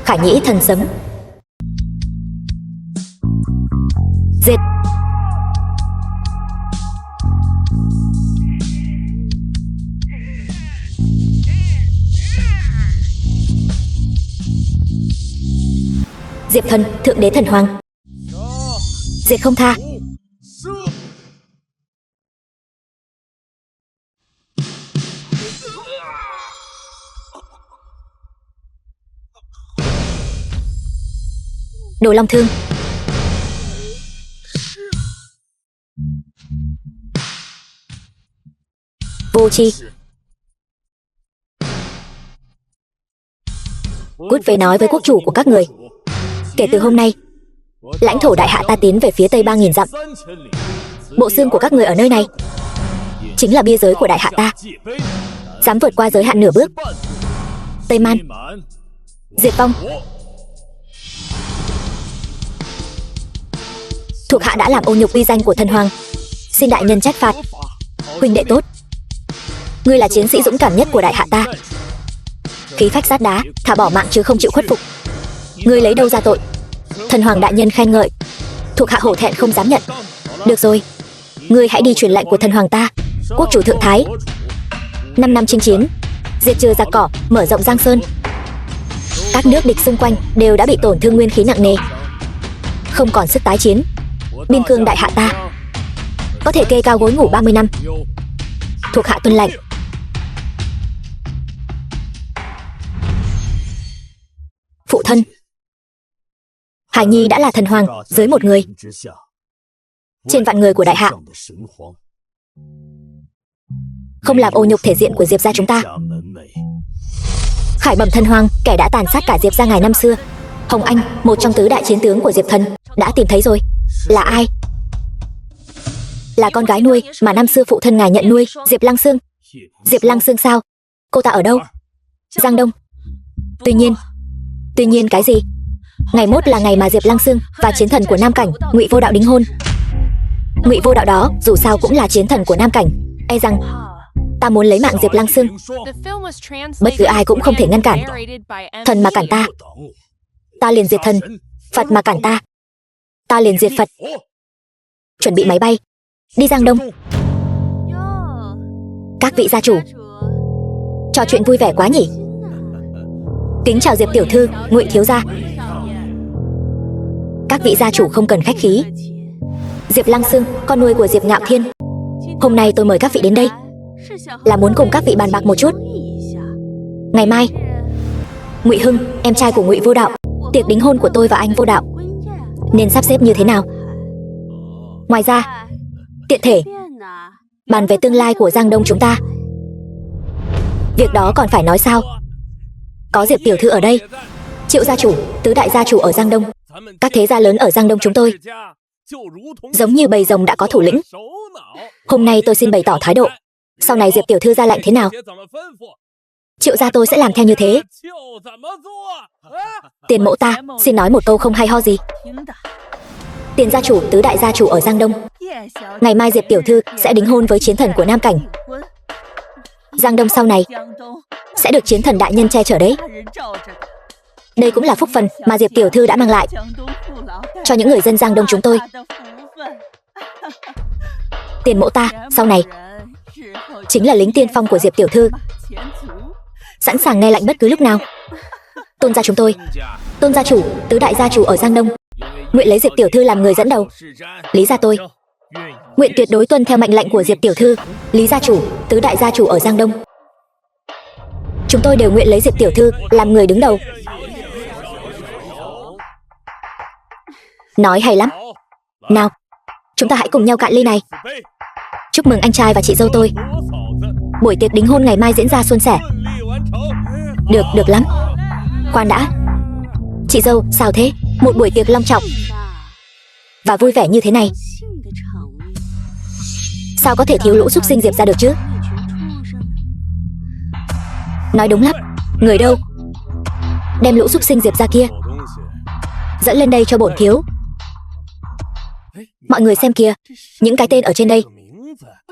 Khải Nhĩ thần sấm. Diệt. Diệp Thần, Thượng Đế Thần Hoàng. Diệt không tha. Đồ Long Thương. Vô tri. Cút về nói với quốc chủ của các người. Kể từ hôm nay, lãnh thổ đại hạ ta tiến về phía tây 3.000 dặm. Bộ xương của các người ở nơi này chính là bia giới của đại hạ ta. Dám vượt qua giới hạn nửa bước, Tây Man diệt vong. Thuộc hạ đã làm ô nhục uy danh của thần hoàng, xin đại nhân trách phạt. Huynh đệ tốt, ngươi là chiến sĩ dũng cảm nhất của đại hạ ta, khí phách sát đá, thà bỏ mạng chứ không chịu khuất phục. Ngươi lấy đâu ra tội? Thần hoàng đại nhân khen ngợi, thuộc hạ hổ thẹn không dám nhận. Được rồi, ngươi hãy đi truyền lệnh của thần hoàng ta. Quốc chủ thượng thái, 5 năm chinh chiến, diệt trừ giặc cỏ, mở rộng Giang Sơn. Các nước địch xung quanh đều đã bị tổn thương nguyên khí nặng nề, không còn sức tái chiến. Biên cương đại hạ ta có thể kê cao gối ngủ 30 năm. Thuộc hạ tuân lệnh. Phụ thân, Hải Nhi đã là thần hoàng dưới một người, trên vạn người của đại hạ. Không làm ô nhục thể diện của Diệp gia chúng ta. Khải bẩm thần hoàng, kẻ đã tàn sát cả Diệp gia ngài năm xưa, Hồng Anh, một trong tứ đại chiến tướng của Diệp thần, đã tìm thấy rồi. Là ai? Là con gái nuôi mà năm xưa phụ thân ngài nhận nuôi, Diệp Lăng Xương. Diệp Lăng Xương sao? Cô ta ở đâu? Giang Đông. Tuy nhiên cái gì? Ngày mốt là ngày mà Diệp Lăng Xương và chiến thần của Nam Cảnh, Ngụy Vô Đạo đính hôn. Ngụy Vô Đạo đó dù sao cũng là chiến thần của Nam Cảnh, e rằng ta muốn lấy mạng Diệp Lăng Xương, bất cứ ai cũng không thể ngăn cản. Thần mà cản ta, ta liền diệt thần. Phật mà cản ta, ta liền diệt Phật. Chuẩn bị máy bay, đi Giang Đông. Các vị gia chủ, trò chuyện vui vẻ quá nhỉ. Kính chào Diệp tiểu thư, Ngụy thiếu gia. Các vị gia chủ không cần khách khí. Diệp Lăng Xương, con nuôi của Diệp Ngạo Thiên. Hôm nay tôi mời các vị đến đây là muốn cùng các vị bàn bạc một chút. Ngày mai, Ngụy Hưng, em trai của Ngụy Vô Đạo, tiệc đính hôn của tôi và anh Vô Đạo nên sắp xếp như thế nào? Ngoài ra, tiện thể bàn về tương lai của Giang Đông chúng ta. Việc đó còn phải nói sao? Có Diệp tiểu thư ở đây, Triệu gia chủ, tứ đại gia chủ ở Giang Đông, các thế gia lớn ở Giang Đông chúng tôi giống như bầy rồng đã có thủ lĩnh. Hôm nay tôi xin bày tỏ thái độ, sau này Diệp tiểu thư ra lệnh thế nào, Triệu gia tôi sẽ làm theo như thế. Tiền mẫu ta xin nói một câu không hay ho gì. Tiền gia chủ, tứ đại gia chủ ở Giang Đông, ngày mai Diệp tiểu thư sẽ đính hôn với chiến thần của Nam Cảnh. Giang Đông sau này sẽ được chiến thần đại nhân che chở đấy. Đây cũng là phúc phần mà Diệp tiểu thư đã mang lại cho những người dân Giang Đông chúng tôi. Tiền mẫu ta sau này chính là lính tiên phong của Diệp tiểu thư, sẵn sàng nghe lệnh bất cứ lúc nào. Tôn gia chúng tôi, Tôn gia chủ, tứ đại gia chủ ở Giang Đông, nguyện lấy Diệp tiểu thư làm người dẫn đầu. Lý gia tôi nguyện tuyệt đối tuân theo mệnh lệnh của Diệp tiểu thư. Lý gia chủ, tứ đại gia chủ ở Giang Đông, chúng tôi đều nguyện lấy Diệp tiểu thư làm người đứng đầu. Nói hay lắm. Nào, chúng ta hãy cùng nhau cạn ly này. Chúc mừng anh trai và chị dâu tôi. Buổi tiệc đính hôn ngày mai diễn ra suôn sẻ. Được lắm. Khoan đã, chị dâu sao thế? Một buổi tiệc long trọng và vui vẻ như thế này, sao có thể thiếu lũ súc sinh Diệp ra được chứ? Nói đúng lắm. Người đâu? Đem lũ súc sinh Diệp ra kia dẫn lên đây cho bổn thiếu. Mọi người xem kìa, những cái tên ở trên đây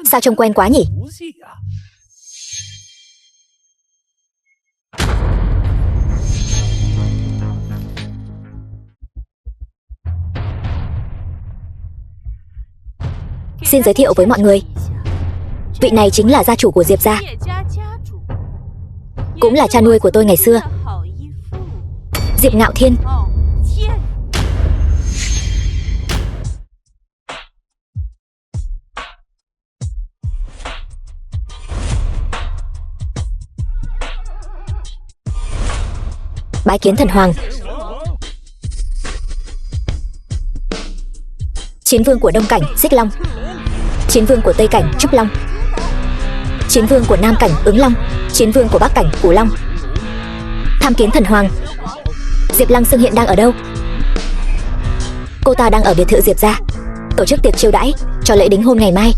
sao trông quen quá nhỉ? Xin giới thiệu với mọi người, vị này chính là gia chủ của Diệp gia, cũng là cha nuôi của tôi ngày xưa, Diệp Ngạo Thiên. Bái kiến thần hoàng. Chiến vương của Đông Cảnh Xích Long, chiến vương của Tây Cảnh Trúc Long, chiến vương của Nam Cảnh Ứng Long, chiến vương của Bắc Cảnh Cửu Long. Tham kiến thần hoàng. Diệp Lăng Sương hiện đang ở đâu? Cô ta đang ở biệt thự Diệp gia, tổ chức tiệc chiêu đãi cho lễ đính hôn ngày mai.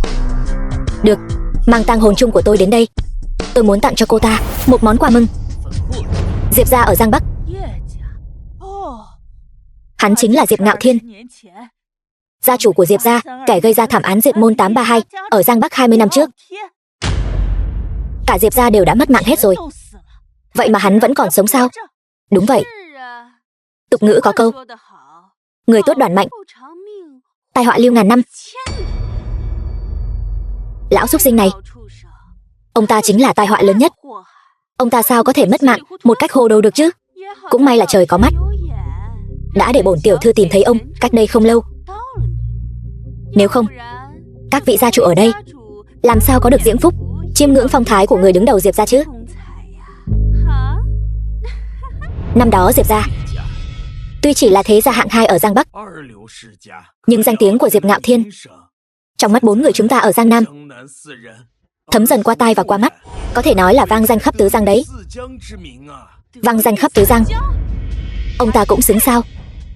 Được, mang tang hồn chung của tôi đến đây. Tôi muốn tặng cho cô ta một món quà mừng. Diệp gia ở Giang Bắc. Hắn chính là Diệp Ngạo Thiên, gia chủ của Diệp gia, kẻ gây ra thảm án Diệt Môn 832 ở Giang Bắc 20 năm trước. Cả Diệp gia đều đã mất mạng hết rồi, vậy mà hắn vẫn còn sống sao? Đúng vậy. Tục ngữ có câu, người tốt đoàn mạnh, tai họa lưu ngàn năm. Lão súc sinh này, ông ta chính là tai họa lớn nhất. Ông ta sao có thể mất mạng một cách hồ đồ được chứ? Cũng may là trời có mắt, đã để bổn tiểu thư tìm thấy ông cách đây không lâu. Nếu không, các vị gia chủ ở đây làm sao có được diễm phúc chiêm ngưỡng phong thái của người đứng đầu Diệp gia chứ? Năm đó Diệp gia tuy chỉ là thế gia hạng 2 ở Giang Bắc, nhưng danh tiếng của Diệp Ngạo Thiên trong mắt 4 người chúng ta ở Giang Nam thấm dần qua tai và qua mắt, có thể nói là vang danh khắp tứ Giang đấy. Vang danh khắp tứ Giang. Ông ta cũng xứng sao?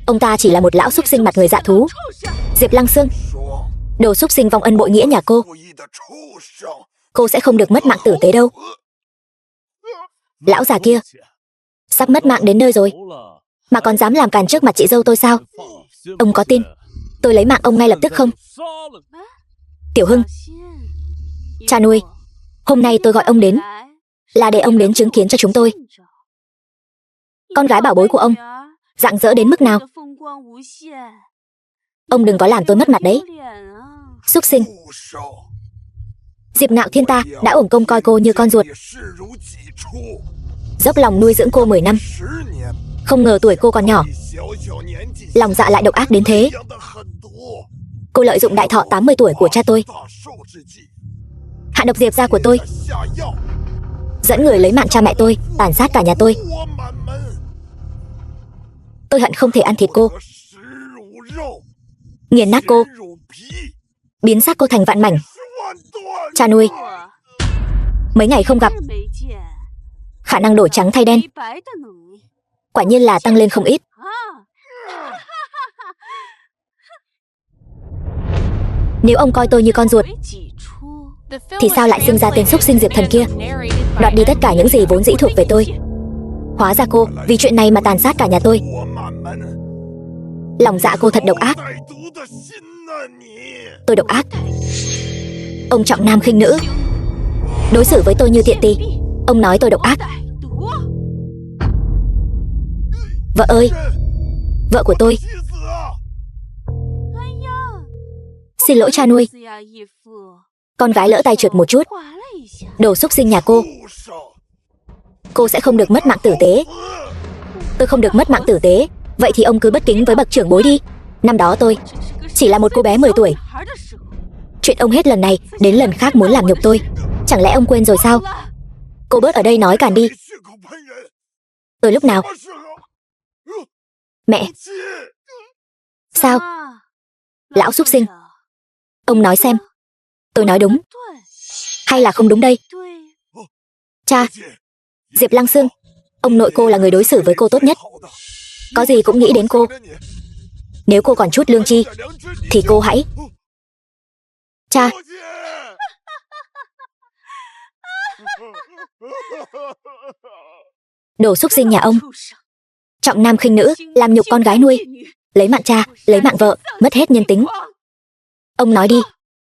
Ông ta chỉ là một lão súc sinh mặt người dạ thú. Diệp Lăng Sương, đồ súc sinh vong ân bội nghĩa nhà cô sẽ không được mất mạng tử tế đâu. Lão già kia sắp mất mạng đến nơi rồi mà còn dám làm càn trước mặt chị dâu tôi sao? Ông có tin tôi lấy mạng ông ngay lập tức không? Tiểu Hưng, cha nuôi, hôm nay tôi gọi ông đến là để ông đến chứng kiến cho chúng tôi con gái bảo bối của ông rạng rỡ đến mức nào. Ông đừng có làm tôi mất mặt đấy. Súc sinh. Diệp Ngạo Thiên ta đã uổng công coi cô như con ruột, dốc lòng nuôi dưỡng cô 10 năm. Không ngờ tuổi cô còn nhỏ, lòng dạ lại độc ác đến thế. Cô lợi dụng đại thọ 80 tuổi của cha tôi, hạ độc Diệp gia của tôi, dẫn người lấy mạng cha mẹ tôi, tàn sát cả nhà tôi. Tôi hận không thể ăn thịt cô, nghiền nát cô, biến xác cô thành vạn mảnh. Cha nuôi, mấy ngày không gặp, khả năng đổi trắng thay đen quả nhiên là tăng lên không ít. Nếu ông coi tôi như con ruột thì sao lại sinh ra tên xúc sinh Diệp Thần kia, đoạt đi tất cả những gì vốn dĩ thuộc về tôi. Hóa ra cô vì chuyện này mà tàn sát cả nhà tôi. Lòng dạ cô thật độc ác. Tôi độc ác. Ông trọng nam khinh nữ, đối xử với tôi như tiện tì. Ông nói tôi độc ác. Vợ ơi, vợ của tôi. Xin lỗi cha nuôi, con gái lỡ tay trượt một chút. Đồ xúc sinh nhà cô sẽ không được mất mạng tử tế. Tôi không được mất mạng tử tế, vậy thì ông cứ bất kính với bậc trưởng bối đi. Năm đó tôi chỉ là một cô bé 10 tuổi. Chuyện ông hết lần này đến lần khác muốn làm nhục tôi, chẳng lẽ ông quên rồi sao? Cô bớt ở đây nói càn đi. Từ lúc nào? Mẹ. Sao? Lão xúc sinh, ông nói xem, tôi nói đúng hay là không đúng đây? Cha, Diệp Lăng Sương, ông nội cô là người đối xử với cô tốt nhất, có gì cũng nghĩ đến cô. Nếu cô còn chút lương tri thì cô hãy... Cha. Đồ xúc sinh nhà ông, trọng nam khinh nữ, làm nhục con gái nuôi, lấy mạng cha, lấy mạng vợ, mất hết nhân tính. Ông nói đi,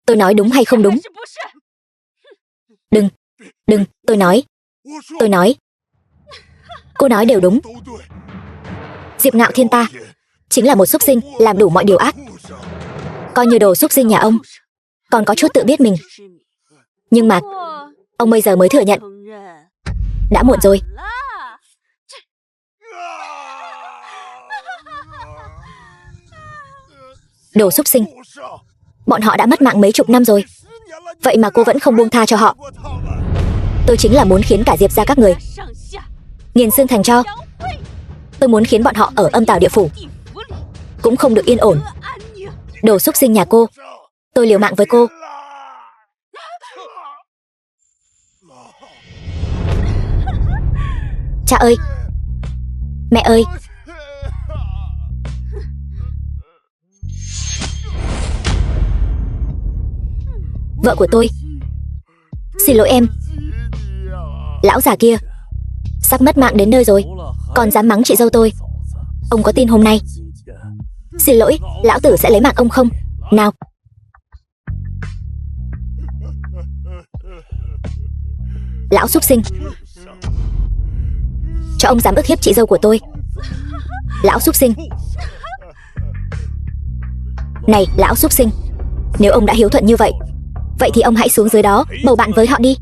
tôi nói đúng hay không đúng? Đừng, tôi nói. Cô nói đều đúng. Diệp Ngạo Thiên ta chính là một xúc sinh, làm đủ mọi điều ác. Coi như đồ xúc sinh nhà ông còn có chút tự biết mình. Nhưng mà ông bây giờ mới thừa nhận. Đã muộn rồi. Đồ súc sinh. Bọn họ đã mất mạng mấy chục năm rồi, vậy mà cô vẫn không buông tha cho họ. Tôi chính là muốn khiến cả Diệp gia các người nghiền xương thành tro. Tôi muốn khiến bọn họ ở âm tào địa phủ cũng không được yên ổn. Đồ súc sinh nhà cô, tôi liều mạng với cô. Cha ơi! Mẹ ơi! Vợ của tôi, xin lỗi em. Lão già kia sắp mất mạng đến nơi rồi, còn dám mắng chị dâu tôi. Ông có tin hôm nay xin lỗi lão tử sẽ lấy mạng ông không? Nào! Lão súc sinh, cho ông dám ức hiếp chị dâu của tôi. Lão súc sinh. Này lão súc sinh, nếu ông đã hiếu thuận như vậy, vậy thì ông hãy xuống dưới đó bầu bạn với họ đi.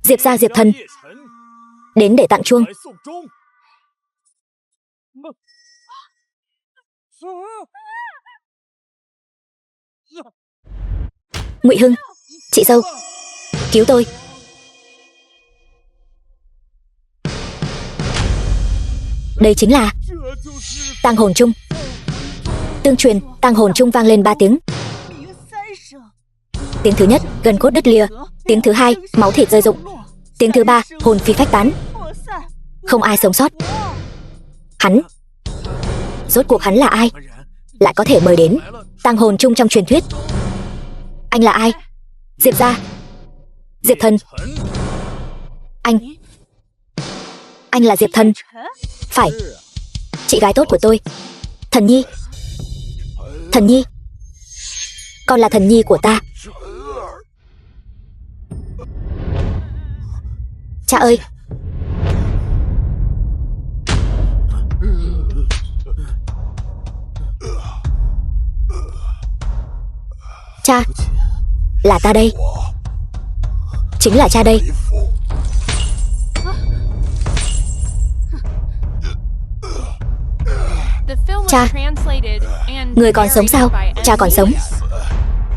Diệp gia Diệp Thần đến để tặng chuông. Ngụy Hưng, chị dâu, cứu tôi. Đây chính là tang hồn chung. Tương truyền, tang hồn chung vang lên 3 tiếng. Tiếng thứ nhất, gân cốt đứt lìa. Tiếng thứ hai, máu thịt rơi rụng. Tiếng thứ ba, hồn phi phách tán. Không ai sống sót. Hắn, rốt cuộc hắn là ai, lại có thể mời đến tang hồn chung trong truyền thuyết? Anh là ai? Diệp gia Diệp Thần. Anh là Diệp Thần. Phải, chị gái tốt của tôi, Thần Nhi. Thần Nhi, con là Thần Nhi của ta. Cha ơi! Cha, là ta đây. Chính là cha đây. Cha, người còn sống sao? Cha còn sống.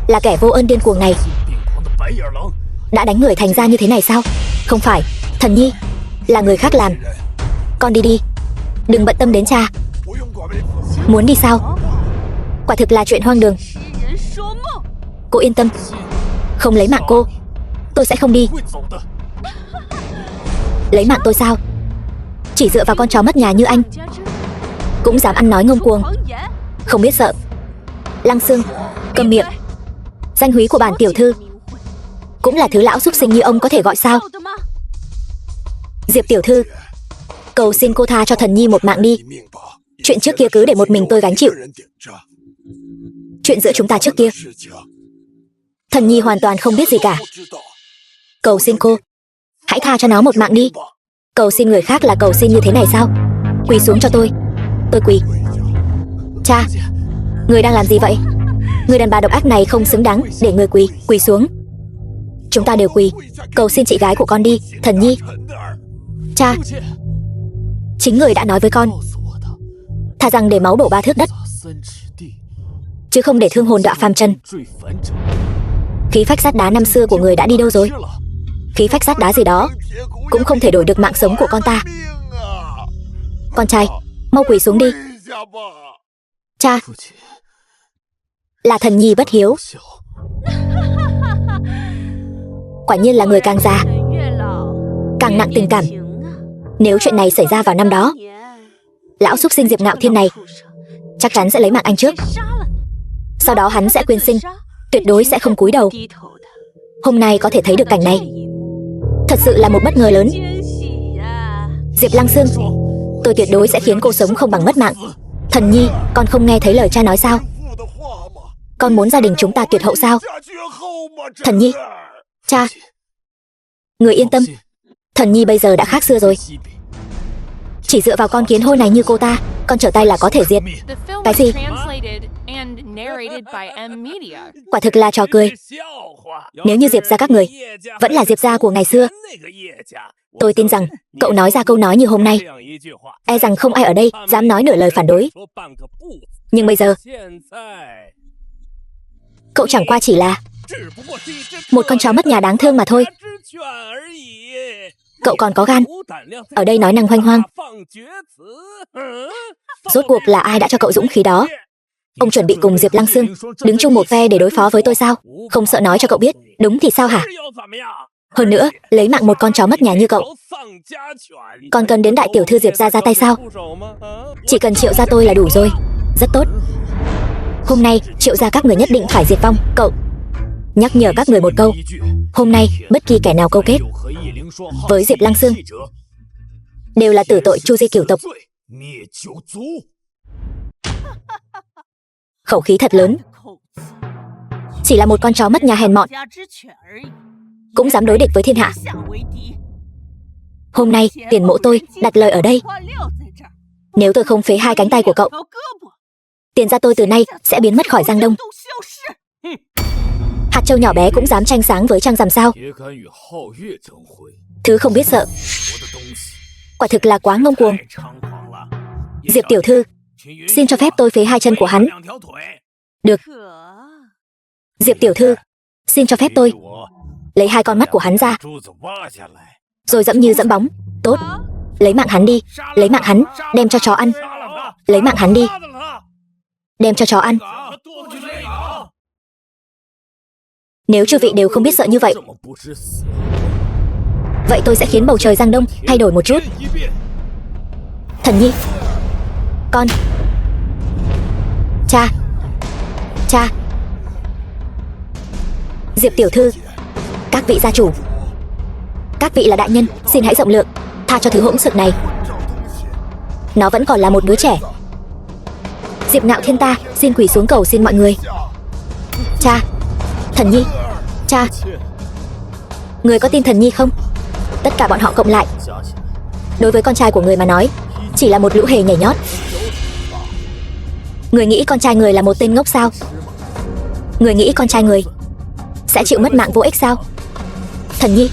Là kẻ vô ơn điên cuồng này đã đánh người thành ra như thế này sao? Không phải, Thần Nhi, là người khác làm. Con đi đi, đừng bận tâm đến cha. Muốn đi sao? Quả thực là chuyện hoang đường. Cô yên tâm, không lấy mạng cô, tôi sẽ không đi. Lấy mạng tôi sao? Chỉ dựa vào con chó mất nhà như anh cũng dám ăn nói ngông cuồng, không biết sợ. Lăng Xương, câm miệng. Danh húy của bản tiểu thư cũng là thứ lão súc sinh như ông có thể gọi sao? Diệp tiểu thư, cầu xin cô tha cho Thần Nhi một mạng đi. Chuyện trước kia cứ để một mình tôi gánh chịu. Chuyện giữa chúng ta trước kia, Thần Nhi hoàn toàn không biết gì cả. Cầu xin cô, hãy tha cho nó một mạng đi. Cầu xin người khác là cầu xin như thế này sao? Quỳ xuống cho tôi quỳ. Cha, người đang làm gì vậy? Người đàn bà độc ác này không xứng đáng để người quỳ xuống. Chúng ta đều quỳ, cầu xin chị gái của con đi, Thần Nhi. Cha, chính người đã nói với con, thà rằng để máu đổ 3 thước đất, chứ không để thương hồn đọa phàm trần. Khí phách sắt đá năm xưa của người đã đi đâu rồi? Khí phách sắt đá gì đó cũng không thể đổi được mạng sống của con ta. Con trai, mau quỳ xuống đi. Cha, là Thần Nhi bất hiếu. Quả nhiên là người càng già càng nặng tình cảm. Nếu chuyện này xảy ra vào năm đó, lão súc sinh Diệp Ngạo Thiên này chắc chắn sẽ lấy mạng anh trước. Sau đó hắn sẽ quyên sinh, tuyệt đối sẽ không cúi đầu. Hôm nay có thể thấy được cảnh này, thật sự là một bất ngờ lớn. Diệp Lăng Xương, tôi tuyệt đối sẽ khiến cô sống không bằng mất mạng. Thần Nhi, con không nghe thấy lời cha nói sao? Con muốn gia đình chúng ta tuyệt hậu sao? Thần Nhi, cha, người yên tâm, Thần Nhi bây giờ đã khác xưa rồi. Chỉ dựa vào con kiến hôi này như cô ta, con trở tay là có thể diệt. Cái gì? Quả thực là trò cười. Nếu như Diệp gia các người vẫn là Diệp gia của ngày xưa, tôi tin rằng cậu nói ra câu nói như hôm nay, e rằng không ai ở đây dám nói nửa lời phản đối. Nhưng bây giờ, cậu chẳng qua chỉ là một con chó mất nhà đáng thương mà thôi. Cậu còn có gan ở đây nói năng hoanh hoang. Rốt cuộc là ai đã cho cậu dũng khí đó? Ông chuẩn bị cùng Diệp Lăng Sương đứng chung một phe để đối phó với tôi sao? Không sợ nói cho cậu biết đúng thì sao hả? Hơn nữa, lấy mạng một con chó mất nhà như cậu, còn cần đến đại tiểu thư Diệp gia ra tay sao? Chỉ cần Triệu gia tôi là đủ rồi. Rất tốt. Hôm nay Triệu gia các người nhất định phải diệt vong. Cậu nhắc nhở các người một câu, hôm nay bất kỳ kẻ nào câu kết với Diệp Lăng Sương đều là tử tội chu di cửu tộc. Khẩu khí thật lớn. Chỉ là một con chó mất nhà hèn mọn cũng dám đối địch với thiên hạ. Hôm nay tiền mộ tôi đặt lời ở đây. Nếu tôi không phế hai cánh tay của cậu, tiền gia tôi từ nay sẽ biến mất khỏi Giang Đông. Hạt châu nhỏ bé cũng dám tranh sáng với trăng rằm sao? Thứ không biết sợ. Quả thực là quá ngông cuồng. Diệp tiểu thư, xin cho phép tôi phế hai chân của hắn. Được. Diệp tiểu thư, xin cho phép tôi lấy hai con mắt của hắn ra, rồi dẫm như dẫm bóng. Tốt. Lấy mạng hắn đi. Lấy mạng hắn, đem cho chó ăn. Lấy mạng hắn đi, đem cho chó ăn. Nếu chư vị đều không biết sợ như vậy, vậy tôi sẽ khiến bầu trời Giang Đông thay đổi một chút. Thần nhi, con, cha, cha, Diệp tiểu thư, các vị gia chủ, các vị là đại nhân, xin hãy rộng lượng tha cho thứ hỗn xược này. Nó vẫn còn là một đứa trẻ. Diệp Ngạo Thiên ta xin quỳ xuống cầu xin mọi người. Cha, thần nhi, cha, người có tin thần nhi không? Tất cả bọn họ cộng lại, đối với con trai của người mà nói, chỉ là một lũ hề nhảy nhót. Người nghĩ con trai người là một tên ngốc sao? Người nghĩ con trai người sẽ chịu mất mạng vô ích sao? Thần nhi,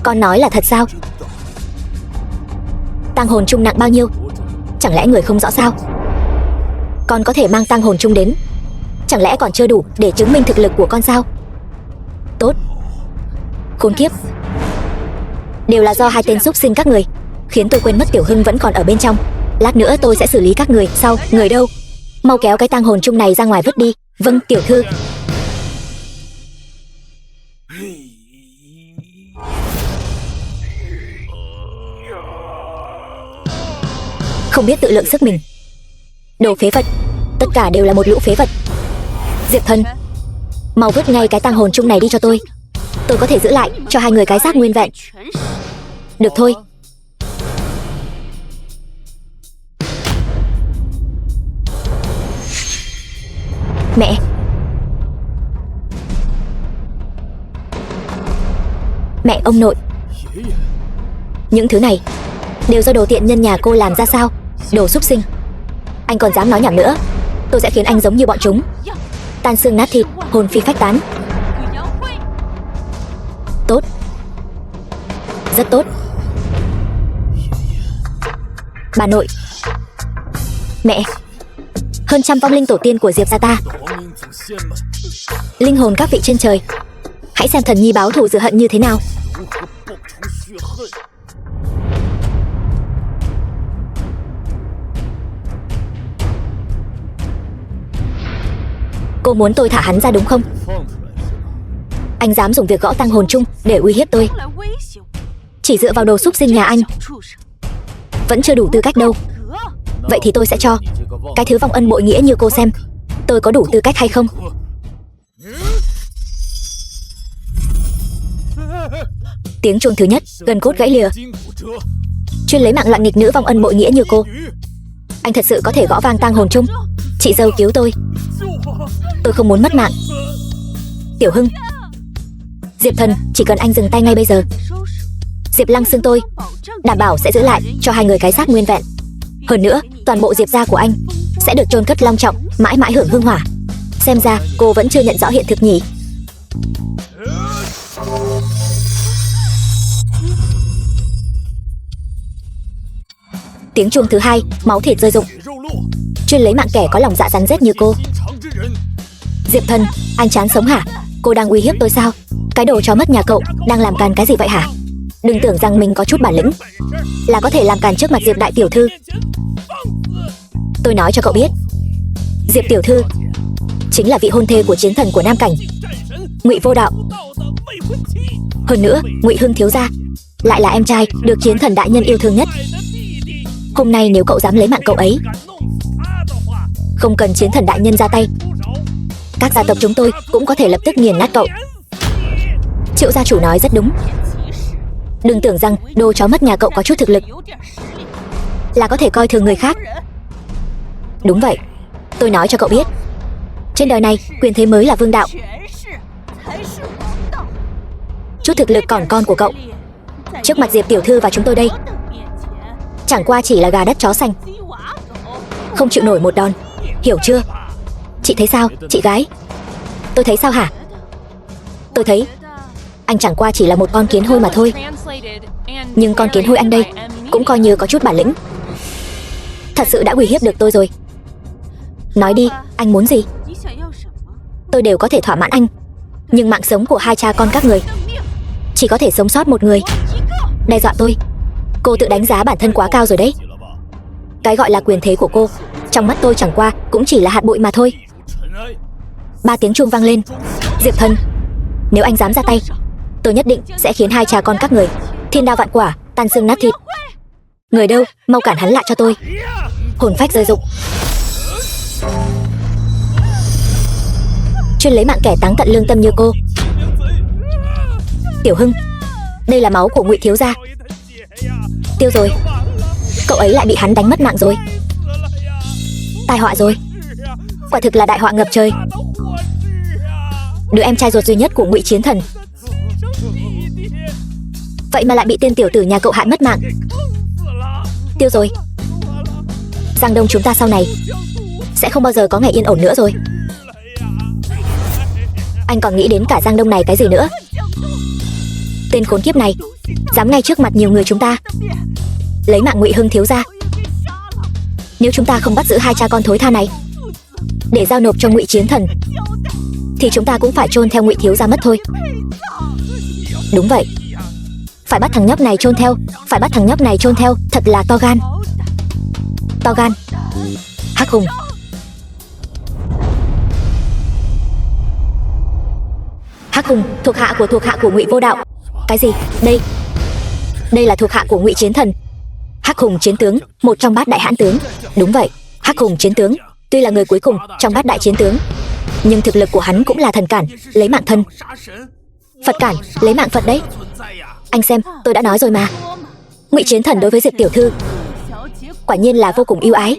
con nói là thật sao? Tang hồn chung nặng bao nhiêu? Chẳng lẽ người không rõ sao? Con có thể mang tang hồn chung đến, chẳng lẽ còn chưa đủ để chứng minh thực lực của con sao? Tốt. Khốn kiếp. Đều là do hai tên xúc sinh các người, khiến tôi quên mất Tiểu Hưng vẫn còn ở bên trong. Lát nữa tôi sẽ xử lý các người sau. Người đâu? Mau kéo cái tang hồn chung này ra ngoài vứt đi. Vâng, tiểu thư. Không biết tự lượng sức mình. Đồ phế vật. Tất cả đều là một lũ phế vật. Diệp Thần, mau vứt ngay cái tang hồn chung này đi cho tôi. Tôi có thể giữ lại cho hai người cái xác nguyên vẹn. Được thôi. Mẹ. Mẹ, ông nội. Những thứ này đều do đồ tiện nhân nhà cô làm ra sao? Đồ xúc sinh. Anh còn dám nói nhảm nữa, tôi sẽ khiến anh giống như bọn chúng, tan xương nát thịt, hồn phi phách tán. Tốt. Rất tốt. Bà nội. Mẹ. Hơn trăm vong linh tổ tiên của Diệp gia ta, linh hồn các vị trên trời, hãy xem thần nhi báo thù rửa hận như thế nào. Cô muốn tôi thả hắn ra đúng không? Anh dám dùng việc gõ tang hồn chung để uy hiếp tôi. Chỉ dựa vào đồ xúc sinh nhà anh vẫn chưa đủ tư cách đâu. Vậy thì tôi sẽ cho cái thứ vong ân bội nghĩa như cô xem tôi có đủ tư cách hay không. Tiếng chuông thứ nhất, gần cốt gãy lìa. Chuyên lấy mạng loạn nghịch nữ vong ân bội nghĩa như cô, anh thật sự có thể gõ vang tang hồn chung. Chị dâu cứu tôi không muốn mất mạng. Tiểu Hưng, Diệp Thần, chỉ cần anh dừng tay ngay bây giờ, Diệp Lăng Sương tôi đảm bảo sẽ giữ lại cho hai người cái xác nguyên vẹn. Hơn nữa, toàn bộ Diệp gia của anh sẽ được chôn cất long trọng, mãi mãi hưởng hương hỏa. Xem ra cô vẫn chưa nhận rõ hiện thực nhỉ. Tiếng chuông thứ hai, máu thịt rơi rụng. Chuyên lấy mạng kẻ có lòng dạ rắn rết như cô. Diệp Thần, anh chán sống hả? Cô đang uy hiếp tôi sao? Cái đồ chó mất nhà cậu đang làm càn cái gì vậy hả? Đừng tưởng rằng mình có chút bản lĩnh là có thể làm càn trước mặt Diệp đại tiểu thư. Tôi nói cho cậu biết, Diệp tiểu thư chính là vị hôn thê của chiến thần của Nam Cảnh, Ngụy Vô Đạo. Hơn nữa, Ngụy Hưng thiếu gia lại là em trai được chiến thần đại nhân yêu thương nhất. Hôm nay nếu cậu dám lấy mạng cậu ấy, không cần chiến thần đại nhân ra tay, các gia tộc chúng tôi cũng có thể lập tức nghiền nát cậu. Triệu gia chủ nói rất đúng. Đừng tưởng rằng đồ chó mất nhà cậu có chút thực lực là có thể coi thường người khác. Đúng vậy, tôi nói cho cậu biết, trên đời này quyền thế mới là vương đạo. Chút thực lực còn con của cậu trước mặt Diệp tiểu thư và chúng tôi đây chẳng qua chỉ là gà đất chó xanh, không chịu nổi một đòn, hiểu chưa? Chị thấy sao, chị gái? Tôi thấy sao hả? Tôi thấy anh chẳng qua chỉ là một con kiến hôi mà thôi. Nhưng con kiến hôi anh đây cũng coi như có chút bản lĩnh. Thật sự đã uy hiếp được tôi rồi. Nói đi, anh muốn gì? Tôi đều có thể thỏa mãn anh. Nhưng mạng sống của hai cha con các người chỉ có thể sống sót một người. Đe dọa tôi, cô tự đánh giá bản thân quá cao rồi đấy. Cái gọi là quyền thế của cô trong mắt tôi chẳng qua cũng chỉ là hạt bụi mà thôi. 3 tiếng chuông vang lên. Diệp Thần, nếu anh dám ra tay, tôi nhất định sẽ khiến hai cha con các người thiên đao vạn quả, tan xương nát thịt. Người đâu, mau cản hắn lại cho tôi. Hồn phách rơi rụng. Chuyên lấy mạng kẻ táng tận lương tâm như cô. Tiểu Hưng, đây là máu của Ngụy thiếu gia. Tiêu rồi, cậu ấy lại bị hắn đánh mất mạng rồi. Tai họa rồi, quả thực là đại họa ngập trời. Đứa em trai ruột duy nhất của Ngụy chiến thần, vậy mà lại bị tên tiểu tử nhà cậu hại mất mạng. Tiêu rồi, Giang Đông chúng ta sau này sẽ không bao giờ có ngày yên ổn nữa rồi. Anh còn nghĩ đến cả Giang Đông này cái gì nữa? Tên khốn kiếp này dám ngay trước mặt nhiều người chúng ta lấy mạng Ngụy Hưng thiếu gia. Nếu chúng ta không bắt giữ hai cha con thối tha này để giao nộp cho Ngụy chiến thần thì chúng ta cũng phải chôn theo Ngụy thiếu gia mất thôi. Đúng vậy, phải bắt thằng nhóc này chôn theo, phải bắt thằng nhóc này chôn theo. Thật là to gan. To gan. Hắc Hùng. Hắc Hùng, thuộc hạ của Ngụy Vô Đạo. Cái gì? Đây là thuộc hạ của Ngụy chiến thần. Hắc Hùng chiến tướng, một trong 8 đại hãn tướng. Đúng vậy, Hắc Hùng chiến tướng tuy là người cuối cùng trong 8 đại chiến tướng, nhưng thực lực của hắn cũng là thần cản, lấy mạng thân. Phật cản, lấy mạng Phật đấy. Anh xem, tôi đã nói rồi mà. Ngụy chiến thần đối với Diệp tiểu thư quả nhiên là vô cùng ưu ái.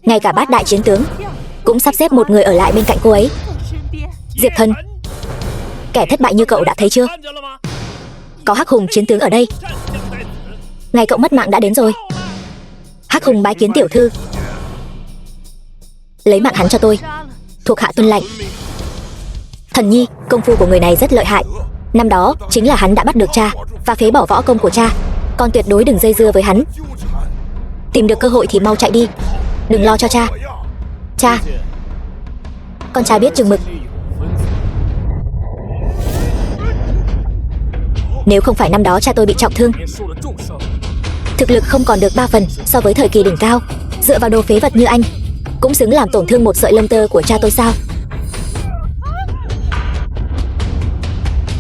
Ngay cả 8 đại chiến tướng cũng sắp xếp một người ở lại bên cạnh cô ấy. Diệp Thần, kẻ thất bại như cậu đã thấy chưa? Có Hắc Hùng chiến tướng ở đây, ngày cậu mất mạng đã đến rồi. Hắc Hùng bái kiến tiểu thư. Lấy mạng hắn cho tôi, thuộc hạ tuân lệnh. Thần nhi, công phu của người này rất lợi hại. Năm đó chính là hắn đã bắt được cha và phế bỏ võ công của cha. Con tuyệt đối đừng dây dưa với hắn. Tìm được cơ hội thì mau chạy đi, đừng lo cho cha. Cha, con trai biết chừng mực. Nếu không phải năm đó cha tôi bị trọng thương, thực lực không còn được 3 phần so với thời kỳ đỉnh cao, dựa vào đồ phế vật như anh cũng xứng làm tổn thương một sợi lông tơ của cha tôi sao?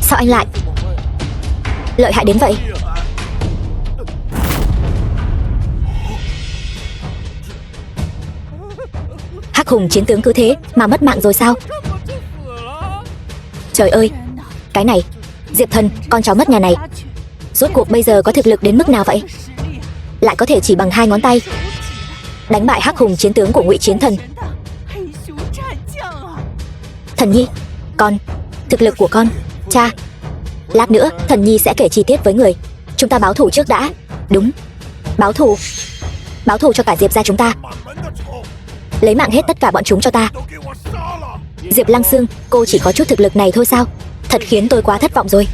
Sao anh lại lợi hại đến vậy? Hắc Hùng chiến tướng cứ thế mà mất mạng rồi sao? Trời ơi, cái này, Diệp Thần, con cháu mất nhà này, rốt cuộc bây giờ có thực lực đến mức nào vậy? Lại có thể chỉ bằng 2 ngón tay đánh bại Hắc Hùng chiến tướng của Ngụy chiến thần. Thần nhi, con, thực lực của con, cha, lát nữa thần nhi sẽ kể chi tiết với người. Chúng ta báo thù trước đã. Đúng, báo thù. Báo thù cho cả Diệp gia chúng ta. Lấy mạng hết tất cả bọn chúng cho ta. Diệp Lăng Sương, cô chỉ có chút thực lực này thôi sao? Thật khiến tôi quá thất vọng rồi.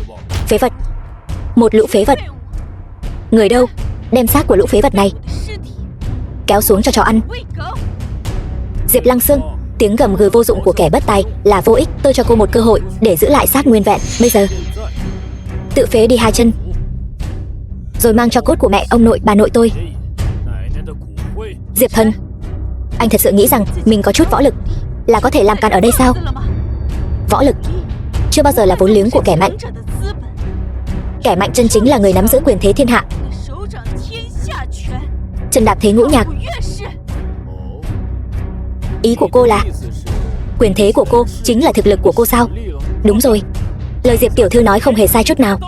Phế vật. Một lũ phế vật. Người đâu? Đem xác của lũ phế vật này kéo xuống cho chó ăn. Diệp Lăng Sương, tiếng gầm gừ vô dụng của kẻ bất tài là vô ích. Tôi cho cô một cơ hội để giữ lại xác nguyên vẹn. Bây giờ tự phế đi 2 chân, rồi mang cho cốt của mẹ, ông nội, bà nội tôi. Diệp Thần, anh thật sự nghĩ rằng mình có chút võ lực là có thể làm càn ở đây sao? Võ lực chưa bao giờ là vốn liếng của kẻ mạnh. Kẻ mạnh chân chính là người nắm giữ quyền thế thiên hạ. Chân đạp thế ngũ nhạc. Ý của cô là quyền thế của cô chính là thực lực của cô sao? Đúng rồi, lời Diệp tiểu thư nói không hề sai chút nào.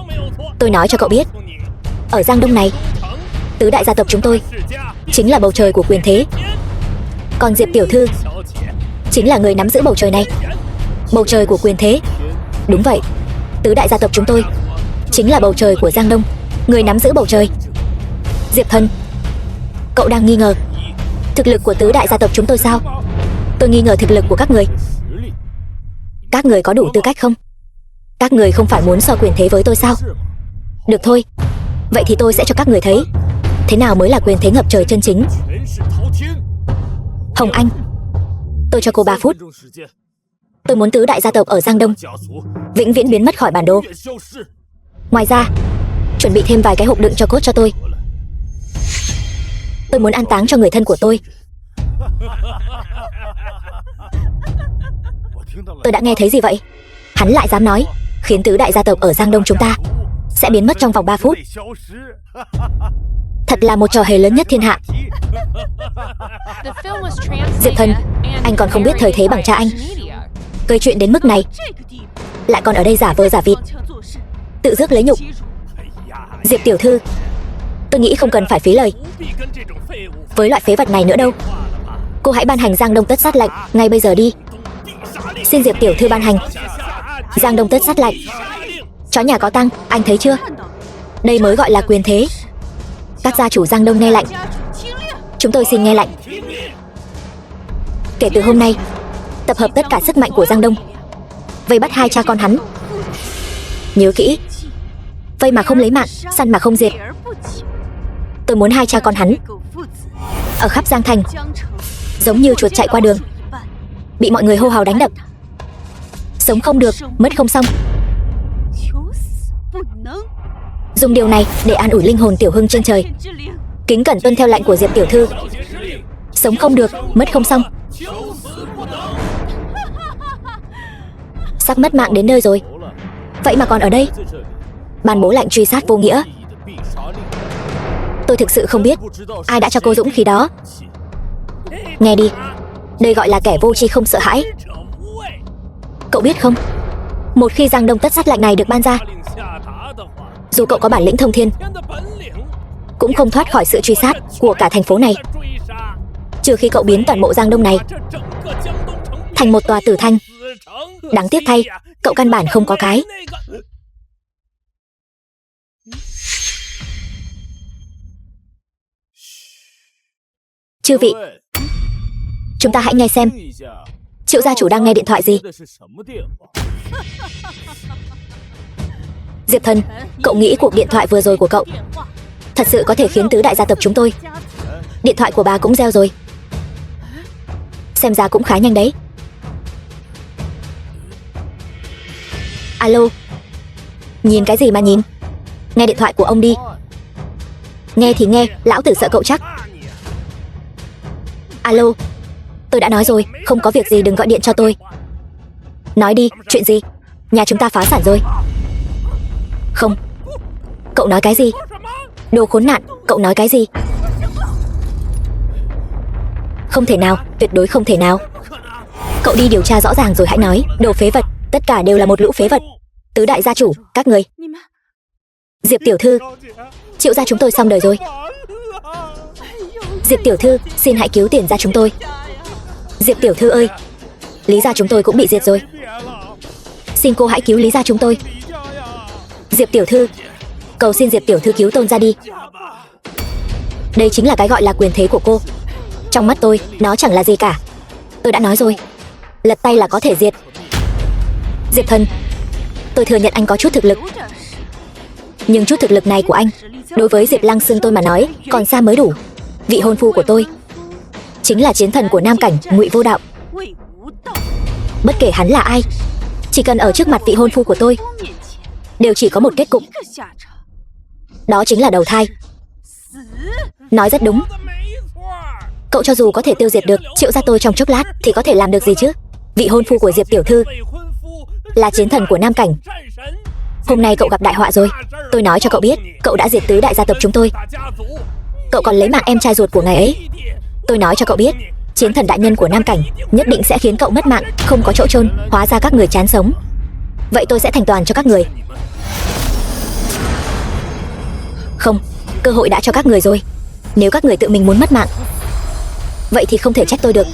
Tôi nói cho cậu biết, ở Giang Đông này, tứ đại gia tộc chúng tôi chính là bầu trời của quyền thế. Còn Diệp tiểu thư chính là người nắm giữ bầu trời này, bầu trời của quyền thế. Đúng vậy, tứ đại gia tộc chúng tôi chính là bầu trời của Giang Đông, người nắm giữ bầu trời. Diệp Thần, cậu đang nghi ngờ thực lực của tứ đại gia tộc chúng tôi sao? Tôi nghi ngờ thực lực của các người. Các người có đủ tư cách không? Các người không phải muốn so quyền thế với tôi sao? Được thôi, vậy thì tôi sẽ cho các người thấy thế nào mới là quyền thế ngập trời chân chính. Hồng Anh, tôi cho cô 3 phút. Tôi muốn tứ đại gia tộc ở Giang Đông vĩnh viễn biến mất khỏi bản đồ. Ngoài ra, chuẩn bị thêm vài cái hộp đựng cho cốt cho tôi. Tôi muốn an táng cho người thân của tôi. Tôi đã nghe thấy gì vậy? Hắn lại dám nói khiến tứ đại gia tộc ở Giang Đông chúng ta sẽ biến mất trong vòng 3 phút. Thật là một trò hề lớn nhất thiên hạ. Diệp Thần, anh còn không biết thời thế bằng cha anh. Gây chuyện đến mức này lại còn ở đây giả vờ giả vịt, tự rước lấy nhục. Diệp tiểu thư, tôi nghĩ không cần phải phí lời với loại phế vật này nữa đâu. Cô hãy ban hành Giang Đông tất sát lệnh ngay bây giờ đi. Xin Diệp tiểu thư ban hành Giang Đông tất sát lệnh. Chó nhà có tăng, anh thấy chưa? Đây mới gọi là quyền thế. Các gia chủ Giang Đông nghe lệnh. Chúng tôi xin nghe lệnh. Kể từ hôm nay, tập hợp tất cả sức mạnh của Giang Đông, vây bắt 2 cha con hắn. Nhớ kỹ, vây mà không lấy mạng, săn mà không diệt. Tôi muốn 2 cha con hắn ở khắp Giang Thành giống như chuột chạy qua đường, bị mọi người hô hào đánh đập. Sống không được, mất không xong. Dùng điều này để an ủi linh hồn Tiểu Hưng trên trời. Kính cẩn tuân theo lệnh của Diệp tiểu thư. Sống không được, mất không xong. Sắp mất mạng đến nơi rồi, vậy mà còn ở đây ban bố lệnh truy sát vô nghĩa. Tôi thực sự không biết ai đã cho cô dũng khí đó. Nghe đi, đây gọi là kẻ vô tri không sợ hãi. Cậu biết không, một khi Giang Đông tất sát lệnh này được ban ra, dù cậu có bản lĩnh thông thiên cũng không thoát khỏi sự truy sát của cả thành phố này, trừ khi cậu biến toàn bộ Giang Đông này thành một tòa tử thanh. Đáng tiếc thay, cậu căn bản không có cái. Chư vị, chúng ta hãy nghe xem Triệu gia chủ đang nghe điện thoại gì. Diệp Thần, cậu nghĩ cuộc điện thoại vừa rồi của cậu thật sự có thể khiến tứ đại gia tộc chúng tôi? Điện thoại của bà cũng reo rồi. Xem ra cũng khá nhanh đấy. Alo. Nhìn cái gì mà nhìn? Nghe điện thoại của ông đi. Nghe thì nghe, lão tử sợ cậu chắc. Alo. Tôi đã nói rồi, không có việc gì đừng gọi điện cho tôi. Nói đi, chuyện gì? Nhà chúng ta phá sản rồi. Không. Cậu nói cái gì? Đồ khốn nạn, cậu nói cái gì? Không thể nào, tuyệt đối không thể nào. Cậu đi điều tra rõ ràng rồi hãy nói. Đồ phế vật, tất cả đều là một lũ phế vật. Tứ đại gia chủ, các người. Diệp tiểu thư, Triệu gia chúng tôi xong đời rồi. Diệp tiểu thư, xin hãy cứu tiền gia chúng tôi. Diệp tiểu thư ơi, Lý gia chúng tôi cũng bị diệt rồi. Xin cô hãy cứu Lý gia chúng tôi. Diệp tiểu thư, Cầu xin Diệp tiểu thư cứu Tôn ra đi. Đây chính là cái gọi là quyền thế của cô. Trong mắt tôi, nó chẳng là gì cả. Tôi đã nói rồi, lật tay là có thể diệt. Diệp thần, tôi thừa nhận anh có chút thực lực, nhưng chút thực lực này của anh đối với Diệp Lăng Xương tôi mà nói còn xa mới đủ. Vị hôn phu của tôi chính là chiến thần của Nam Cảnh, Ngụy Vô Đạo. Bất kể hắn là ai, chỉ cần ở trước mặt vị hôn phu của tôi đều chỉ có một kết cục, đó chính là đầu thai. Nói rất đúng. Cậu cho dù có thể tiêu diệt được Triệu gia tôi trong chốc lát thì có thể làm được gì chứ? Vị hôn phu của Diệp tiểu thư là chiến thần của Nam Cảnh. Hôm nay cậu gặp đại họa rồi. Tôi nói cho cậu biết, cậu đã diệt tứ đại gia tộc chúng tôi. Cậu còn lấy mạng em trai ruột của ngài ấy. Tôi nói cho cậu biết, chiến thần đại nhân của Nam Cảnh nhất định sẽ khiến cậu mất mạng, không có chỗ chôn. Hóa ra các người chán sống. Vậy tôi sẽ thành toàn cho các người. Không, cơ hội đã cho các người rồi. Nếu các người tự mình muốn mất mạng, vậy thì không thể trách tôi được.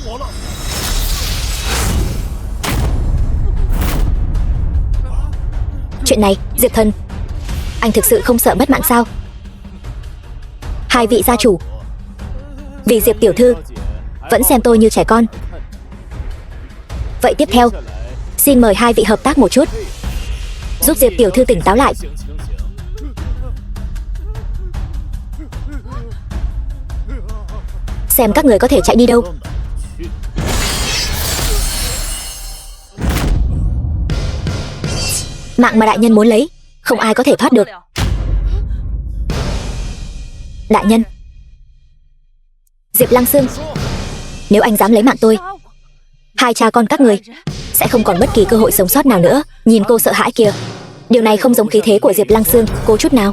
Chuyện này, Diệp thần, anh thực sự không sợ mất mạng sao? Hai vị gia chủ vì Diệp tiểu thư vẫn xem tôi như trẻ con. Vậy tiếp theo, xin mời hai vị hợp tác một chút, giúp Diệp tiểu thư tỉnh táo lại. Xem các người có thể chạy đi đâu. Mạng mà đại nhân muốn lấy, không ai có thể thoát được. Đại nhân, Diệp Lăng Xương, nếu anh dám lấy mạng tôi, hai cha con các người sẽ không còn bất kỳ cơ hội sống sót nào nữa. Nhìn cô sợ hãi kìa, điều này không giống khí thế của Diệp Lăng Xương cô chút nào.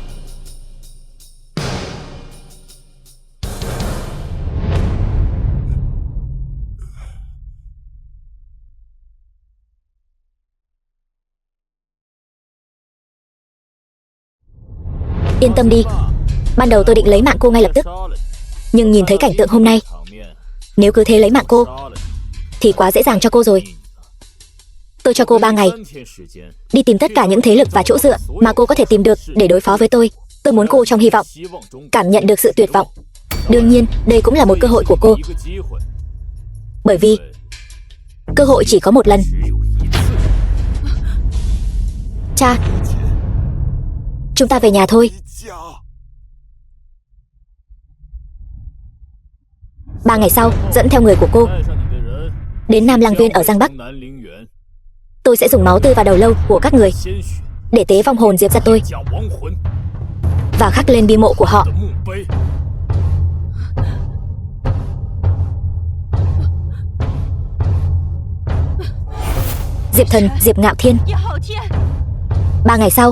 Yên tâm đi, ban đầu tôi định lấy mạng cô ngay lập tức, nhưng nhìn thấy cảnh tượng hôm nay, nếu cứ thế lấy mạng cô thì quá dễ dàng cho cô rồi. Tôi cho cô 3 ngày đi tìm tất cả những thế lực và chỗ dựa mà cô có thể tìm được để đối phó với tôi. Tôi muốn cô trong hy vọng cảm nhận được sự tuyệt vọng. Đương nhiên, đây cũng là một cơ hội của cô, bởi vì cơ hội chỉ có một lần. Cha, chúng ta về nhà thôi. 3 ngày sau, dẫn theo người của cô đến Nam Lăng Viên ở Giang Bắc. Tôi sẽ dùng máu tươi và đầu lâu của các người để tế vong hồn Diệp gia tôi và khắc lên bia mộ của họ. Diệp thần, Diệp Ngạo Thiên, 3 ngày sau,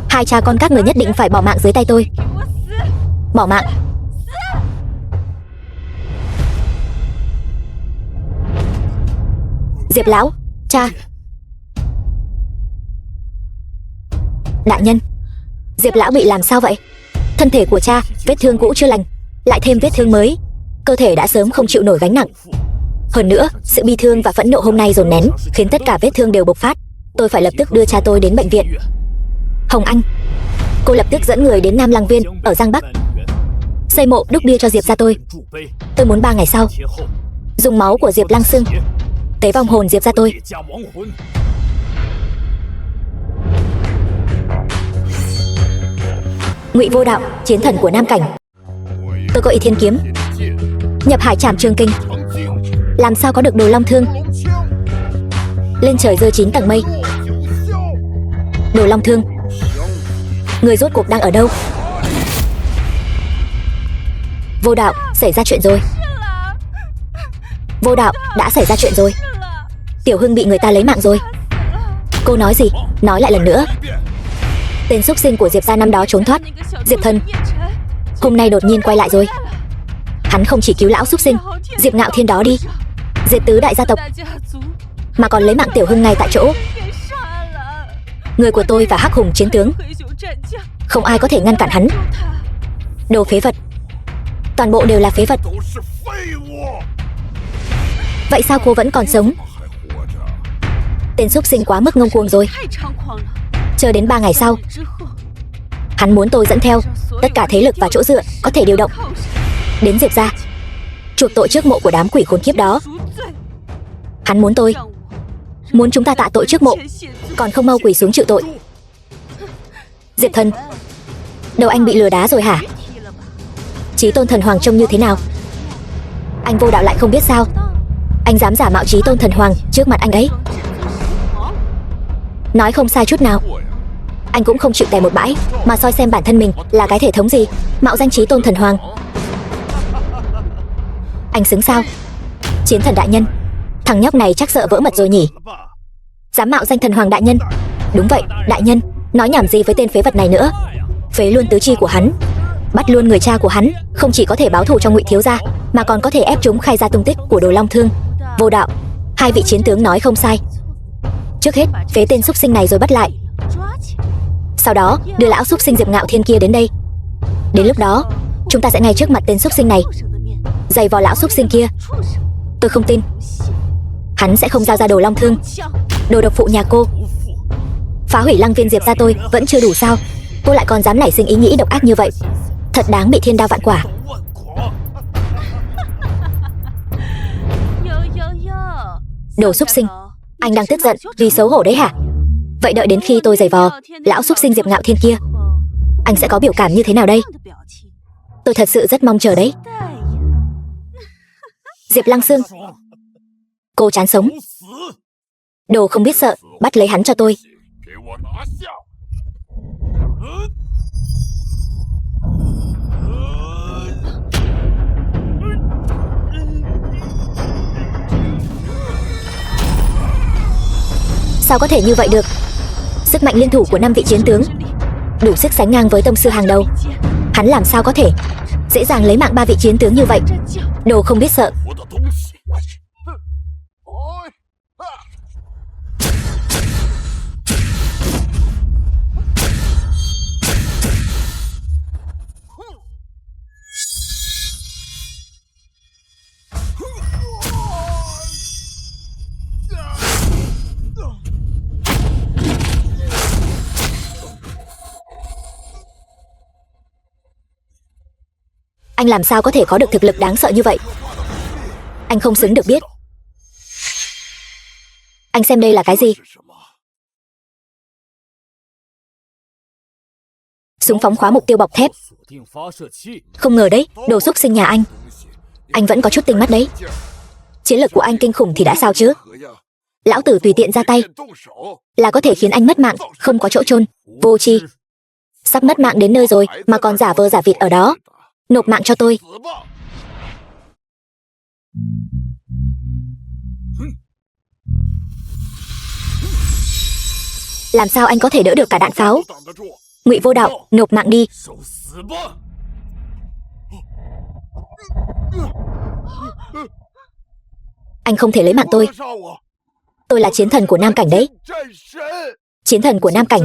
hai cha con các người nhất định phải bỏ mạng dưới tay tôi. Bỏ mạng. Diệp lão, cha. Đại nhân, Diệp lão bị làm sao vậy? Thân thể của cha, vết thương cũ chưa lành, lại thêm vết thương mới, cơ thể đã sớm không chịu nổi gánh nặng. Hơn nữa, sự bi thương và phẫn nộ hôm nay dồn nén khiến tất cả vết thương đều bộc phát. Tôi phải lập tức đưa cha tôi đến bệnh viện. Hồng Anh, cô lập tức dẫn người đến Nam Lăng Viên ở Giang Bắc, xây mộ đúc bia cho Diệp gia tôi. Tôi muốn 3 ngày sau dùng máu của Diệp Lăng Xương tế vong hồn Diệp gia tôi. Ngụy Vô Đạo, chiến thần của Nam Cảnh. Tôi có Ỷ Thiên kiếm, nhập hải trảm trường kinh, làm sao có được Đồ Long thương. Lên trời rơi 9 tầng mây. Đồ Long thương, người rốt cuộc đang ở đâu? Vô Đạo, xảy ra chuyện rồi. Vô Đạo, đã xảy ra chuyện rồi. Tiểu Hưng bị người ta lấy mạng rồi. Cô nói gì? Nói lại lần nữa. Tên xúc sinh của Diệp gia năm đó trốn thoát, Diệp thần, hôm nay đột nhiên quay lại rồi. Hắn không chỉ cứu lão xúc sinh Diệp Ngạo Thiên đó đi, diệt tứ đại gia tộc, mà còn lấy mạng Tiểu Hưng ngay tại chỗ. Người của tôi và Hắc Hùng chiến tướng, không ai có thể ngăn cản hắn. Đồ phế vật, toàn bộ đều là phế vật. Vậy sao cô vẫn còn sống? Tên xúc sinh quá mức ngông cuồng rồi. Chờ đến 3 ngày sau, Hắn muốn tôi dẫn theo tất cả thế lực và chỗ dựa có thể điều động đến Diệp gia, chuộc tội trước mộ của đám quỷ khốn kiếp đó. Hắn muốn chúng ta tạ tội trước mộ, còn không mau quỳ xuống chịu tội. Diệp Thần, đầu anh bị lừa đá rồi hả? Chí Tôn Thần Hoàng trông như thế nào? Anh Vô Đạo lại không biết sao? Anh dám giả mạo Chí Tôn Thần Hoàng trước mặt anh ấy. Nói không sai chút nào. Anh cũng không chịu tè một bãi mà soi xem bản thân mình là cái thể thống gì, mạo danh Chí Tôn Thần Hoàng. Anh xứng sao? Chiến Thần đại nhân, thằng nhóc này chắc sợ vỡ mật rồi nhỉ? Dám mạo danh Thần Hoàng đại nhân? Đúng vậy, đại nhân. Nói nhảm gì với tên phế vật này nữa? Phế luôn tứ chi của hắn, bắt luôn người cha của hắn. Không chỉ có thể báo thù cho Ngụy thiếu gia, mà còn có thể ép chúng khai ra tung tích của Đồ Long Thương. Vô Đạo, hai vị chiến tướng nói không sai. Trước hết phế tên xúc sinh này rồi bắt lại, sau đó đưa lão xúc sinh Diệp Ngạo Thiên kia đến đây. Đến lúc đó chúng ta sẽ ngay trước mặt tên xúc sinh này giày vò lão xúc sinh kia. Tôi không tin hắn sẽ không giao ra Đồ Long Thương. Đồ độc phụ nhà cô phá hủy Lăng Viên Diệp gia tôi vẫn chưa đủ sao? Cô lại còn dám nảy sinh ý nghĩ độc ác như vậy, thật đáng bị thiên đao vạn quả. Đồ xúc sinh, anh đang tức giận vì xấu hổ đấy hả? Vậy đợi đến khi tôi giày vò lão xúc sinh Diệp Ngạo Thiên kia, anh sẽ có biểu cảm như thế nào đây? Tôi thật sự rất mong chờ đấy. Diệp Lăng Sương, cô chán sống. Đồ không biết sợ, bắt lấy hắn cho tôi. Sao có thể như vậy được? Sức mạnh liên thủ của 5 vị chiến tướng đủ sức sánh ngang với tông sư hàng đầu. Hắn làm sao có thể dễ dàng lấy mạng 3 vị chiến tướng như vậy? Đồ không biết sợ. Anh làm sao có thể có được thực lực đáng sợ như vậy? Anh không xứng được biết. Anh xem đây là cái gì? Súng phóng khóa mục tiêu bọc thép. Không ngờ đấy, đồ xúc sinh nhà anh. Anh vẫn có chút tinh mắt đấy. Chiến lược của anh kinh khủng thì đã sao chứ? Lão tử tùy tiện ra tay là có thể khiến anh mất mạng, không có chỗ chôn. Vô tri. Sắp mất mạng đến nơi rồi mà còn giả vờ giả vịt ở đó. Nộp mạng cho tôi. Làm sao anh có thể đỡ được cả đạn pháo? Ngụy Vô Đạo, nộp mạng đi. Anh không thể lấy mạng tôi. Tôi là chiến thần của Nam Cảnh đấy. Chiến thần của Nam Cảnh.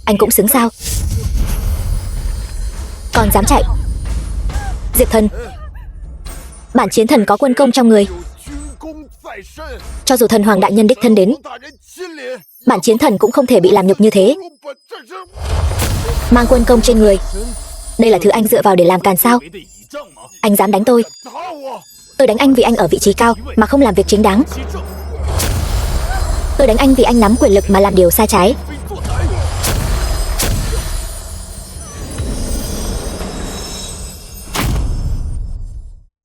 Anh cũng xứng sao? Còn dám chạy? Diệp Thần, bản chiến thần có quân công trong người. Cho dù thần hoàng đại nhân đích thân đến, bản chiến thần cũng không thể bị làm nhục như thế. Mang quân công trên người, đây là thứ anh dựa vào để làm càn sao? Anh dám đánh tôi? Tôi đánh anh vì anh ở vị trí cao mà không làm việc chính đáng. Tôi đánh anh vì anh nắm quyền lực mà làm điều sai trái.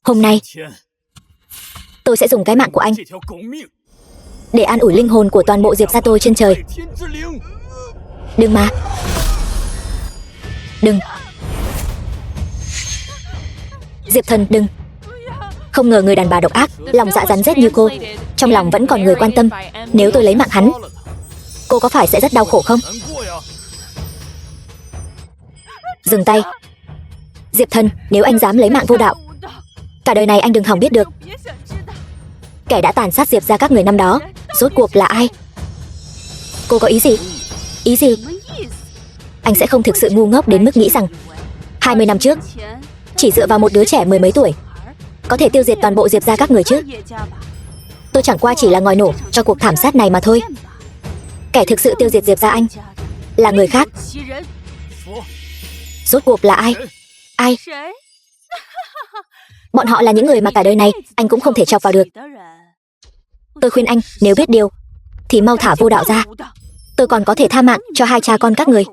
Hôm nay tôi sẽ dùng cái mạng của anh để an ủi linh hồn của toàn bộ Diệp gia tôi trên trời. Đừng mà. Đừng. Diệp Thần, đừng. Không ngờ người đàn bà độc ác, lòng dạ rắn rết như cô, trong lòng vẫn còn người quan tâm. Nếu tôi lấy mạng hắn, cô có phải sẽ rất đau khổ không? Dừng tay. Diệp Thần, nếu anh dám lấy mạng Vô Đạo, cả đời này anh đừng hòng biết được kẻ đã tàn sát Diệp gia các người năm đó rốt cuộc là ai. Cô có ý gì? Ý gì? Anh sẽ không thực sự ngu ngốc đến mức nghĩ rằng 20 năm trước chỉ dựa vào một đứa trẻ mười mấy tuổi có thể tiêu diệt toàn bộ Diệp gia các người chứ? Tôi chẳng qua chỉ là ngòi nổ cho cuộc thảm sát này mà thôi. Kẻ thực sự tiêu diệt Diệp gia anh là người khác. Rốt cuộc là ai? Ai? Bọn họ là những người mà cả đời này anh cũng không thể chọc vào được. Tôi khuyên anh, nếu biết điều thì mau thả Vô Đạo ra. Tôi còn có thể tha mạng cho hai cha con các người.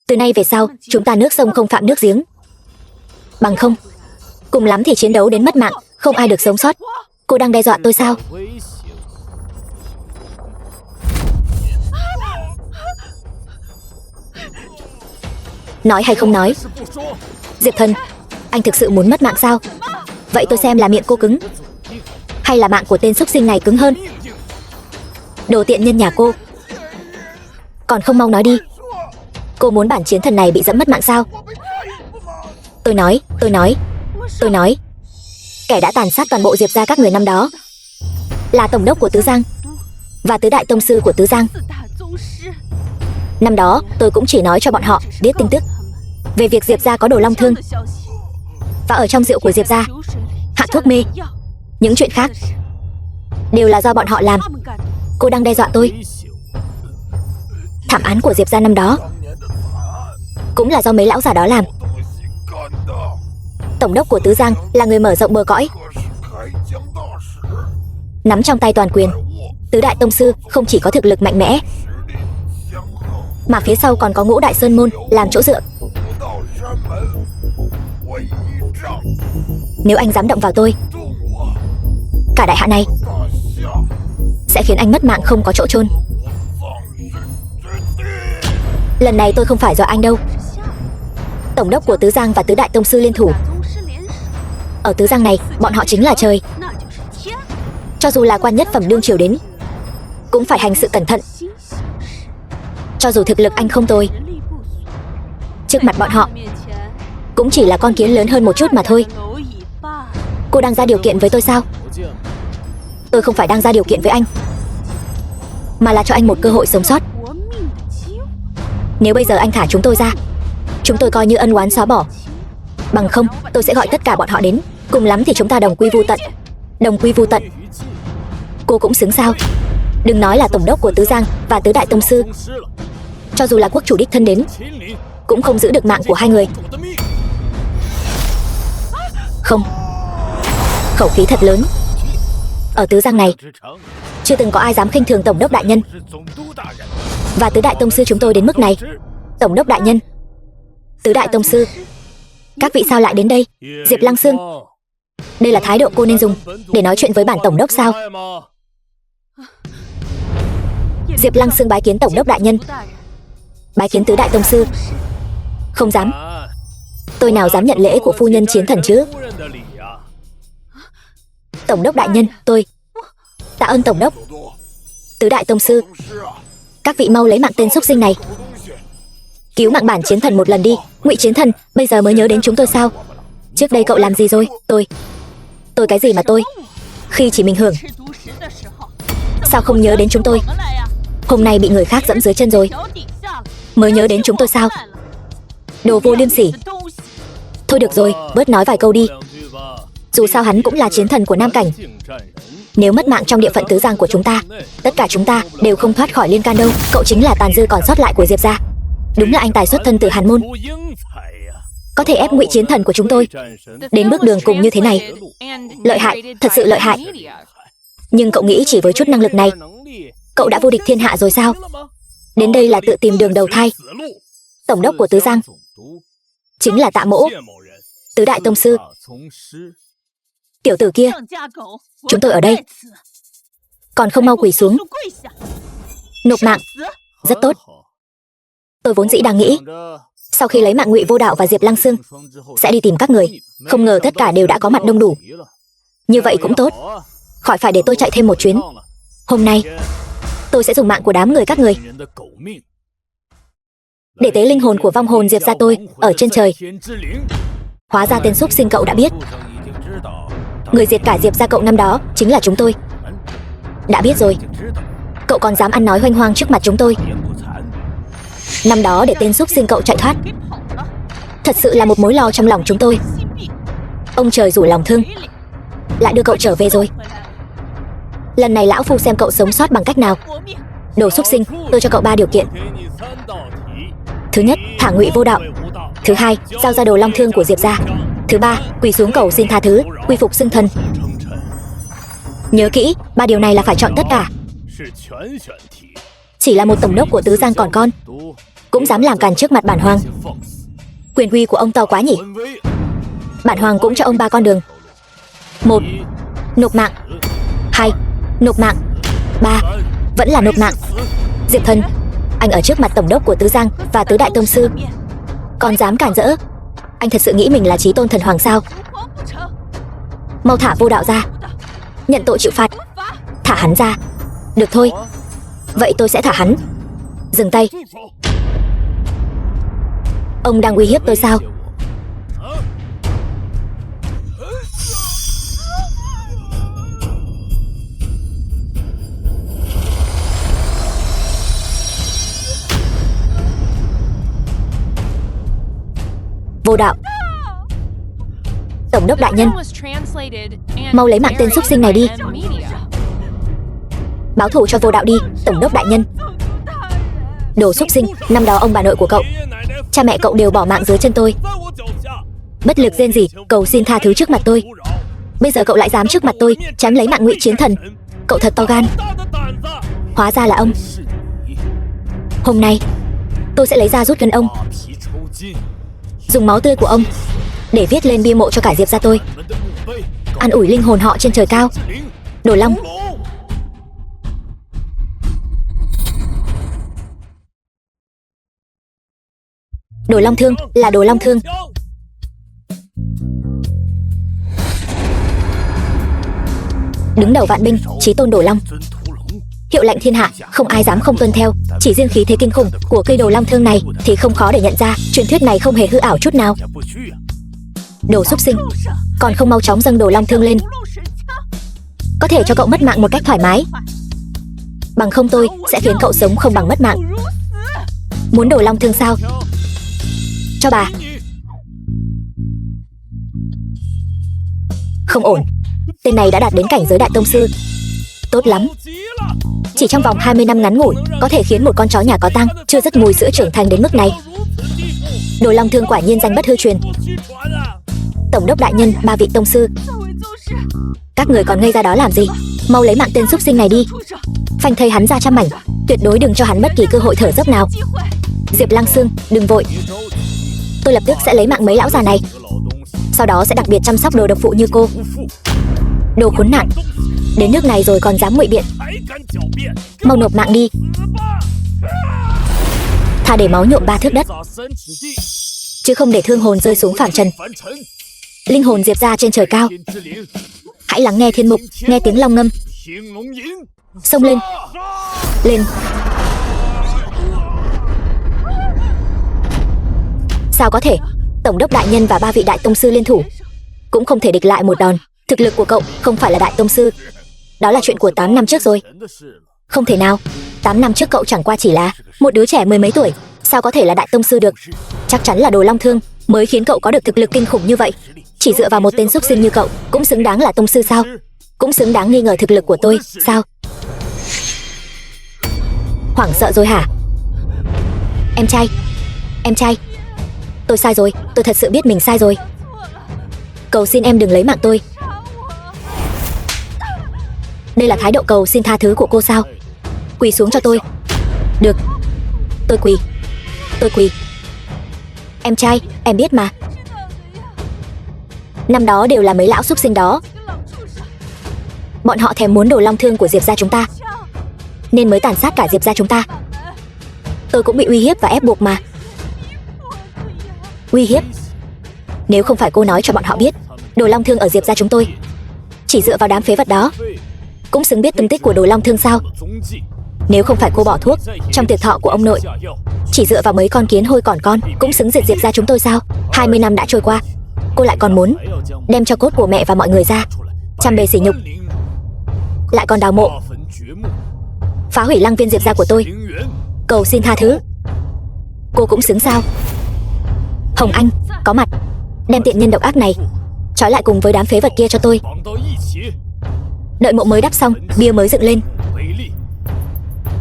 Từ nay về sau, chúng ta nước sông không phạm nước giếng. Bằng không, cùng lắm thì chiến đấu đến mất mạng, không ai được sống sót. Cô đang đe dọa tôi sao? Nói hay không nói? Diệp Thần, anh thực sự muốn mất mạng sao? Vậy tôi xem là miệng cô cứng hay là mạng của tên xúc sinh này cứng hơn? Đồ tiện nhân nhà cô, còn không mau nói đi. Cô muốn bản chiến thần này bị dẫm mất mạng sao? Tôi nói kẻ đã tàn sát toàn bộ Diệp gia các người năm đó là tổng đốc của Tứ Giang và tứ đại tông sư của Tứ Giang. Năm đó tôi cũng chỉ nói cho bọn họ biết tin tức về việc Diệp gia có đồ long thương, và ở trong rượu của Diệp gia hạ thuốc mê. Những chuyện khác đều là do bọn họ làm. Cô đang đe dọa tôi. Thảm án của Diệp gia năm đó cũng là do mấy lão già đó làm. Tổng đốc của Tứ Giang là người mở rộng bờ cõi, nắm trong tay toàn quyền. Tứ đại tông sư không chỉ có thực lực mạnh mẽ, mà phía sau còn có Ngũ Đại Sơn Môn làm chỗ dựa. Nếu anh dám động vào tôi, cả đại hạ này sẽ khiến anh mất mạng không có chỗ chôn. Lần này tôi không phải dọa anh đâu. Tổng đốc của Tứ Giang và tứ đại tông sư liên thủ. Ở Tứ Giang này, bọn họ chính là trời. Cho dù là quan nhất phẩm đương triều đến, cũng phải hành sự cẩn thận. Cho dù thực lực anh không tồi, trước mặt bọn họ cũng chỉ là con kiến lớn hơn một chút mà thôi. Cô đang ra điều kiện với tôi sao? Tôi không phải đang ra điều kiện với anh, mà là cho anh một cơ hội sống sót. Nếu bây giờ anh thả chúng tôi ra, chúng tôi coi như ân oán xóa bỏ. Bằng không, tôi sẽ gọi tất cả bọn họ đến, cùng lắm thì chúng ta đồng quy vu tận. Đồng quy vu tận. Cô cũng xứng sao? Đừng nói là tổng đốc của Tứ Giang và tứ đại tông sư, cho dù là quốc chủ đích thân đến, cũng không giữ được mạng của hai người. Không. Khẩu khí thật lớn. Ở Tứ Giang này, chưa từng có ai dám khinh thường tổng đốc đại nhân và tứ đại tông sư chúng tôi đến mức này. Tổng đốc đại nhân, tứ đại tông sư, các vị sao lại đến đây? Diệp Lăng Sương, đây là thái độ cô nên dùng để nói chuyện với bản tổng đốc sao? Diệp Lăng Sương bái kiến tổng đốc đại nhân. Bái kiến tứ đại tông sư. Không dám. Tôi nào dám nhận lễ của phu nhân chiến thần chứ? Tổng đốc đại nhân, tôi tạ ơn tổng đốc. Tứ đại tông sư, các vị mau lấy mạng tên xúc sinh này, cứu mạng bản chiến thần một lần đi. Ngụy chiến thần bây giờ mới nhớ đến chúng tôi sao? Trước đây cậu làm gì rồi? Tôi cái gì mà tôi? Khi chỉ mình hưởng, sao không nhớ đến chúng tôi? Hôm nay bị người khác dẫm dưới chân rồi, mới nhớ đến chúng tôi sao? Đồ vô liêm sỉ. Thôi được rồi, bớt nói vài câu đi. Dù sao hắn cũng là chiến thần của Nam Cảnh. Nếu mất mạng trong địa phận Tứ Giang của chúng ta, tất cả chúng ta đều không thoát khỏi liên can đâu. Cậu chính là tàn dư còn sót lại của Diệp gia. Đúng là anh tài xuất thân từ Hàn Môn, có thể ép Ngụy chiến thần của chúng tôi đến bước đường cùng như thế này. Lợi hại, thật sự lợi hại. Nhưng cậu nghĩ chỉ với chút năng lực này, cậu đã vô địch thiên hạ rồi sao? Đến đây là tự tìm đường đầu thai. Tổng đốc của Tứ Giang chính là Tạ Mỗ, tứ đại tông sư. Tiểu tử kia, chúng tôi ở đây, còn không mau quỳ xuống nộp mạng. Rất tốt. Tôi vốn dĩ đang nghĩ sau khi lấy mạng Ngụy Vô Đạo và Diệp Lăng Sương sẽ đi tìm các người, không ngờ tất cả đều đã có mặt đông đủ. Như vậy cũng tốt, khỏi phải để tôi chạy thêm một chuyến. Hôm nay tôi sẽ dùng mạng của đám người các người để tế linh hồn của vong hồn Diệp gia tôi ở trên trời. Hóa ra tên xúc sinh cậu đã biết, người diệt cả Diệp gia cậu năm đó chính là chúng tôi. Đã biết rồi, cậu còn dám ăn nói hoanh hoang trước mặt chúng tôi. Năm đó để tên xúc sinh cậu chạy thoát, thật sự là một mối lo trong lòng chúng tôi. Ông trời rủ lòng thương, lại đưa cậu trở về rồi. Lần này lão phu xem cậu sống sót bằng cách nào. Đồ xúc sinh, tôi cho cậu 3 điều kiện. Thứ nhất, thả Ngụy Vô Đạo. Thứ hai, giao ra đồ long thương của Diệp gia. Thứ ba, quỳ xuống cầu xin tha thứ, quy phục xưng thần. Nhớ kỹ, 3 điều này là phải chọn tất cả. Chỉ là một tổng đốc của Tứ Giang còn con, cũng dám làm càn trước mặt bản hoàng. Quyền uy của ông to quá nhỉ. Bản hoàng cũng cho ông 3 con đường. 1. Nộp mạng. 2. Nộp mạng. 3. Vẫn là nộp mạng. Diệp Thần, anh ở trước mặt tổng đốc của Tứ Giang và tứ đại tông sư, còn dám cản rỡ. Anh thật sự nghĩ mình là chí tôn thần hoàng sao? Mau thả Vô Đạo ra, nhận tội chịu phạt. Thả hắn ra. Được thôi, vậy tôi sẽ thả hắn. Dừng tay. Ông đang uy hiếp tôi sao? Vô Đạo. Tổng đốc đại nhân, mau lấy mạng tên xúc sinh này đi. Báo thù cho Vô Đạo đi, tổng đốc đại nhân. Đồ xúc sinh, năm đó ông bà nội của cậu, cha mẹ cậu đều bỏ mạng dưới chân tôi. Bất lực rên rỉ, cầu xin tha thứ trước mặt tôi. Bây giờ cậu lại dám trước mặt tôi chém lấy mạng Ngụy Chiến Thần. Cậu thật to gan. Hóa ra là ông. Hôm nay tôi sẽ lấy ra rút gân ông, dùng máu tươi của ông để viết lên bia mộ cho cả Diệp gia tôi, an ủi linh hồn họ trên trời cao. Đồ Long. Đồ long thương là đồ long thương. Đứng đầu vạn binh, chí tôn Đồ Long. Hiệu lệnh thiên hạ, không ai dám không tuân theo. Chỉ riêng khí thế kinh khủng của cây đồ long thương này thì không khó để nhận ra truyền thuyết này không hề hư ảo chút nào. Đồ xúc sinh, còn không mau chóng dâng đồ long thương lên. Có thể cho cậu mất mạng một cách thoải mái, bằng không tôi sẽ khiến cậu sống không bằng mất mạng. Muốn đồ long thương sao? Cho bà. Không ổn, tên này đã đạt đến cảnh giới đại tông sư. Tốt lắm. Chỉ trong vòng 20 năm ngắn ngủi có thể khiến một con chó nhà có tang chưa dứt mùi sữa trưởng thành đến mức này. Đồ long thương quả nhiên danh bất hư truyền. Tổng đốc đại nhân, 3 vị tông sư, các người còn ngây ra đó làm gì? Mau lấy mạng tên xúc sinh này đi, phanh thây hắn ra trăm mảnh. Tuyệt đối đừng cho hắn bất kỳ cơ hội thở dốc nào. Diệp Lăng Xương, đừng vội. Tôi lập tức sẽ lấy mạng mấy lão già này, sau đó sẽ đặc biệt chăm sóc đồ độc phụ như cô. Đồ khốn nạn, đến nước này rồi còn dám ngụy biện. Mau nộp mạng đi, thà để máu nhuộm 3 thước đất, chứ không để thương hồn rơi xuống phàm trần. Linh hồn Diệp gia trên trời cao, hãy lắng nghe thiên mục, nghe tiếng long ngâm. Xông lên, lên. Sao có thể? Tổng đốc đại nhân và 3 vị đại tông sư liên thủ cũng không thể địch lại một đòn. Thực lực của cậu không phải là đại tông sư. Đó là chuyện của 8 năm trước rồi. Không thể nào, 8 năm trước cậu chẳng qua chỉ là một đứa trẻ 10 mấy tuổi, sao có thể là đại tông sư được? Chắc chắn là đồ long thương mới khiến cậu có được thực lực kinh khủng như vậy. Chỉ dựa vào một tên xúc sinh như cậu cũng xứng đáng là tông sư sao? Cũng xứng đáng nghi ngờ thực lực của tôi sao? Hoảng sợ rồi hả? Em trai, tôi sai rồi, tôi thật sự biết mình sai rồi. Cầu xin em đừng lấy mạng tôi. Đây là thái độ cầu xin tha thứ của cô sao? Quỳ xuống cho tôi. Được, tôi quỳ. Em trai, em biết mà. Năm đó đều là mấy lão xúc sinh đó. Bọn họ thèm muốn đồ long thương của Diệp gia chúng ta, nên mới tàn sát cả Diệp gia chúng ta. Tôi cũng bị uy hiếp và ép buộc mà. Uy hiếp? Nếu không phải cô nói cho bọn họ biết đồ long thương ở Diệp gia chúng tôi, chỉ dựa vào đám phế vật đó cũng xứng biết tung tích của đồ long thương sao? Nếu không phải cô bỏ thuốc trong tiệc thọ của ông nội, chỉ dựa vào mấy con kiến hôi còn con cũng xứng diệt Diệp gia chúng tôi sao? 20 năm đã trôi qua, cô lại còn muốn đem cho cốt của mẹ và mọi người ra trăm bề sỉ nhục, lại còn đào mộ, phá hủy lăng viên Diệp gia của tôi, cầu xin tha thứ. Cô cũng xứng sao? Hồng Anh có mặt, đem tiện nhân độc ác này trói lại cùng với đám phế vật kia cho tôi. Đợi mộ mới đắp xong, bia mới dựng lên,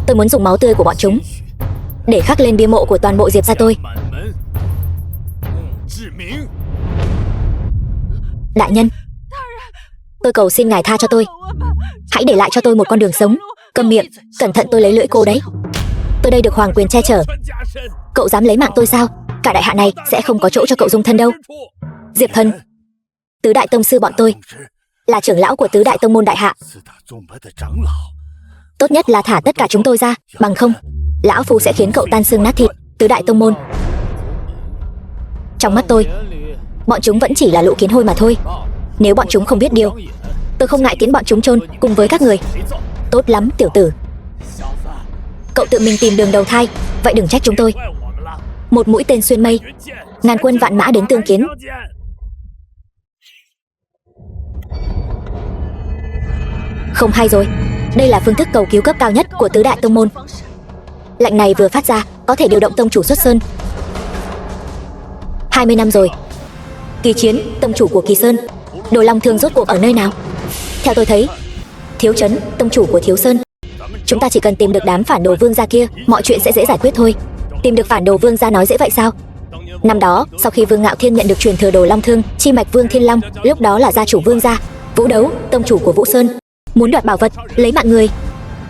tôi muốn dùng máu tươi của bọn chúng để khắc lên bia mộ của toàn bộ Diệp gia tôi. Đại nhân, tôi cầu xin ngài tha cho tôi. Hãy để lại cho tôi một con đường sống. Câm miệng, cẩn thận tôi lấy lưỡi cô đấy. Tôi đây được hoàng quyền che chở. Cậu dám lấy mạng tôi sao? Cả đại hạ này sẽ không có chỗ cho cậu dung thân đâu. Diệp Thần, tứ đại tông sư bọn tôi là trưởng lão của tứ đại tông môn đại hạ. Tốt nhất là thả tất cả chúng tôi ra, bằng không lão phu sẽ khiến cậu tan xương nát thịt. Tứ đại tông môn, trong mắt tôi, bọn chúng vẫn chỉ là lũ kiến hôi mà thôi. Nếu bọn chúng không biết điều, tôi không ngại tiến bọn chúng chôn cùng với các người. Tốt lắm tiểu tử, cậu tự mình tìm đường đầu thai, vậy đừng trách chúng tôi. Một mũi tên xuyên mây, ngàn quân vạn mã đến tương kiến. Không hay rồi, đây là phương thức cầu cứu cấp cao nhất của tứ đại tông môn. Lệnh này vừa phát ra có thể điều động tông chủ xuất sơn. 20 năm rồi. Kỳ Chiến, tông chủ của Kỳ Sơn, Đồ Long Thương rốt cuộc ở nơi nào? Theo tôi thấy, Thiếu Chấn, tông chủ của Thiếu Sơn. Chúng ta chỉ cần tìm được đám phản đồ vương gia kia, mọi chuyện sẽ dễ giải quyết thôi. Tìm được phản đồ vương gia nói dễ vậy sao? Năm đó, sau khi Vương Ngạo Thiên nhận được truyền thừa Đồ Long Thương, chi mạch Vương Thiên Long, lúc đó là gia chủ Vương gia. Vũ Đấu, tông chủ của Vũ Sơn, muốn đoạt bảo vật, lấy mạng người.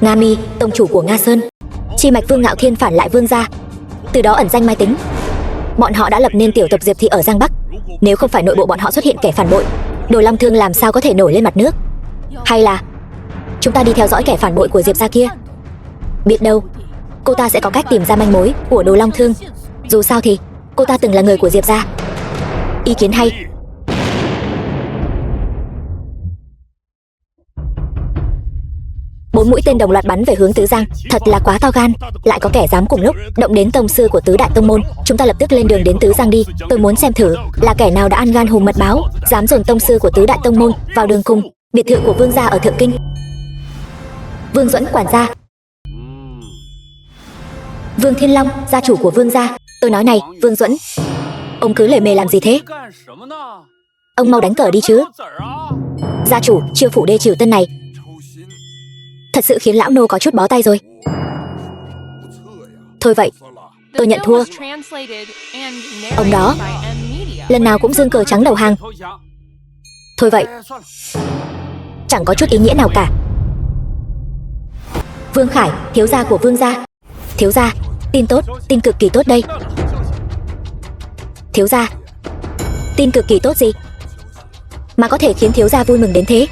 Nga Mi, tông chủ của Nga Sơn, chi mạch Vương Ngạo Thiên phản lại Vương gia, từ đó ẩn danh mai tính. Bọn họ đã lập nên tiểu tập Diệp thị ở Giang Bắc. Nếu không phải nội bộ bọn họ xuất hiện kẻ phản bội, Đồ Long Thương làm sao có thể nổi lên mặt nước? Hay là chúng ta đi theo dõi kẻ phản bội của Diệp gia kia? Biết đâu cô ta sẽ có cách tìm ra manh mối của Đồ Long Thương. Dù sao thì cô ta từng là người của Diệp gia. Ý kiến hay. Bốn mũi tên đồng loạt bắn về hướng Tứ Giang, thật là quá to gan. Lại có kẻ dám cùng lúc động đến tông sư của tứ đại tông môn. Chúng ta lập tức lên đường đến Tứ Giang đi. Tôi muốn xem thử là kẻ nào đã ăn gan hùm mật báo, dám dồn tông sư của tứ đại tông môn vào đường cùng biệt thự của Vương gia ở Thượng Kinh. Vương Duẫn quản gia. Vương Thiên Long, gia chủ của Vương gia. Tôi nói này, Vương Duẫn, ông cứ lề mề làm gì thế? Ông mau đánh cờ đi chứ. Gia chủ Chiêu phủ Đê Triều Tân này thật sự khiến lão nô có chút bó tay rồi. Thôi vậy, tôi nhận thua. Ông đó lần nào cũng giương cờ trắng đầu hàng. Thôi vậy, chẳng có chút ý nghĩa nào cả. Vương Khải, thiếu gia của Vương gia. Thiếu gia, tin tốt, tin cực kỳ tốt đây. Thiếu gia, tin cực kỳ tốt gì mà có thể khiến thiếu gia vui mừng đến thế?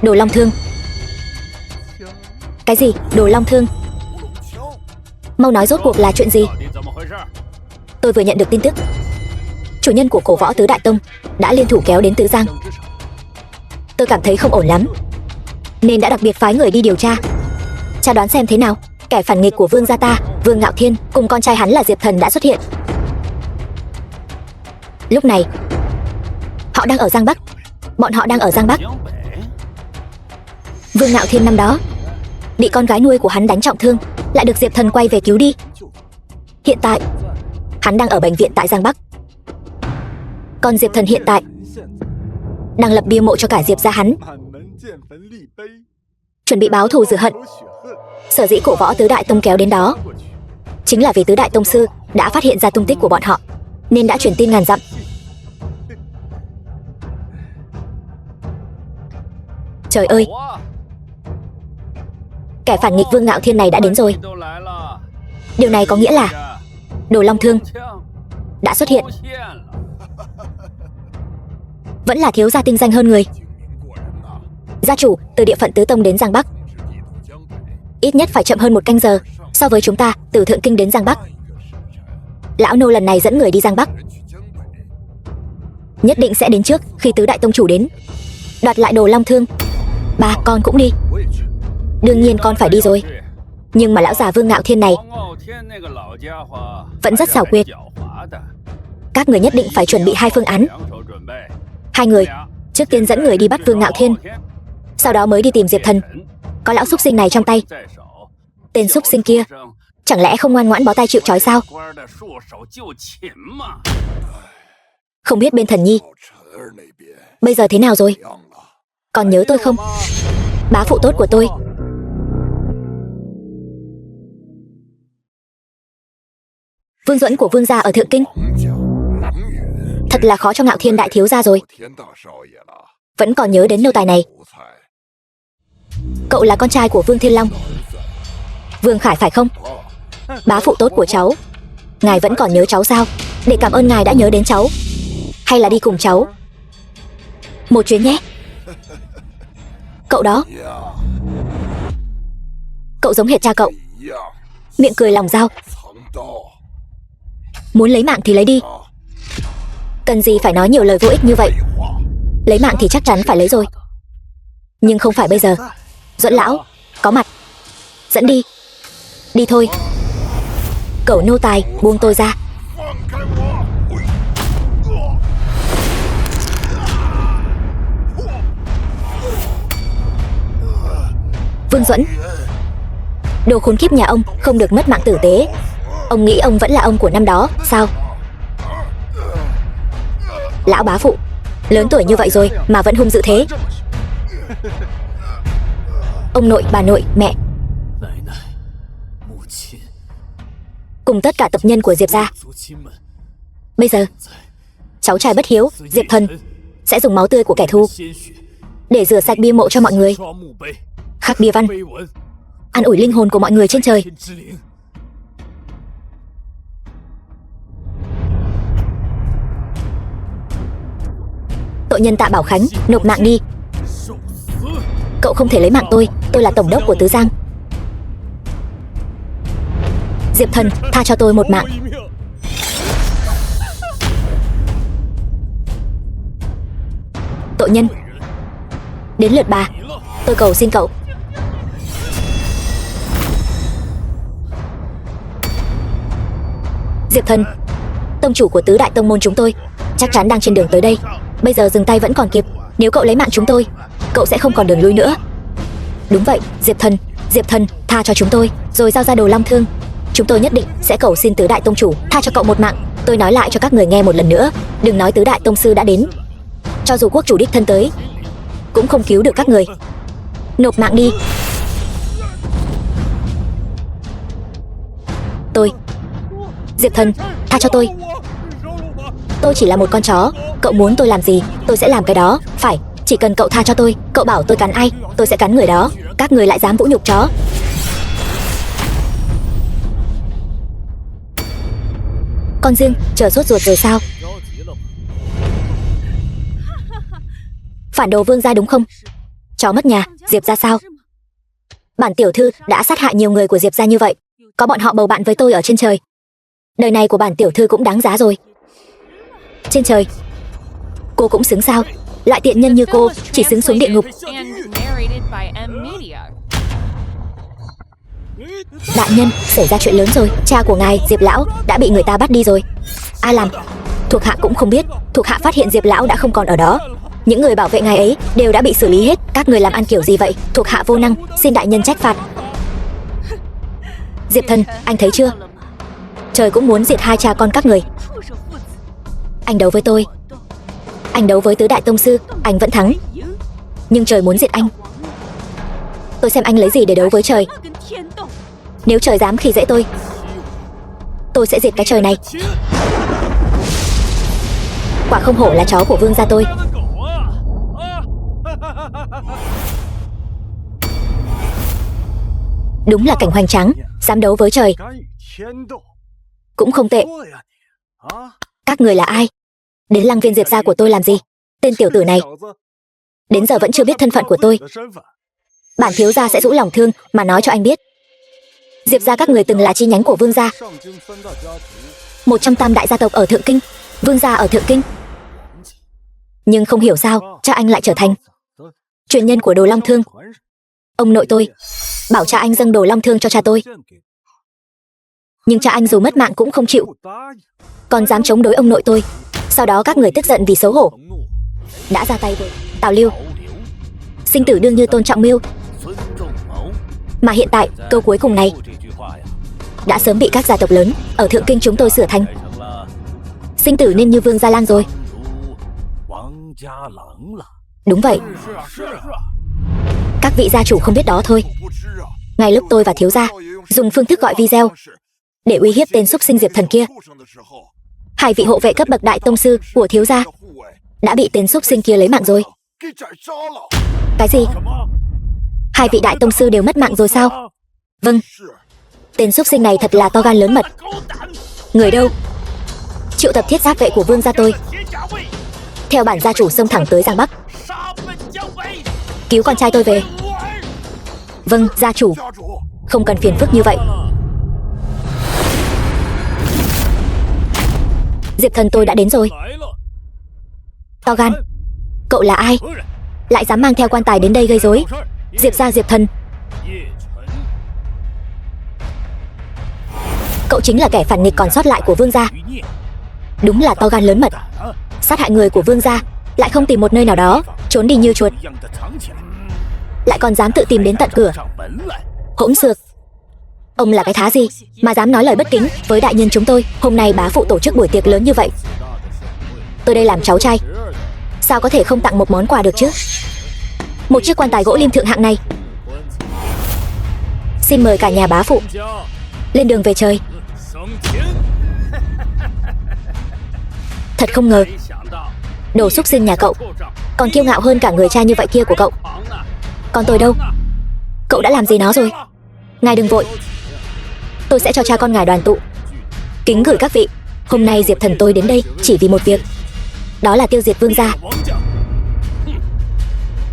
Đồ Long Thương. Cái gì? Đồ Long Thương? Mau nói rốt cuộc là chuyện gì? Tôi vừa nhận được tin tức, chủ nhân của cổ võ tứ đại tông đã liên thủ kéo đến Tứ Giang. Tôi cảm thấy không ổn lắm, nên đã đặc biệt phái người đi điều tra. Cha đoán xem thế nào, kẻ phản nghịch của Vương gia ta, Vương Ngạo Thiên cùng con trai hắn là Diệp Thần đã xuất hiện. Lúc này họ đang ở Giang Bắc. Bọn họ đang ở Giang Bắc. Vương Ngạo Thiên năm đó bị con gái nuôi của hắn đánh trọng thương, lại được Diệp Thần quay về cứu đi. Hiện tại hắn đang ở bệnh viện tại Giang Bắc. Còn Diệp Thần hiện tại đang lập bia mộ cho cả Diệp gia hắn, chuẩn bị báo thù rửa hận. Sở dĩ cổ võ tứ đại tông kéo đến đó chính là vì tứ đại tông sư đã phát hiện ra tung tích của bọn họ, nên đã truyền tin ngàn dặm. Trời ơi, kẻ phản nghịch Vương Ngạo Thiên này đã đến rồi. Điều này có nghĩa là Đồ Long Thương đã xuất hiện. Vẫn là thiếu gia tinh danh hơn người. Gia chủ, từ địa phận Tứ Tông đến Giang Bắc ít nhất phải chậm hơn 1 canh giờ so với chúng ta từ Thượng Kinh đến Giang Bắc. Lão nô lần này dẫn người đi Giang Bắc, nhất định sẽ đến trước khi tứ đại tông chủ đến, đoạt lại Đồ Long Thương. Ba, con cũng đi. Đương nhiên con phải đi rồi, nhưng mà lão già Vương Ngạo Thiên này vẫn rất xảo quyệt. Các người nhất định phải chuẩn bị 2 phương án. 2 người trước tiên dẫn người đi bắt Vương Ngạo Thiên, sau đó mới đi tìm Diệp Thần. Có lão xúc sinh này trong tay. Tên xúc sinh kia chẳng lẽ không ngoan ngoãn bó tay chịu trói sao? Không biết bên Thần Nhi bây giờ thế nào rồi? Còn nhớ tôi không? Bá phụ tốt của tôi. Vương Duẫn của Vương gia ở Thượng Kinh. Thật là khó cho Ngạo Thiên đại thiếu gia rồi. Vẫn còn nhớ đến nô tài này. Cậu là con trai của Vương Thiên Long, Vương Khải phải không? Bá phụ tốt của cháu. Ngài vẫn còn nhớ cháu sao? Để cảm ơn ngài đã nhớ đến cháu. Hay là đi cùng cháu một chuyến nhé. Cậu đó, cậu giống hệt cha cậu. Miệng cười lòng dao. Muốn lấy mạng thì lấy đi. Cần gì phải nói nhiều lời vô ích như vậy. Lấy mạng thì chắc chắn phải lấy rồi. Nhưng không phải bây giờ. Duẫn lão có mặt. Dẫn đi. Đi thôi. Cậu nô tài, buông tôi ra. Vương Duẫn, đồ khốn kiếp nhà ông không được mất mạng tử tế. Ông nghĩ ông vẫn là ông của năm đó sao? Lão bá phụ, lớn tuổi như vậy rồi mà vẫn hung dữ thế. Ông nội, bà nội, mẹ cùng tất cả tập nhân của Diệp gia. Bây giờ cháu trai bất hiếu Diệp Thần sẽ dùng máu tươi của kẻ thù để rửa sạch bia mộ cho mọi người, khắc bia văn, an ủi linh hồn của mọi người trên trời. Tội nhân Tạ Bảo Khánh, nộp mạng đi. Cậu không thể lấy mạng tôi là tổng đốc của Tứ Giang. Diệp Thần, tha cho tôi một mạng. Tội nhân, đến lượt bà. Tôi cầu xin cậu. Diệp Thần, tông chủ của Tứ Đại Tông môn chúng tôi chắc chắn đang trên đường tới đây. Bây giờ dừng tay vẫn còn kịp. Nếu cậu lấy mạng chúng tôi, cậu sẽ không còn đường lui nữa. Đúng vậy, Diệp Thần, tha cho chúng tôi, rồi giao ra đồ long thương. Chúng tôi nhất định sẽ cầu xin Tứ Đại Tông chủ tha cho cậu một mạng. Tôi nói lại cho các người nghe một lần nữa, đừng nói Tứ Đại Tông sư đã đến. Cho dù quốc chủ đích thân tới cũng không cứu được các người. Nộp mạng đi. Diệp Thần, tha cho tôi. Tôi chỉ là một con chó. Cậu muốn tôi làm gì, tôi sẽ làm cái đó. Phải, chỉ cần cậu tha cho tôi. Cậu bảo tôi cắn ai, tôi sẽ cắn người đó. Các người lại dám vũ nhục chó. Con riêng, chờ sốt ruột rồi sao? Phản đồ Vương gia đúng không? Chó mất nhà, Diệp gia sao? Bản tiểu thư đã sát hại nhiều người của Diệp gia như vậy, có bọn họ bầu bạn với tôi ở trên trời. Đời này của bản tiểu thư cũng đáng giá rồi. Trên trời, cô cũng xứng sao? Loại tiện nhân như cô chỉ xứng xuống địa ngục. Đại nhân, xảy ra chuyện lớn rồi. Cha của ngài, Diệp lão, đã bị người ta bắt đi rồi. Ai làm? Thuộc hạ cũng không biết. Thuộc hạ phát hiện Diệp lão đã không còn ở đó. Những người bảo vệ ngài ấy đều đã bị xử lý hết. Các người làm ăn kiểu gì vậy? Thuộc hạ vô năng, xin đại nhân trách phạt. Diệp Thần, anh thấy chưa? Trời cũng muốn diệt hai cha con các người. Anh đấu với tôi, anh đấu với Tứ Đại Tông sư, anh vẫn thắng. Nhưng trời muốn diệt anh. Tôi xem anh lấy gì để đấu với trời. Nếu trời dám khi dễ tôi sẽ diệt cái trời này. Quả không hổ là chó của Vương gia tôi. Đúng là cảnh hoành tráng, dám đấu với trời. Cũng không tệ. Các người là ai? Đến lăng viên Diệp gia của tôi làm gì? Tên tiểu tử này đến giờ vẫn chưa biết thân phận của tôi. Bản thiếu gia sẽ rũ lòng thương mà nói cho anh biết. Diệp gia các người từng là chi nhánh của Vương gia, một trong tam đại gia tộc ở Thượng Kinh. Vương gia ở Thượng Kinh. Nhưng không hiểu sao cha anh lại trở thành truyền nhân của đồ long thương. Ông nội tôi bảo cha anh dâng đồ long thương cho cha tôi, nhưng cha anh dù mất mạng cũng không chịu, còn dám chống đối ông nội tôi. Sau đó các người tức giận vì xấu hổ đã ra tay với Tào Lưu. Sinh tử đương như tôn trọng mưu. Mà hiện tại câu cuối cùng này đã sớm bị các gia tộc lớn ở Thượng Kinh chúng tôi sửa thành sinh tử nên như Vương Gia Lang rồi. Đúng vậy. Các vị gia chủ không biết đó thôi. Ngay lúc tôi và thiếu gia dùng phương thức gọi video để uy hiếp tên xúc sinh Diệp Thần kia. Hai vị hộ vệ cấp bậc đại tông sư của thiếu gia đã bị tên xúc sinh kia lấy mạng rồi. Cái gì? Hai vị đại tông sư đều mất mạng rồi sao? Vâng. Tên xúc sinh này thật là to gan lớn mật. Người đâu? Triệu tập thiết giáp vệ của vương gia tôi, theo bản gia chủ xông thẳng tới Giang Bắc, cứu con trai tôi về. Vâng, gia chủ. Không cần phiền phức như vậy. Diệp Thần tôi đã đến rồi. To gan. Cậu là ai? Lại dám mang theo quan tài đến đây gây rối? Diệp gia Diệp Thần. Cậu chính là kẻ phản nghịch còn sót lại của vương gia. Đúng là to gan lớn mật. Sát hại người của vương gia, lại không tìm một nơi nào đó trốn đi như chuột, lại còn dám tự tìm đến tận cửa. Hỗn xược. Ông là cái thá gì mà dám nói lời bất kính với đại nhân chúng tôi? Hôm nay bá phụ tổ chức buổi tiệc lớn như vậy, tôi đây làm cháu trai, sao có thể không tặng một món quà được chứ? Một chiếc quan tài gỗ lim thượng hạng này. Xin mời cả nhà bá phụ lên đường về trời. Thật không ngờ, đồ xúc sinh nhà cậu còn kiêu ngạo hơn cả người cha như vậy kia của cậu. Còn tôi đâu? Cậu đã làm gì nó rồi? Ngài đừng vội, tôi sẽ cho cha con ngài đoàn tụ. Kính gửi các vị, hôm nay Diệp Thần tôi đến đây chỉ vì một việc, đó là tiêu diệt vương gia,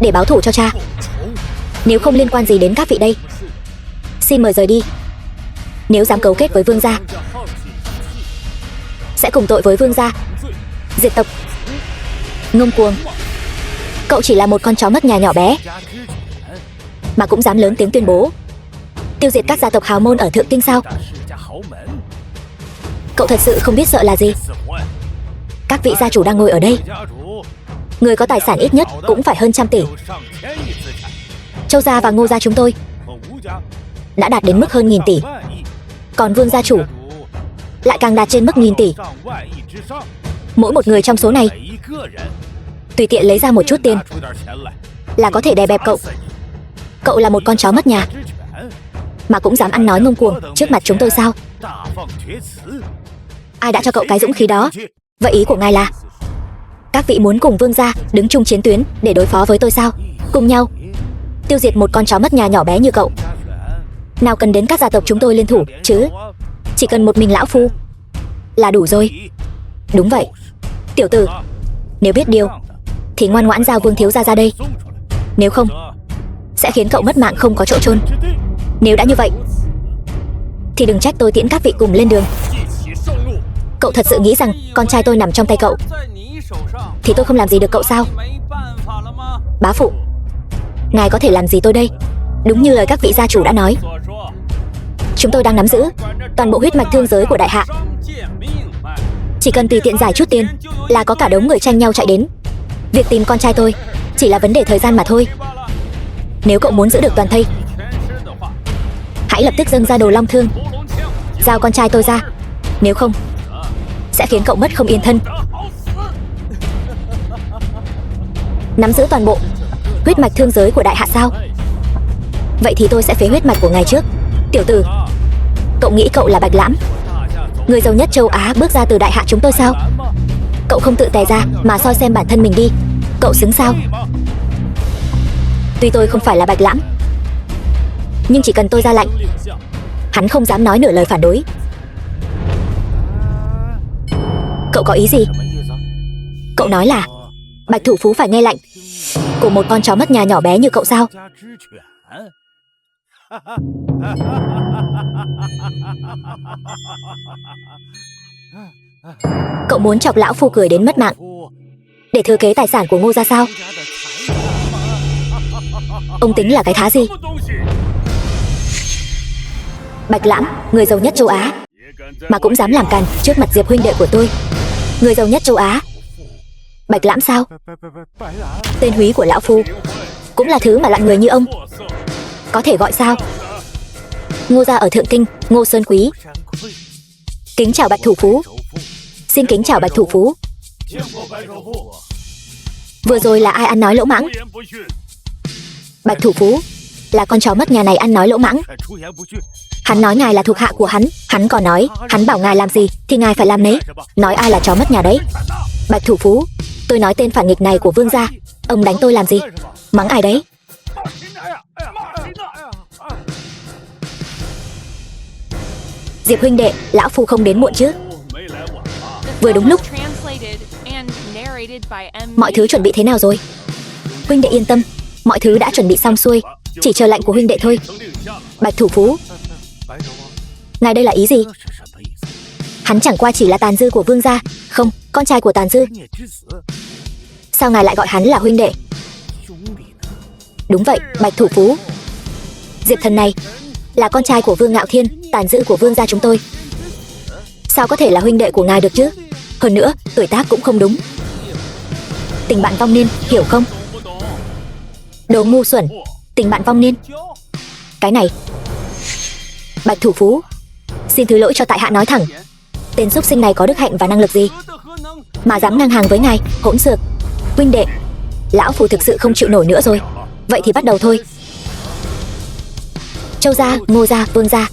để báo thù cho cha. Nếu không liên quan gì đến các vị đây, xin mời rời đi. Nếu dám cấu kết với vương gia, sẽ cùng tội với vương gia, diệt tộc. Ngông cuồng. Cậu chỉ là một con chó mất nhà nhỏ bé mà cũng dám lớn tiếng tuyên bố tiêu diệt các gia tộc hào môn ở Thượng Kinh sao? Cậu thật sự không biết sợ là gì. Các vị gia chủ đang ngồi ở đây, người có tài sản ít nhất cũng phải hơn 100 tỷ. Châu gia và Ngô gia chúng tôi đã đạt đến mức hơn 1.000 tỷ, còn Vương gia chủ lại càng đạt trên mức 1.000 tỷ. Mỗi một người trong số này tùy tiện lấy ra một chút tiền là có thể đè bẹp cậu. Cậu là một con chó mất nhà mà cũng dám ăn nói ngông cuồng trước mặt chúng tôi sao? Ai đã cho cậu cái dũng khí đó? Vậy ý của ngài là các vị muốn cùng vương gia đứng chung chiến tuyến để đối phó với tôi sao? Cùng nhau tiêu diệt một con chó mất nhà nhỏ bé như cậu. Nào cần đến các gia tộc chúng tôi liên thủ chứ, chỉ cần một mình lão phu là đủ rồi. Đúng vậy, tiểu tử, nếu biết điều thì ngoan ngoãn giao Vương thiếu gia ra đây, nếu không sẽ khiến cậu mất mạng không có chỗ chôn. Nếu đã như vậy thì đừng trách tôi tiễn các vị cùng lên đường. Cậu thật sự nghĩ rằng con trai tôi nằm trong tay cậu thì tôi không làm gì được cậu sao? Bá phụ, ngài có thể làm gì tôi đây? Đúng như lời các vị gia chủ đã nói, chúng tôi đang nắm giữ toàn bộ huyết mạch thương giới của đại hạ. Chỉ cần tùy tiện giải chút tiền là có cả đống người tranh nhau chạy đến. Việc tìm con trai tôi chỉ là vấn đề thời gian mà thôi. Nếu cậu muốn giữ được toàn thây, hãy lập tức dâng ra đồ long thương, giao con trai tôi ra. Nếu không sẽ khiến cậu mất không yên thân. Nắm giữ toàn bộ huyết mạch thương giới của đại hạ sao? Vậy thì tôi sẽ phế huyết mạch của ngài trước. Tiểu tử, cậu nghĩ cậu là Bạch Lãm, người giàu nhất châu Á bước ra từ đại hạ chúng tôi sao? Cậu không tự tè ra mà soi xem bản thân mình đi, cậu xứng sao? Tuy tôi không phải là Bạch Lãm, nhưng chỉ cần tôi ra lệnh, hắn không dám nói nửa lời phản đối. Cậu có ý gì? Cậu nói là Bạch Thủ Phú phải nghe lệnh của một con chó mất nhà nhỏ bé như cậu sao? Cậu muốn chọc lão phu cười đến mất mạng để thừa kế tài sản của Ngô gia sao? Ông tính là cái thá gì? Bạch Lãm, người giàu nhất châu Á mà cũng dám làm càn trước mặt Diệp huynh đệ của tôi. Người giàu nhất châu Á, Bạch Lãm sao? Tên húy của lão phu cũng là thứ mà loại người như ông có thể gọi sao? Ngô gia ở Thượng Kinh, Ngô Sơn Quý. Kính chào Bạch Thủ Phú. Xin kính chào Bạch Thủ Phú. Vừa rồi là ai ăn nói lỗ mãng? Bạch Thủ Phú, Là con chó mất nhà này ăn nói lỗ mãng. Hắn nói ngài là thuộc hạ của hắn còn nói, hắn bảo ngài làm gì thì ngài phải làm nấy. Nói ai là chó mất nhà đấy? Bạch thủ phú, tôi nói tên phản nghịch này của Vương gia, ông đánh tôi làm gì? Mắng ai đấy? Diệp huynh đệ, lão phu không đến muộn chứ? Vừa đúng lúc. Mọi thứ chuẩn bị thế nào rồi? Huynh đệ yên tâm, mọi thứ đã chuẩn bị xong xuôi, chỉ chờ lệnh của huynh đệ thôi. Bạch thủ phú, ngài đây là ý gì? Hắn chẳng qua chỉ là tàn dư của Vương gia, không, con trai của tàn dư. Sao ngài lại gọi hắn là huynh đệ? Đúng vậy, Bạch thủ phú. Diệp thần này là con trai của Vương Ngạo Thiên, tàn dư của Vương gia chúng tôi. Sao có thể là huynh đệ của ngài được chứ? Hơn nữa, tuổi tác cũng không đúng. Tình bạn vong niên, hiểu không? Đồ ngu xuẩn, tình bạn vong niên. Cái này. Bạch thủ phú, xin thứ lỗi cho tại hạ nói thẳng. Tên súc sinh này có đức hạnh và năng lực gì mà dám ngang hàng với ngài, hỗn xược. Huynh đệ, lão phu thực sự không chịu nổi nữa rồi. Vậy thì bắt đầu thôi. Châu gia, Ngô gia, Vương gia,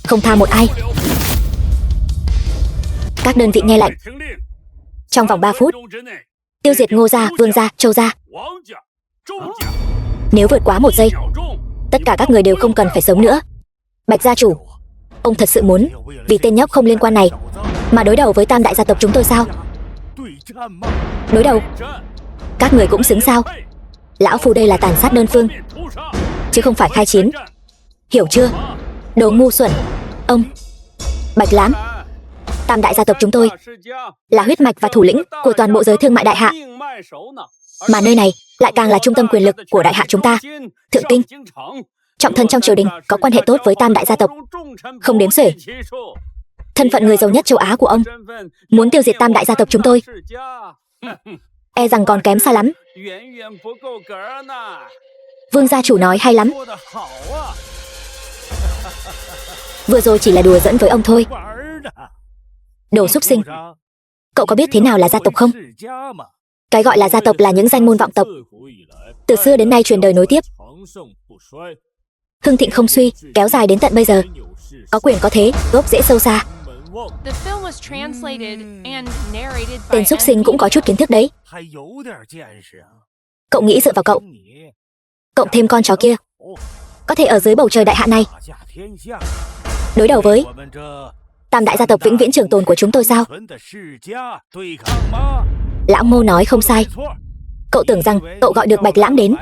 không tha một ai. Các đơn vị nghe lệnh. Trong vòng 3 phút tiêu diệt Ngô gia, Vương gia, Châu gia. Nếu vượt quá 1 giây, tất cả các người đều không cần phải sống nữa. Bạch gia chủ, ông thật sự muốn vì tên nhóc không liên quan này mà đối đầu với tam đại gia tộc chúng tôi sao? Đối đầu? Các người cũng xứng sao? Lão phu đây là tàn sát đơn phương, chứ không phải khai chiến, hiểu chưa? Đồ ngu xuẩn. Ông Bạch Lãm, tam đại gia tộc chúng tôi là huyết mạch và thủ lĩnh của toàn bộ giới thương mại đại hạ, mà nơi này lại càng là trung tâm quyền lực của đại hạ chúng ta. Thượng Kinh, trọng thân trong triều đình, có quan hệ tốt với tam đại gia tộc, không đếm xuể. Thân phận người giàu nhất châu Á của ông, muốn tiêu diệt tam đại gia tộc chúng tôi, e rằng còn kém xa lắm. Vương gia chủ nói hay lắm. Vừa rồi chỉ là đùa giỡn với ông thôi. Đồ súc sinh, cậu có biết thế nào là gia tộc không? Cái gọi là gia tộc là những danh môn vọng tộc, từ xưa đến nay truyền đời nối tiếp, hưng thịnh không suy, kéo dài đến tận bây giờ. Có quyền có thế, gốc rễ sâu xa. Tên súc sinh cũng có chút kiến thức đấy. Cậu nghĩ dựa vào cậu, cộng thêm con chó kia, có thể ở dưới bầu trời đại hạ này đối đầu với tam đại gia tộc vĩnh viễn trường tồn của chúng tôi sao? Lão Ngô nói không sai. Cậu tưởng rằng cậu gọi được Bạch Lãm đến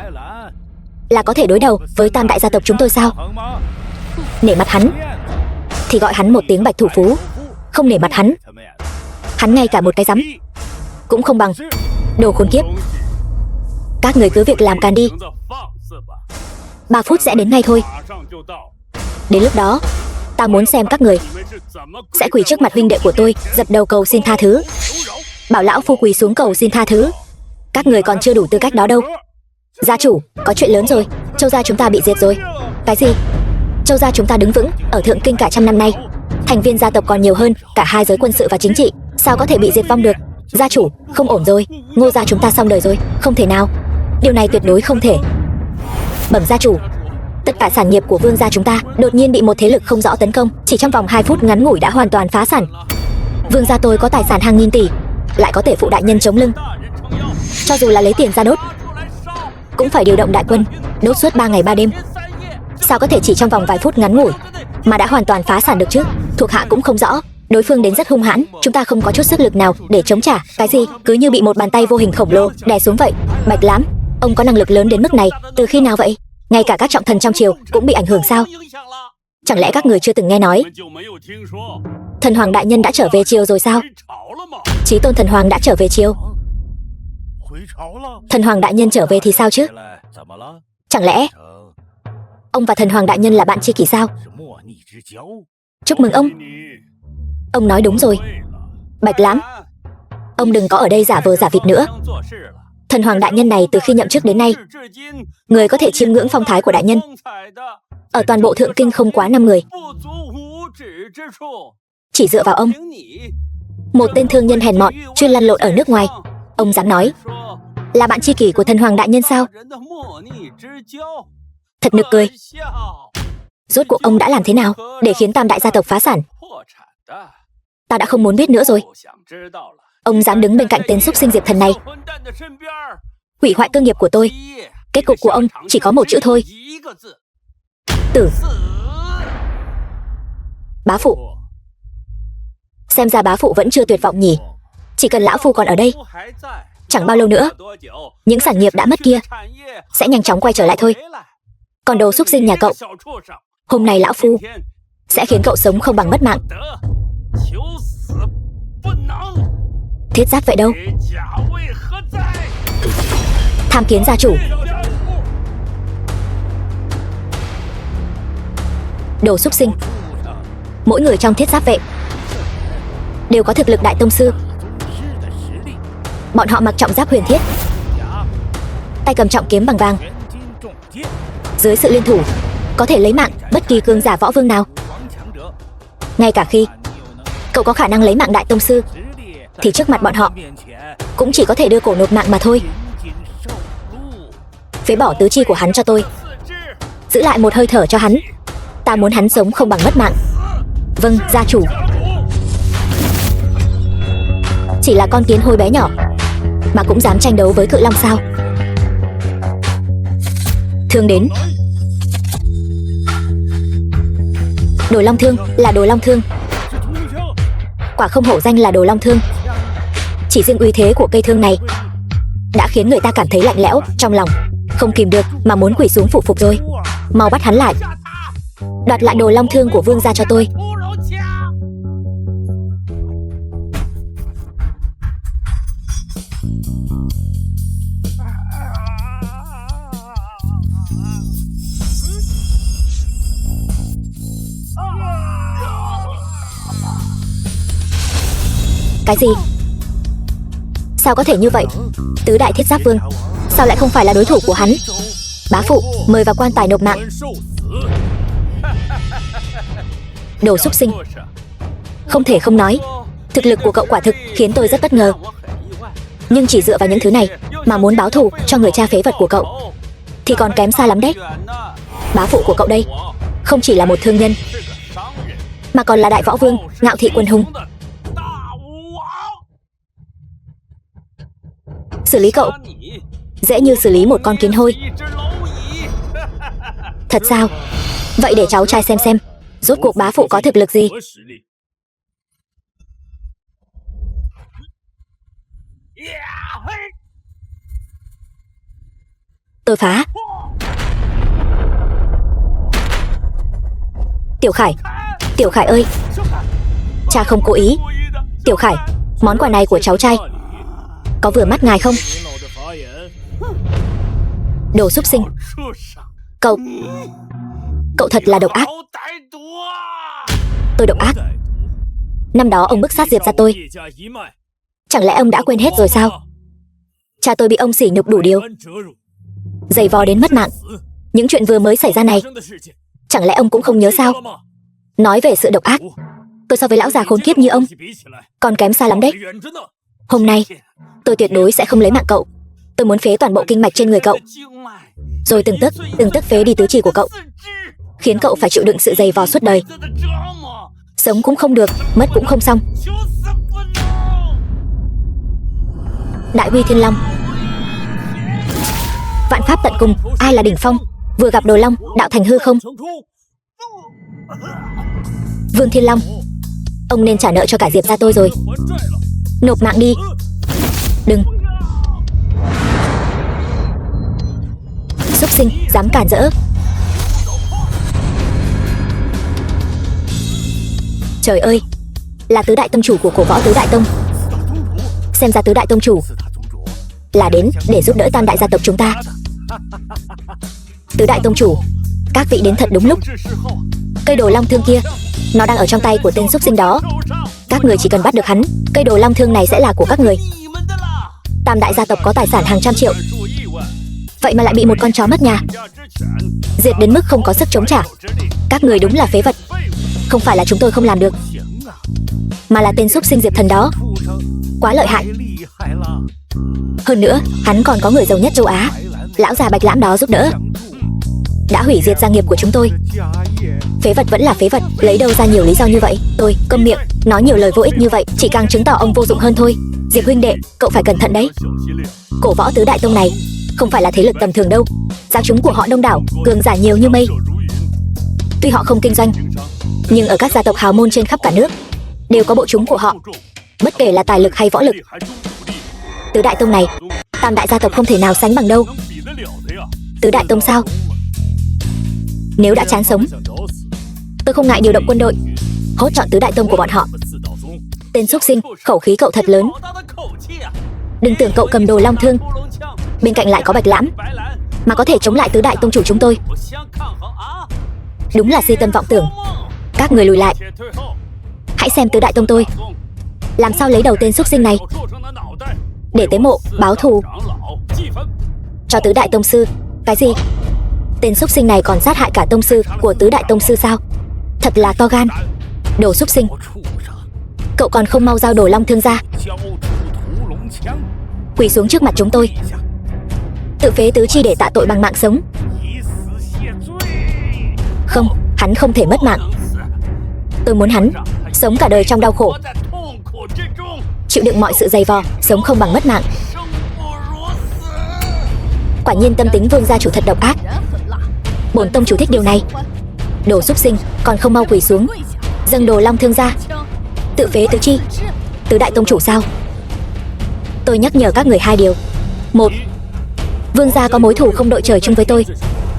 là có thể đối đầu với tam đại gia tộc chúng tôi sao? Nể mặt hắn thì gọi hắn một tiếng Bạch thủ phú, không nể mặt hắn ngay cả một cái rắm cũng không bằng. Đồ khốn kiếp, các người cứ việc làm càn đi. 3 phút sẽ đến ngay thôi. Đến lúc đó, ta muốn xem các người sẽ quỳ trước mặt huynh đệ của tôi, dập đầu cầu xin tha thứ, bảo lão phu quỳ xuống cầu xin tha thứ. Các người còn chưa đủ tư cách đó đâu. Gia chủ, có chuyện lớn rồi. Châu gia chúng ta bị diệt rồi. Cái gì? Châu gia chúng ta đứng vững ở Thượng Kinh cả trăm năm nay, thành viên gia tộc còn nhiều hơn cả hai giới quân sự và chính trị, sao có thể bị diệt vong được? Gia chủ, không ổn rồi. Ngô gia chúng ta xong đời rồi. Không thể nào, điều này tuyệt đối không thể. Bẩm gia chủ, tất cả sản nghiệp của Vương gia chúng ta đột nhiên bị một thế lực không rõ tấn công, chỉ trong vòng 2 phút ngắn ngủi đã hoàn toàn phá sản. Vương gia tôi có tài sản hàng nghìn tỷ, lại có thể phụ đại nhân chống lưng. Cho dù là lấy tiền ra đốt, cũng phải điều động đại quân đốt suốt 3 ngày 3 đêm. Sao có thể chỉ trong vòng vài phút ngắn ngủi mà đã hoàn toàn phá sản được chứ? Thuộc hạ cũng không rõ. Đối phương đến rất hung hãn, chúng ta không có chút sức lực nào để chống trả. Cái gì? Cứ như bị một bàn tay vô hình khổng lồ đè xuống vậy. Bạch Lãm, ông có năng lực lớn đến mức này từ khi nào vậy? Ngay cả các trọng thần trong triều cũng bị ảnh hưởng sao? Chẳng lẽ các người chưa từng nghe nói thần hoàng đại nhân đã trở về triều rồi sao? Chí tôn thần hoàng đã trở về triều. Thần hoàng đại nhân trở về thì sao chứ? Chẳng lẽ ông và thần hoàng đại nhân là bạn tri kỷ sao? Chúc mừng ông. Ông nói đúng rồi. Bạch Lãm, ông đừng có ở đây giả vờ giả vịt nữa. Thần hoàng đại nhân này từ khi nhậm chức đến nay, người có thể chiêm ngưỡng phong thái của đại nhân ở toàn bộ Thượng Kinh không quá 5 người. Chỉ dựa vào ông, một tên thương nhân hèn mọn chuyên lăn lộn ở nước ngoài, ông dám nói Là bạn tri kỷ của thần hoàng đại nhân sao? Thật nực cười. Rốt cuộc ông đã làm thế nào để khiến tam đại gia tộc phá sản? Ta đã không muốn biết nữa rồi. Ông dám đứng bên cạnh tên xúc sinh Diệp Thần này, hủy hoại cơ nghiệp của tôi. Kết cục của ông chỉ có một chữ thôi: tử. Bá phụ. Xem ra bá phụ vẫn chưa tuyệt vọng nhỉ. Chỉ cần lão phu còn ở đây, chẳng bao lâu nữa những sản nghiệp đã mất kia sẽ nhanh chóng quay trở lại thôi. Còn đồ xúc sinh nhà cậu, hôm nay lão phu sẽ khiến cậu sống không bằng mất mạng. Thiết giáp vậy đâu? Tham kiến gia chủ. Đồ xúc sinh. Mỗi người trong thiết giáp vệ đều có thực lực đại tông sư. Bọn họ mặc trọng giáp huyền thiết, tay cầm trọng kiếm bằng vàng. Dưới sự liên thủ, có thể lấy mạng bất kỳ cường giả võ vương nào. Ngay cả khi cậu có khả năng lấy mạng đại tông sư, thì trước mặt bọn họ cũng chỉ có thể đưa cổ nộp mạng mà thôi. Phế bỏ tứ chi của hắn cho tôi, giữ lại một hơi thở cho hắn. Ta muốn hắn sống không bằng mất mạng. Vâng, gia chủ. Chỉ là con kiến hôi bé nhỏ mà cũng dám tranh đấu với cự long sao? Thương đến. Đồ long thương là đồ long thương, quả không hổ danh là đồ long thương. Chỉ riêng uy thế của cây thương này đã khiến người ta cảm thấy lạnh lẽo trong lòng, không kìm được mà muốn quỳ xuống phụ phục rồi. Mau bắt hắn lại, đoạt lại đồ long thương của vương gia cho tôi. Cái gì? Sao có thể như vậy? Tứ đại thiết giáp vương sao lại không phải là đối thủ của hắn? Bá phụ, mời vào quan tài nộp mạng. Đồ xúc sinh. Không thể không nói, thực lực của cậu quả thực khiến tôi rất bất ngờ. Nhưng chỉ dựa vào những thứ này mà muốn báo thù cho người cha phế vật của cậu thì còn kém xa lắm đấy. Bá phụ của cậu đây không chỉ là một thương nhân, mà còn là đại võ vương, ngạo thị quân hùng. Xử lý cậu dễ như xử lý một con kiến hôi. Thật sao? Vậy để cháu trai xem rốt cuộc bá phụ có thực lực gì. Tôi phá. Tiểu Khải, Tiểu Khải ơi, cha không cố ý. Tiểu Khải, món quà này của cháu trai có vừa mắt ngài không? Đồ xúc sinh. Cậu thật là độc ác. Tôi độc ác? Năm đó ông bức sát Diệp gia tôi, chẳng lẽ ông đã quên hết rồi sao? Cha tôi bị ông sỉ nhục đủ điều, giày vò đến mất mạng. Những chuyện vừa mới xảy ra này, chẳng lẽ ông cũng không nhớ sao? Nói về sự độc ác, tôi so với lão già khốn kiếp như ông còn kém xa lắm đấy. Hôm nay tôi tuyệt đối sẽ không lấy mạng cậu. Tôi muốn phế toàn bộ kinh mạch trên người cậu, rồi từng tấc phế đi tứ chi của cậu, khiến cậu phải chịu đựng sự dày vò suốt đời. Sống cũng không được, mất cũng không xong. Đại uy thiên long, vạn pháp tận cùng, ai là đỉnh phong? Vừa gặp đồ long đạo thành hư không? Vương Thiên Long, ông nên trả nợ cho cả Diệp gia tôi rồi. Nộp mạng đi. Đừng. Xúc sinh, dám cản rỡ. Trời ơi, là tứ đại tông chủ của cổ võ tứ đại tông. Xem ra tứ đại tông chủ là đến để giúp đỡ tam đại gia tộc chúng ta. Tứ đại tông chủ, các vị đến thật đúng lúc. Cây đồ long thương kia, nó đang ở trong tay của tên xúc sinh đó. Các người chỉ cần bắt được hắn, cây đồ long thương này sẽ là của các người. Tam đại gia tộc có tài sản hàng trăm triệu, vậy mà lại bị một con chó mất nhà diệt đến mức không có sức chống trả. Các người đúng là phế vật. Không phải là chúng tôi không làm được, mà là tên xúc sinh Diệp Thần đó quá lợi hại. Hơn nữa, hắn còn có người giàu nhất châu Á, lão già Bạch Lãm đó giúp đỡ. Đã hủy diệt gia nghiệp của chúng tôi. Phế vật vẫn là phế vật, lấy đâu ra nhiều lý do như vậy? Tôi câm miệng, nói nhiều lời vô ích như vậy chỉ càng chứng tỏ ông vô dụng hơn thôi. Diệp huynh đệ, cậu phải cẩn thận đấy. Cổ võ tứ đại tông này không phải là thế lực tầm thường đâu. Giáo chúng của họ đông đảo, cường giả nhiều như mây. Tuy họ không kinh doanh, nhưng ở các gia tộc hào môn trên khắp cả nước đều có bộ chúng của họ, bất kể là tài lực hay võ lực. Tứ đại tông này, tam đại gia tộc không thể nào sánh bằng đâu. Tứ đại tông sao? Nếu đã chán sống, tôi không ngại điều động quân đội hốt chọn tứ đại tông của bọn họ. Tên xúc sinh, khẩu khí cậu thật lớn. Đừng tưởng cậu cầm đồ long thương, bên cạnh lại có Bạch Lãm, mà có thể chống lại tứ đại tông chủ chúng tôi. Đúng là si tâm vọng tưởng. Các người lùi lại. Hãy xem tứ đại tông tôi làm sao lấy đầu tên xúc sinh này để tế mộ báo thù cho tứ đại tông sư. Cái gì? Tên xúc sinh này còn sát hại cả tông sư của tứ đại tông sư sao? Thật là to gan. Đồ xúc sinh, cậu còn không mau giao đồ long thương ra, quỳ xuống trước mặt chúng tôi, tự phế tứ chi để tạ tội bằng mạng sống. Không, hắn không thể mất mạng. Tôi muốn hắn sống cả đời trong đau khổ, chịu đựng mọi sự dày vò, sống không bằng mất mạng. Quả nhiên tâm tính Vương gia chủ thật độc ác. Bổn tông chủ thích điều này. Đồ xúc sinh, còn không mau quỳ xuống, dâng đồ long thương ra, tự phế tứ chi. Tứ đại tông chủ sao? Tôi nhắc nhở các người hai điều. Một, Vương gia có mối thù không đội trời chung với tôi.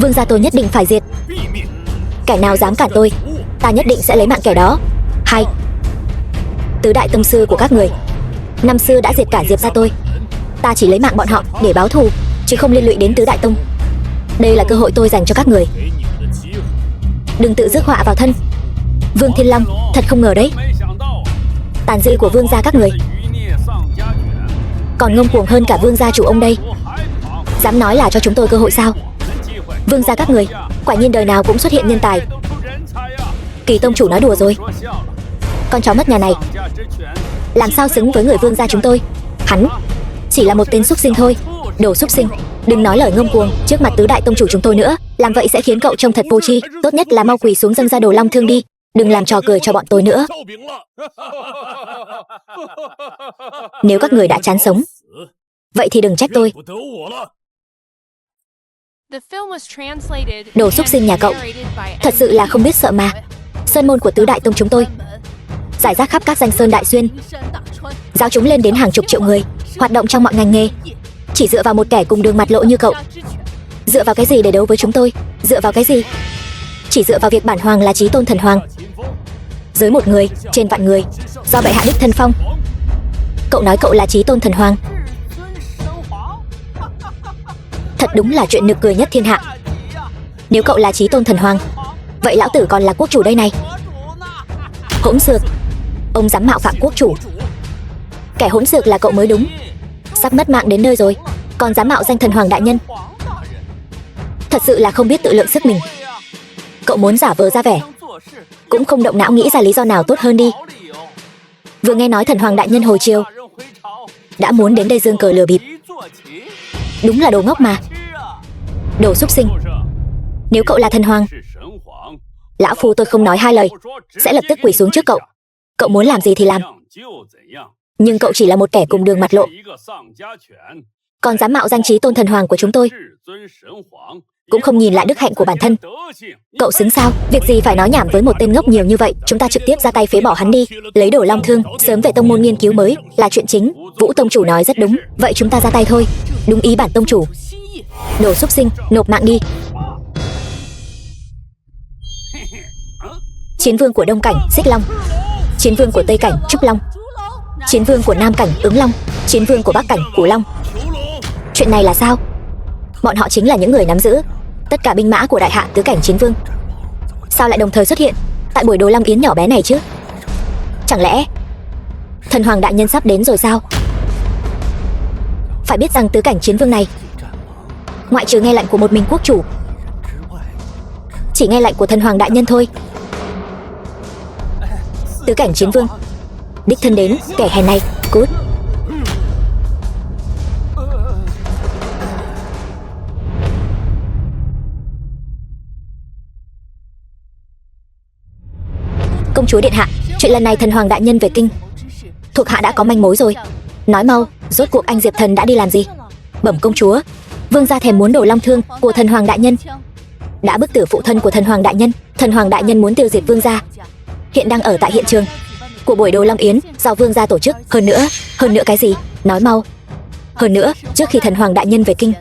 Vương gia tôi nhất định phải diệt. Kẻ nào dám cản tôi, ta nhất định sẽ lấy mạng kẻ đó. Hai, tứ đại tông sư của các người năm xưa đã diệt cả Diệp gia tôi. Ta chỉ lấy mạng bọn họ để báo thù, chứ không liên lụy đến tứ đại tông. Đây là cơ hội tôi dành cho các người. Đừng tự rước họa vào thân. Vương Thiên Long, thật không ngờ đấy. Tàn dư của vương gia các người còn ngông cuồng hơn cả vương gia chủ ông đây. Dám nói là cho chúng tôi cơ hội sao? Vương gia các người quả nhiên đời nào cũng xuất hiện nhân tài. Kỳ tông chủ nói đùa rồi. Con chó mất nhà này làm sao xứng với người vương gia chúng tôi? Hắn chỉ là một tên xúc sinh thôi. Đồ xúc sinh, đừng nói lời ngông cuồng trước mặt tứ đại tông chủ chúng tôi nữa. Làm vậy sẽ khiến cậu trông thật vô tri. Tốt nhất là mau quỳ xuống dâng ra đồ long thương đi. Đừng làm trò cười cho bọn tôi nữa. Nếu các người đã chán sống, vậy thì đừng trách tôi. Đồ xúc sinh nhà cậu thật sự là không biết sợ mà. Sơn môn của tứ đại tông chúng tôi rải rác khắp các danh sơn đại xuyên, giáo chúng lên đến hàng chục triệu người, hoạt động trong mọi ngành nghề. Chỉ dựa vào một kẻ cùng đường mặt lộ như cậu, dựa vào cái gì để đấu với chúng tôi? Dựa vào cái gì? Chỉ dựa vào việc bản hoàng là chí tôn thần hoàng, dưới một người trên vạn người, do bệ hạ đích thân phong. Cậu nói cậu là chí tôn thần hoàng, thật đúng là chuyện nực cười nhất thiên hạ. Nếu cậu là chí tôn thần hoàng, vậy lão tử còn là quốc chủ đây này. Hỗn xược, ông dám mạo phạm quốc chủ. Kẻ hỗn xược là cậu mới đúng. Sắp mất mạng đến nơi rồi, còn dám mạo danh thần hoàng đại nhân. Thật sự là không biết tự lượng sức mình. Cậu muốn giả vờ ra vẻ, cũng không động não nghĩ ra lý do nào tốt hơn đi. Vừa nghe nói thần hoàng đại nhân hồi chiều đã muốn đến đây giương cờ lừa bịp. Đúng là đồ ngốc mà. Đồ xúc sinh, nếu cậu là thần hoàng, lão phu tôi không nói hai lời sẽ lập tức quỳ xuống trước cậu. Cậu muốn làm gì thì làm. Nhưng cậu chỉ là một kẻ cùng đường mặt lộ, còn dám mạo danh chí tôn thần hoàng của chúng tôi, cũng không nhìn lại đức hạnh của bản thân. Cậu xứng sao? Việc gì phải nói nhảm với một tên ngốc nhiều như vậy. Chúng ta trực tiếp ra tay phế bỏ hắn đi, lấy đồ long thương, sớm về tông môn nghiên cứu mới là chuyện chính. Vũ tông chủ nói rất đúng, vậy chúng ta ra tay thôi. Đúng ý bản tông chủ. Đồ xúc sinh, nộp mạng đi. Chiến vương của Đông Cảnh Xích Long, chiến vương của Tây Cảnh Trúc Long, chiến vương của Nam Cảnh Ứng Long, chiến vương của Bắc Cảnh Cửu Long. Chuyện này là sao? Bọn họ chính là những người nắm giữ tất cả binh mã của đại hạ tứ cảnh chiến vương. Sao lại đồng thời xuất hiện tại buổi đồ long yến nhỏ bé này chứ? Chẳng lẽ thần hoàng đại nhân sắp đến rồi sao? Phải biết rằng tứ cảnh chiến vương này, ngoại trừ nghe lệnh của một mình quốc chủ, chỉ nghe lệnh của thần hoàng đại nhân thôi. Tứ cảnh chiến vương đích thân đến, kẻ hèn này, cút. Công chúa điện hạ, chuyện lần này thần hoàng đại nhân về kinh, thuộc hạ đã có manh mối rồi. Nói mau, rốt cuộc anh Diệp Thần đã đi làm gì? Bẩm công chúa, vương gia thèm muốn đồ long thương của thần hoàng đại nhân, đã bức tử phụ thân của thần hoàng đại nhân. Thần hoàng đại nhân muốn tiêu diệt vương gia, hiện đang ở tại hiện trường của buổi đồ long yến do vương gia tổ chức. Hơn nữa cái gì? Nói mau. Hơn nữa, trước khi thần hoàng đại nhân về kinh,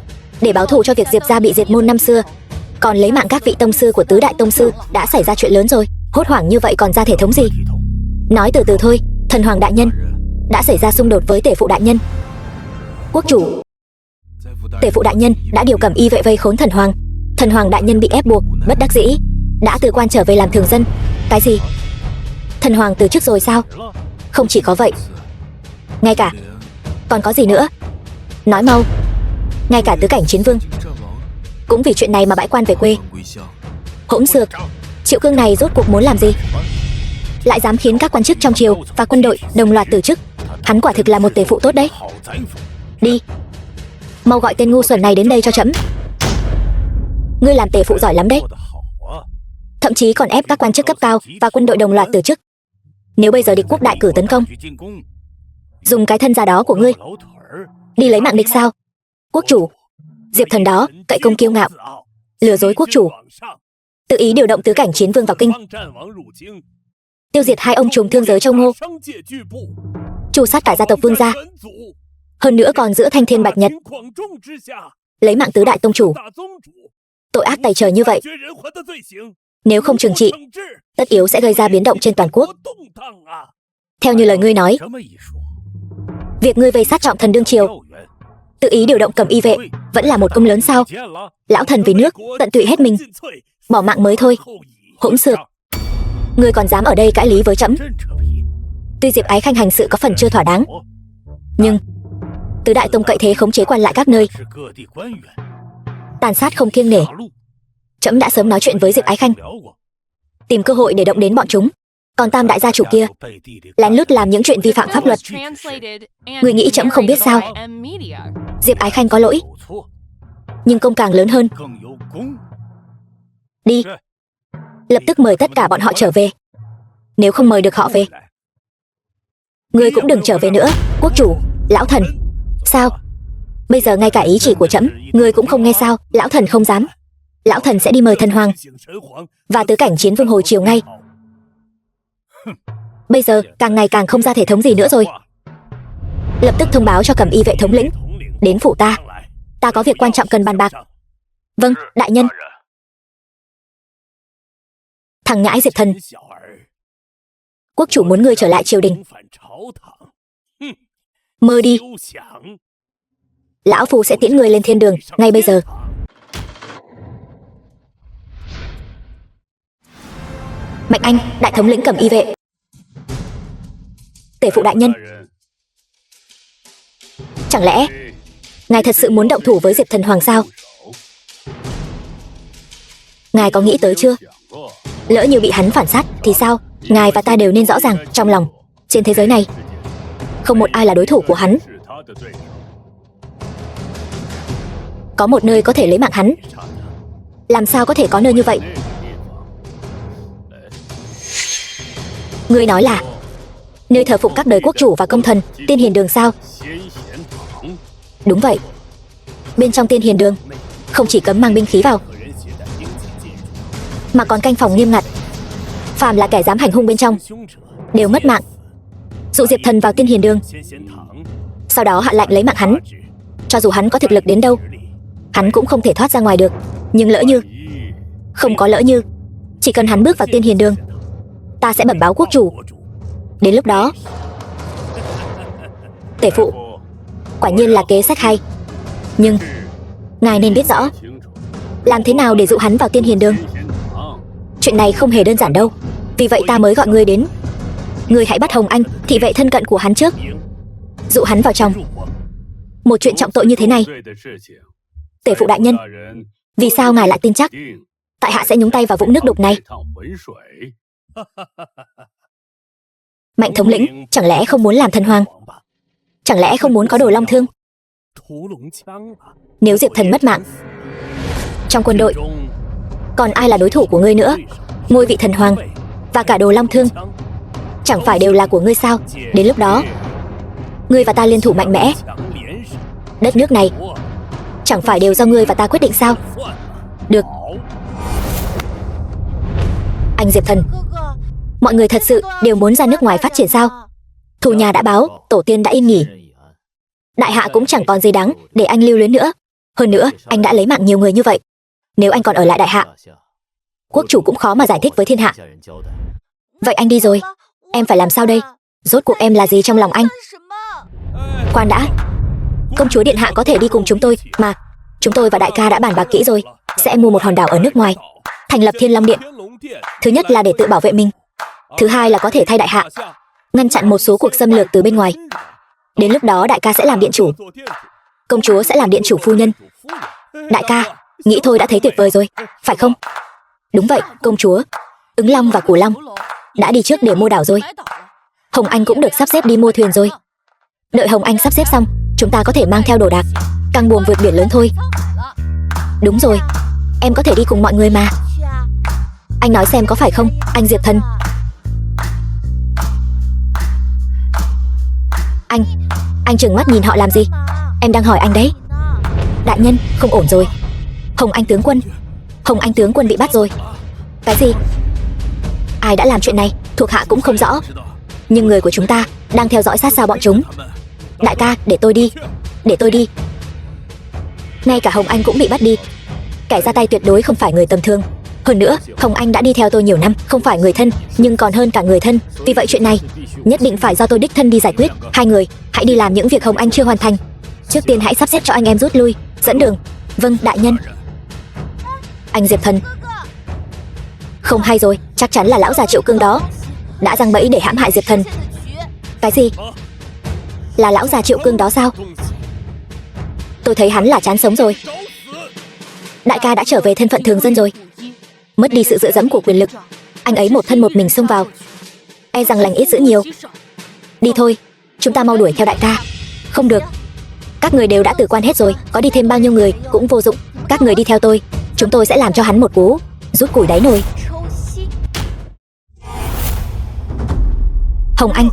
để báo thù cho việc Diệp gia bị diệt môn năm xưa, còn lấy mạng các vị tông sư của tứ đại tông sư, đã xảy ra chuyện lớn rồi. Hốt hoảng như vậy còn ra thể thống gì? Nói từ từ thôi. Thần hoàng đại nhân, đã xảy ra xung đột với tể phụ đại nhân. Quốc chủ, tể phụ đại nhân đã điều cẩm y vệ vây khốn thần hoàng. Thần hoàng đại nhân bị ép buộc, bất đắc dĩ, đã từ quan trở về làm thường dân. Cái gì? Thần hoàng từ chức rồi sao? Không chỉ có vậy, ngay cả, còn có gì nữa? Nói mau. Ngay cả tứ cảnh chiến vương cũng vì chuyện này mà bãi quan về quê. Hỗn xược, Triệu Cương này rốt cuộc muốn làm gì? Lại dám khiến các quan chức trong triều và quân đội đồng loạt từ chức. Hắn quả thực là một tể phụ tốt đấy. Đi, mau gọi tên ngu xuẩn này đến đây cho trẫm. Ngươi làm tể phụ giỏi lắm đấy, thậm chí còn ép các quan chức cấp cao và quân đội đồng loạt từ chức. Nếu bây giờ địch quốc đại cử tấn công, dùng cái thân già đó của ngươi đi lấy mạng địch sao? Quốc chủ, Diệp Thần đó cậy công kiêu ngạo, lừa dối quốc chủ, tự ý điều động tứ cảnh chiến vương vào kinh, tiêu diệt hai ông trùm thương giới Châu Ngô, tru sát cả gia tộc Vương gia. Hơn nữa còn giữ thanh thiên bạch nhật, lấy mạng tứ đại tông chủ. Tội ác tày trời như vậy, nếu không trừng trị, tất yếu sẽ gây ra biến động trên toàn quốc. Theo như lời ngươi nói, việc ngươi vây sát Trọng Thần đương triều, tự ý điều động cầm y vệ, vẫn là một công lớn sao? Lão thần vì nước tận tụy hết mình, bỏ mạng mới thôi. Hỗn xược, ngươi còn dám ở đây cãi lý với trẫm? Tuy Diệp Ái Khanh hành sự có phần chưa thỏa đáng, nhưng tứ đại tông cậy thế khống chế quan lại các nơi, tàn sát không kiêng nể. Trẫm đã sớm nói chuyện với Diệp Ái Khanh, tìm cơ hội để động đến bọn chúng. Còn tam đại gia chủ kia lén lút làm những chuyện vi phạm pháp luật, người nghĩ trẫm không biết sao? Diệp Ái Khanh có lỗi, nhưng công càng lớn hơn. Đi, lập tức mời tất cả bọn họ trở về. Nếu không mời được họ về, ngươi cũng đừng trở về nữa. Quốc chủ, lão thần. Sao? Bây giờ ngay cả ý chỉ của trẫm ngươi cũng không nghe sao? Lão thần không dám. Lão thần sẽ đi mời thần hoàng và tứ cảnh chiến vương hồi chiều ngay. Bây giờ càng ngày càng không ra thể thống gì nữa rồi. Lập tức thông báo cho cầm y vệ thống lĩnh đến phủ ta. Ta có việc quan trọng cần bàn bạc. Vâng, đại nhân. Thằng nhãi Diệp Thần, quốc chủ muốn ngươi trở lại triều đình. Mơ đi. Lão phu sẽ tiễn ngươi lên thiên đường ngay bây giờ. Mạnh Anh, đại thống lĩnh cầm y vệ. Tể phụ đại nhân, chẳng lẽ ngài thật sự muốn động thủ với Diệp Thần Hoàng sao? Ngài có nghĩ tới chưa? Lỡ như bị hắn phản sát thì sao? Ngài và ta đều nên rõ ràng trong lòng, trên thế giới này không một ai là đối thủ của hắn. Có một nơi có thể lấy mạng hắn, làm sao có thể có nơi như vậy? Ngươi nói là nơi thờ phụng các đời quốc chủ và công thần, Tiên Hiền Đường sao? Đúng vậy. Bên trong Tiên Hiền Đường không chỉ cấm mang binh khí vào, mà còn canh phòng nghiêm ngặt. Phàm là kẻ dám hành hung bên trong đều mất mạng. Dụ Diệp Thần vào Tiên Hiền Đường, sau đó hạ lệnh lấy mạng hắn. Cho dù hắn có thực lực đến đâu, hắn cũng không thể thoát ra ngoài được. Nhưng lỡ như, không có lỡ như, chỉ cần hắn bước vào Tiên Hiền Đường, ta sẽ bẩm báo quốc chủ. Đến lúc đó, tể phụ, quả nhiên là kế sách hay, nhưng ngài nên biết rõ làm thế nào để dụ hắn vào Tiên Hiền Đường. Chuyện này không hề đơn giản đâu. Vì vậy ta mới gọi ngươi đến. Ngươi hãy bắt Hồng Anh, thị vệ thân cận của hắn trước, dụ hắn vào trong. Một chuyện trọng tội như thế này, tể phụ đại nhân, vì sao ngài lại tin chắc tại hạ sẽ nhúng tay vào vũng nước đục này? Mạnh thống lĩnh, chẳng lẽ không muốn làm thần hoàng? Chẳng lẽ không muốn có đồ long thương? Nếu Diệp Thần mất mạng, trong quân đội còn ai là đối thủ của ngươi nữa? Ngôi vị thần hoàng và và cả Đồ Long Thương chẳng phải đều là của ngươi sao? Đến lúc đó ngươi và ta liên thủ mạnh mẽ, đất nước này chẳng phải đều do ngươi và ta quyết định sao? Được. Anh Diệp Thần, mọi người thật sự đều muốn ra nước ngoài phát triển sao? Thù nhà đã báo, tổ tiên đã yên nghỉ. Đại hạ cũng chẳng còn gì đáng để anh lưu luyến nữa. Hơn nữa, anh đã lấy mạng nhiều người như vậy. Nếu anh còn ở lại đại hạ, quốc chủ cũng khó mà giải thích với thiên hạ. Vậy anh đi rồi, em phải làm sao đây? Rốt cuộc em là gì trong lòng anh? Khoan đã, công chúa điện hạ có thể đi cùng chúng tôi mà. Chúng tôi và đại ca đã bàn bạc kỹ rồi, sẽ mua một hòn đảo ở nước ngoài, thành lập Thiên Long Điện. Thứ nhất là để tự bảo vệ mình, thứ hai là có thể thay đại hạ ngăn chặn một số cuộc xâm lược từ bên ngoài. Đến lúc đó đại ca sẽ làm điện chủ, công chúa sẽ làm điện chủ phu nhân. Đại ca, nghĩ thôi đã thấy tuyệt vời rồi, phải không? Đúng vậy, công chúa. Ứng Long và Cửu Long đã đi trước để mua đảo rồi. Hồng Anh cũng được sắp xếp đi mua thuyền rồi. Đợi Hồng Anh sắp xếp xong, chúng ta có thể mang theo đồ đạc, căng buồm vượt biển lớn thôi. Đúng rồi, em có thể đi cùng mọi người mà. Anh nói xem có phải không, anh Diệp Thần? Anh trừng mắt nhìn họ làm gì? Em đang hỏi anh đấy. Đại nhân, không ổn rồi. Hồng Anh tướng quân bị bắt rồi. Cái gì? Ai đã làm chuyện này, thuộc hạ cũng không rõ. Nhưng người của chúng ta đang theo dõi sát sao bọn chúng. Đại ca, để tôi đi. Ngay cả Hồng Anh cũng bị bắt đi. Kẻ ra tay tuyệt đối không phải người tầm thường. Hơn nữa, Hồng Anh đã đi theo tôi nhiều năm, không phải người thân, nhưng còn hơn cả người thân. Vì vậy chuyện này nhất định phải do tôi đích thân đi giải quyết. Hai người, hãy đi làm những việc Hồng Anh chưa hoàn thành. Trước tiên hãy sắp xếp cho anh em rút lui, dẫn đường. Vâng, đại nhân. Anh Diệp Thần, không hay rồi, chắc chắn là lão già Triệu Cương đó đã giăng bẫy để hãm hại Diệp Thần. Cái gì? Là lão già Triệu Cương đó sao? Tôi thấy hắn là chán sống rồi. Đại ca đã trở về thân phận thường dân rồi, mất đi sự dựa dẫm của quyền lực. Anh ấy một thân một mình xông vào, e rằng lành ít dữ nhiều. Đi thôi, chúng ta mau đuổi theo đại ca. Không được, các người đều đã tử quan hết rồi, có đi thêm bao nhiêu người cũng vô dụng. Các người đi theo tôi, chúng tôi sẽ làm cho hắn một cú rút củi đáy nồi. Hồng Anh.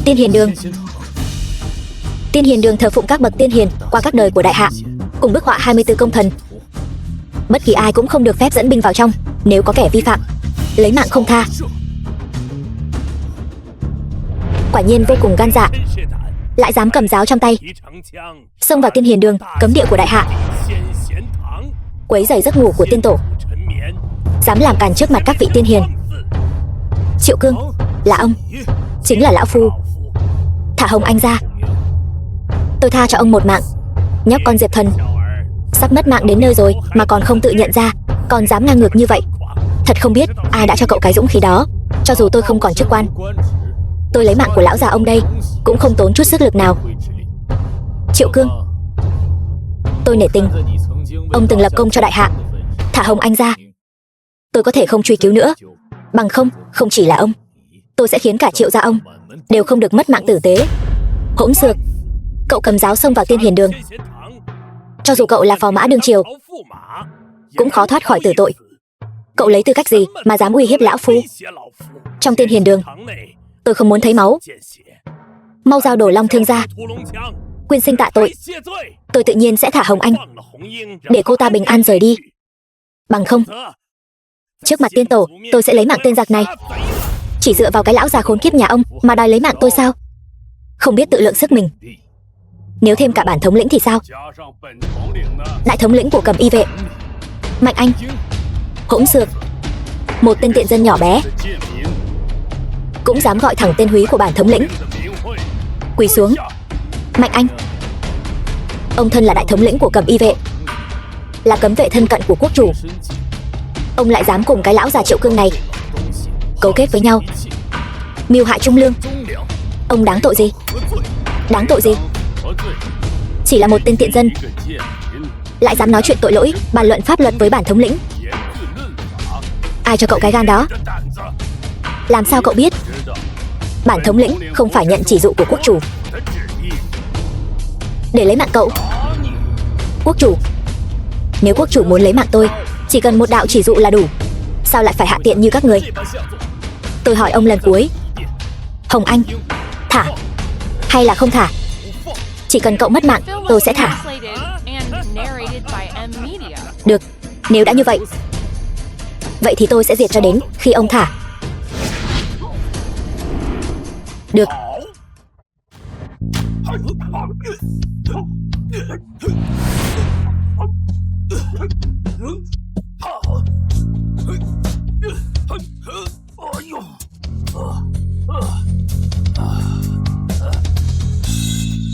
Tiên Hiền Đường thờ phụng các bậc tiên hiền qua các đời của đại hạ, cùng bức họa 24 công thần. Bất kỳ ai cũng không được phép dẫn binh vào trong, nếu có kẻ vi phạm, lấy mạng không tha. Quả nhiên vô cùng gan dạ, lại dám cầm giáo trong tay, xông vào Tiên Hiền Đường, cấm địa của đại hạ, quấy rầy giấc ngủ của tiên tổ, dám làm càn trước mặt các vị tiên hiền. Triệu Cương, là ông, chính là lão phu. Thả Hồng Anh ra, tôi tha cho ông một mạng. Nhóc con Diệp Thần sắp mất mạng đến nơi rồi mà còn không tự nhận ra, còn dám ngang ngược như vậy. Thật không biết ai đã cho cậu cái dũng khí đó. Cho dù tôi không còn chức quan, tôi lấy mạng của lão già ông đây cũng không tốn chút sức lực nào. Triệu Cương, tôi nể tình ông từng lập công cho đại hạ. Thả Hồng Anh ra, tôi có thể không truy cứu nữa. Bằng không, không chỉ là ông, tôi sẽ khiến cả Triệu gia ông đều không được mất mạng tử tế. Hỗn xược, cậu cầm giáo xông vào Tiên Hiền Đường, cho dù cậu là phò mã đương triều cũng khó thoát khỏi tử tội. Cậu lấy tư cách gì mà dám uy hiếp lão phu? Trong Tiên Hiền Đường tôi không muốn thấy máu. Mau giao Đồ Long Thương ra, quyên sinh tạ tội. Tôi tự nhiên sẽ thả Hồng Anh, để cô ta bình an rời đi. Bằng không, trước mặt tiên tổ tôi sẽ lấy mạng tên giặc này. Chỉ dựa vào cái lão già khốn kiếp nhà ông mà đòi lấy mạng tôi sao? Không biết tự lượng sức mình. Nếu thêm cả bản thống lĩnh thì sao? Đại thống lĩnh của Cầm Y vệ Mạnh Anh. Hỗn xược, Một tên tiện dân nhỏ bé cũng dám gọi thẳng tên húy của bản thống lĩnh. Quỳ xuống. Mạnh Anh, ông thân là đại thống lĩnh của Cẩm Y vệ, là cấm vệ thân cận của quốc chủ. Ông lại dám cùng cái lão già Triệu Cương này cấu kết với nhau, mưu hại Trung Lương. Ông đáng tội gì? Đáng tội gì? Chỉ là một tên tiện dân, lại dám nói chuyện tội lỗi, bàn luận pháp luật với bản thống lĩnh. Ai cho cậu cái gan đó? Làm sao cậu biết bản thống lĩnh không phải nhận chỉ dụ của quốc chủ để lấy mạng cậu? Quốc chủ, nếu quốc chủ muốn lấy mạng tôi, chỉ cần một đạo chỉ dụ là đủ. Sao lại phải hạ tiện như các người? Tôi hỏi ông lần cuối, Hồng Anh thả hay là không thả? Chỉ cần cậu mất mạng, tôi sẽ thả. Được, nếu đã như vậy, vậy thì tôi sẽ diệt cho đến khi ông thả. Được.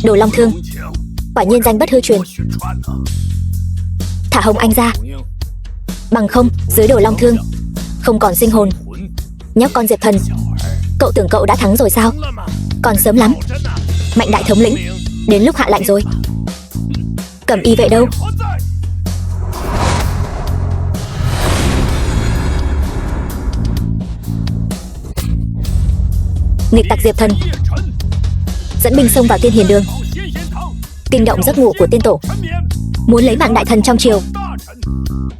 Đồ Long Thương, quả nhiên danh bất hư truyền. Thả Hồng Anh ra, bằng không dưới Đồ Long Thương không còn sinh hồn. Nhóc con Diệp Thần, cậu tưởng cậu đã thắng rồi sao? Còn sớm lắm. Mạnh đại thống lĩnh, đến lúc hạ lạnh rồi. Cẩm Y vệ đâu? Nghịch tặc Diệp Thần dẫn binh xông vào Tiên Hiền Đường, kinh động giấc ngủ của tiên tổ, muốn lấy mạng đại thần trong triều.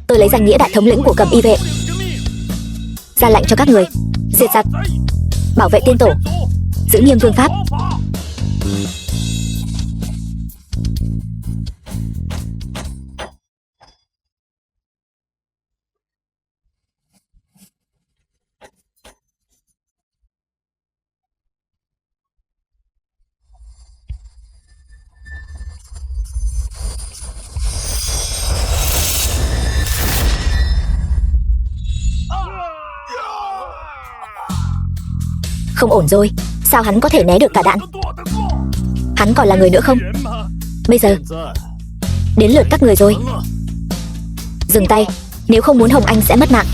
Tôi lấy danh nghĩa đại thống lĩnh của Cẩm Y vệ ra lệnh cho các người diệt giặc, bảo vệ tiên tổ, giữ nghiêm vương pháp. Không ổn rồi, sao hắn có thể né được cả đạn? Hắn còn là người nữa không? Bây giờ đến lượt các người rồi. Dừng tay, nếu không muốn Hồng Anh sẽ mất mạng.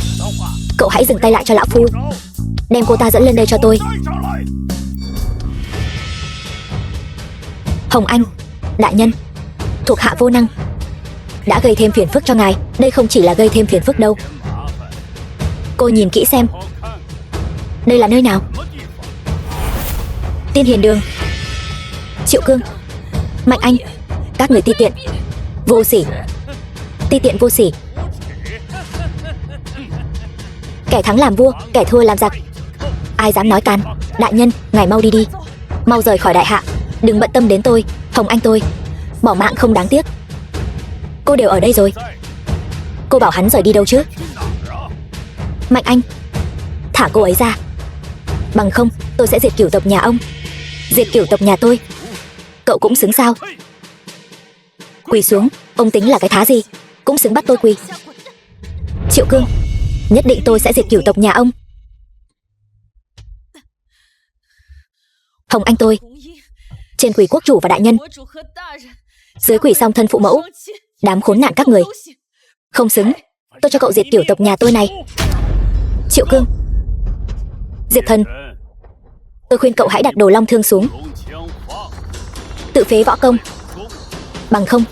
Cậu hãy dừng tay lại cho lão phu. Đem cô ta dẫn lên đây cho tôi. Hồng Anh, đại nhân, thuộc hạ vô năng, đã gây thêm phiền phức cho ngài. Đây không chỉ là gây thêm phiền phức đâu. Cô nhìn kỹ xem, đây là nơi nào? Tiên Hiền Đường. Triệu Cương, Mạnh Anh, các người ti tiện, vô sỉ, ti tiện vô sỉ. Kẻ thắng làm vua, kẻ thua làm giặc. Ai dám nói can? Đại nhân, ngài mau đi đi, mau rời khỏi đại hạ, đừng bận tâm đến tôi. Hồng Anh tôi bỏ mạng không đáng tiếc. Cô đều ở đây rồi, cô bảo hắn rời đi đâu chứ? Mạnh Anh, thả cô ấy ra, bằng không tôi sẽ diệt cửu tộc nhà ông, diệt cửu tộc nhà tôi. Cậu cũng xứng sao? Quỳ xuống, ông tính là cái thá gì, cũng xứng bắt tôi quỳ. Triệu Cương, nhất định tôi sẽ diệt cửu tộc nhà ông. Hồng Anh tôi trên quỳ quốc chủ và đại nhân, dưới quỳ song thân phụ mẫu. Đám khốn nạn các người không xứng, tôi cho cậu diệt cửu tộc nhà tôi này. Triệu Cương, Diệp Thần, tôi khuyên cậu hãy đặt Đồ Long Thương xuống, tự phế võ công, bằng không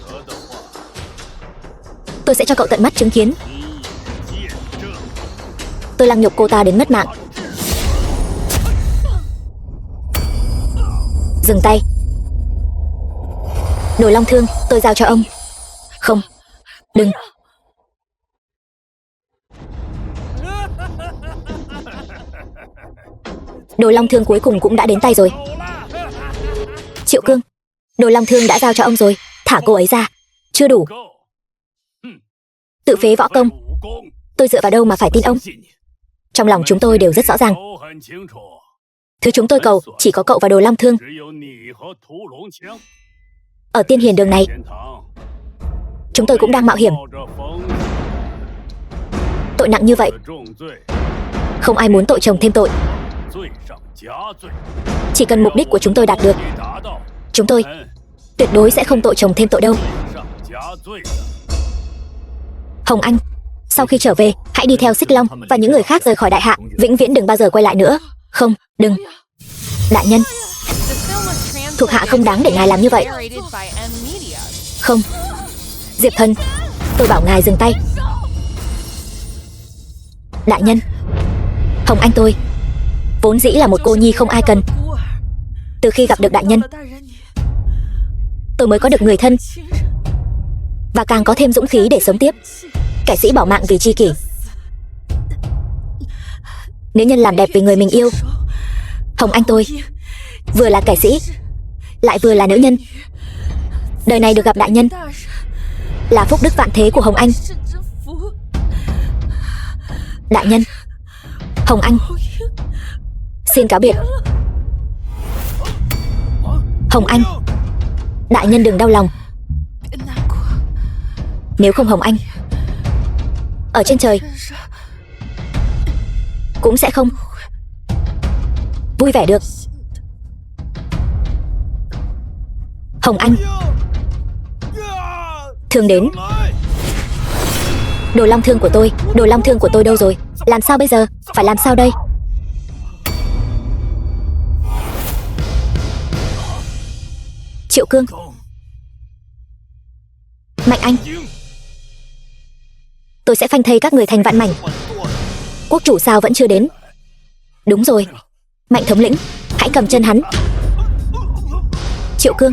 tôi sẽ cho cậu tận mắt chứng kiến tôi lăng nhục cô ta đến mất mạng. Dừng tay. Đồ Long Thương tôi giao cho ông. Không, đừng. Đồ Long Thương cuối cùng cũng đã đến tay rồi. Triệu Cương, Đồ Long Thương đã giao cho ông rồi, thả cô ấy ra. Chưa đủ. Tự phế võ công, tôi dựa vào đâu mà phải tin ông? Trong lòng chúng tôi đều rất rõ ràng. Thứ chúng tôi cầu chỉ có cậu và Đồ Long Thương. Ở Tiên Hiền Đường này, chúng tôi cũng đang mạo hiểm. Tội nặng như vậy, Không ai muốn tội chồng thêm tội. Chỉ cần mục đích của chúng tôi đạt được, chúng tôi tuyệt đối sẽ không tội chồng thêm tội đâu. Hồng Anh, sau khi trở về, hãy đi theo Xích Long và những người khác rời khỏi đại hạ, vĩnh viễn đừng bao giờ quay lại nữa. Không, đừng. Đại nhân, thuộc hạ không đáng để ngài làm như vậy. Không, Diệp Thần, tôi bảo ngài dừng tay. Đại nhân, Hồng Anh tôi vốn dĩ là một cô nhi không ai cần. Từ khi gặp được đại nhân, tôi mới có được người thân, và càng có thêm dũng khí để sống tiếp. Kẻ sĩ bỏ mạng vì tri kỷ, nữ nhân làm đẹp vì người mình yêu. Hồng Anh tôi vừa là kẻ sĩ, lại vừa là nữ nhân. Đời này được gặp đại nhân là phúc đức vạn thế của Hồng Anh. Đại nhân, Hồng Anh xin cáo biệt. Hồng Anh, đại nhân đừng đau lòng. Nếu không Hồng Anh, ở trên trời cũng sẽ không vui vẻ được. Hồng Anh, thương đến. Đồ long thương của tôi, đồ long thương của tôi đâu rồi? Làm sao bây giờ? Phải làm sao đây? Triệu Cương, Mạnh Anh, tôi sẽ phanh thây các người thành vạn mảnh. Quốc chủ sao vẫn chưa đến? Đúng rồi, Mạnh thống lĩnh, hãy cầm chân hắn. Triệu Cương,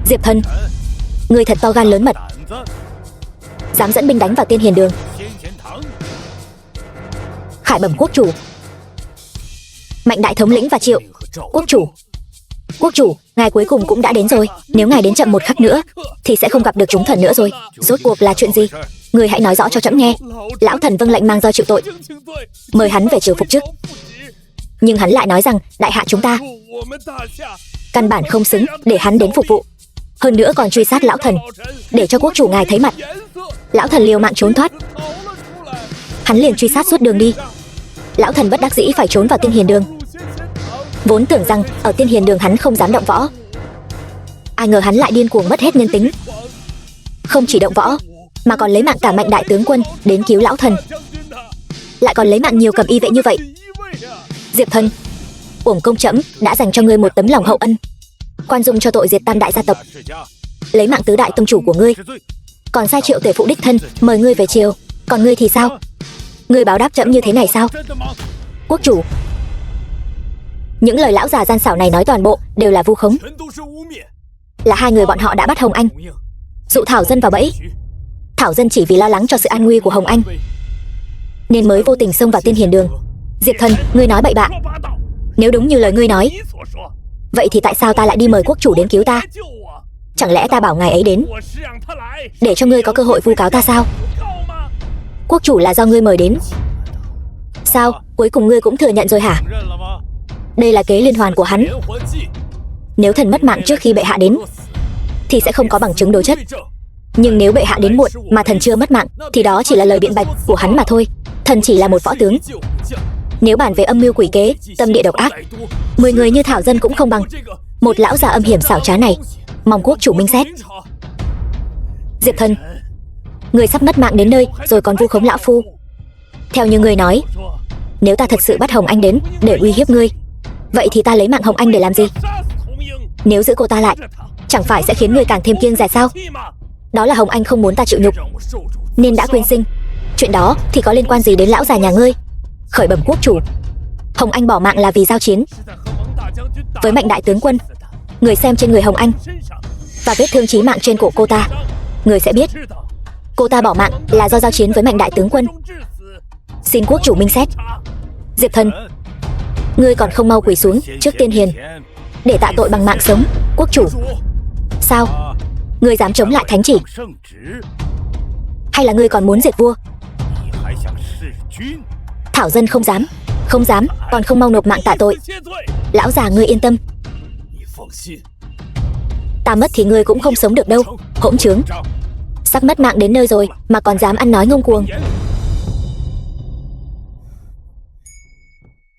Diệp Thần, người thật to gan lớn mật, dám dẫn binh đánh vào Tiên Hiền Đường. Khải bẩm quốc chủ, Mạnh đại thống lĩnh và Triệu quốc chủ. Quốc chủ, ngài cuối cùng cũng đã đến rồi. Nếu ngài đến chậm một khắc nữa thì sẽ không gặp được chúng thần nữa rồi. Rốt cuộc là chuyện gì? Người hãy nói rõ cho trẫm nghe. Lão thần vâng lệnh mang roi chịu tội, mời hắn về triều phục chức. Nhưng hắn lại nói rằng đại hạ chúng ta căn bản không xứng để hắn đến phục vụ. Hơn nữa còn truy sát lão thần, để cho quốc chủ ngài thấy mặt. Lão thần liều mạng trốn thoát, hắn liền truy sát suốt đường đi. Lão thần bất đắc dĩ phải trốn vào Tiên Hiền Đường. Vốn tưởng rằng ở Tiên Hiền Đường hắn không dám động võ, ai ngờ hắn lại điên cuồng mất hết nhân tính. Không chỉ động võ mà còn lấy mạng cả Mạnh đại tướng quân đến cứu lão thần, lại còn lấy mạng nhiều cầm y vệ như vậy. Diệp Thần, uổng công trẫm đã dành cho ngươi một tấm lòng hậu ân, khoan dung cho tội diệt tam đại gia tộc, lấy mạng tứ đại tông chủ của ngươi, còn sai Triệu tể phụ đích thân mời ngươi về triều. Còn ngươi thì sao? Ngươi báo đáp trẫm như thế này sao? Quốc chủ, những lời lão già gian xảo này nói toàn bộ đều là vu khống. Là hai người bọn họ đã bắt Hồng Anh, dụ Thảo Dân vào bẫy. Thảo Dân chỉ vì lo lắng cho sự an nguy của Hồng Anh nên mới vô tình xông vào Tiên Hiền Đường. Diệp Thần, ngươi nói bậy bạ. Nếu đúng như lời ngươi nói, vậy thì tại sao ta lại đi mời quốc chủ đến cứu ta? Chẳng lẽ ta bảo ngài ấy đến để cho ngươi có cơ hội vu cáo ta sao? Quốc chủ là do ngươi mời đến. Sao, cuối cùng ngươi cũng thừa nhận rồi hả? Đây là kế liên hoàn của hắn. Nếu thần mất mạng trước khi bệ hạ đến thì sẽ không có bằng chứng đối chất. Nhưng nếu bệ hạ đến muộn mà thần chưa mất mạng thì đó chỉ là lời biện bạch của hắn mà thôi. Thần chỉ là một võ tướng. Nếu bàn về âm mưu quỷ kế, tâm địa độc ác, 10 người như Thảo Dân cũng không bằng một lão già âm hiểm xảo trá này. Mong quốc chủ minh xét. Diệp Thần, người sắp mất mạng đến nơi rồi còn vu khống lão phu. Theo như ngươi nói, nếu ta thật sự bắt Hồng Anh đến để uy hiếp ngươi, vậy thì ta lấy mạng Hồng Anh để làm gì? Nếu giữ cô ta lại, chẳng phải sẽ khiến ngươi càng thêm kiêng dè sao? Đó là Hồng Anh không muốn ta chịu nhục nên đã quên sinh. Chuyện đó thì có liên quan gì đến lão già nhà ngươi? Khởi bẩm quốc chủ, Hồng Anh bỏ mạng là vì giao chiến với Mạnh đại tướng quân. Người xem trên người Hồng Anh và vết thương chí mạng trên cổ cô ta, người sẽ biết cô ta bỏ mạng là do giao chiến với Mạnh đại tướng quân. Xin quốc chủ minh xét. Diệp Thần, ngươi còn không mau quỳ xuống trước tiên hiền để tạ tội bằng mạng sống. Quốc chủ, sao ngươi dám chống lại thánh chỉ, hay là ngươi còn muốn diệt vua? Thảo dân không dám, không dám, còn không mau nộp mạng tạ tội. Lão già ngươi yên tâm, ta mất thì ngươi cũng không sống được đâu. Hỗn trướng, sắp mất mạng đến nơi rồi mà còn dám ăn nói ngông cuồng.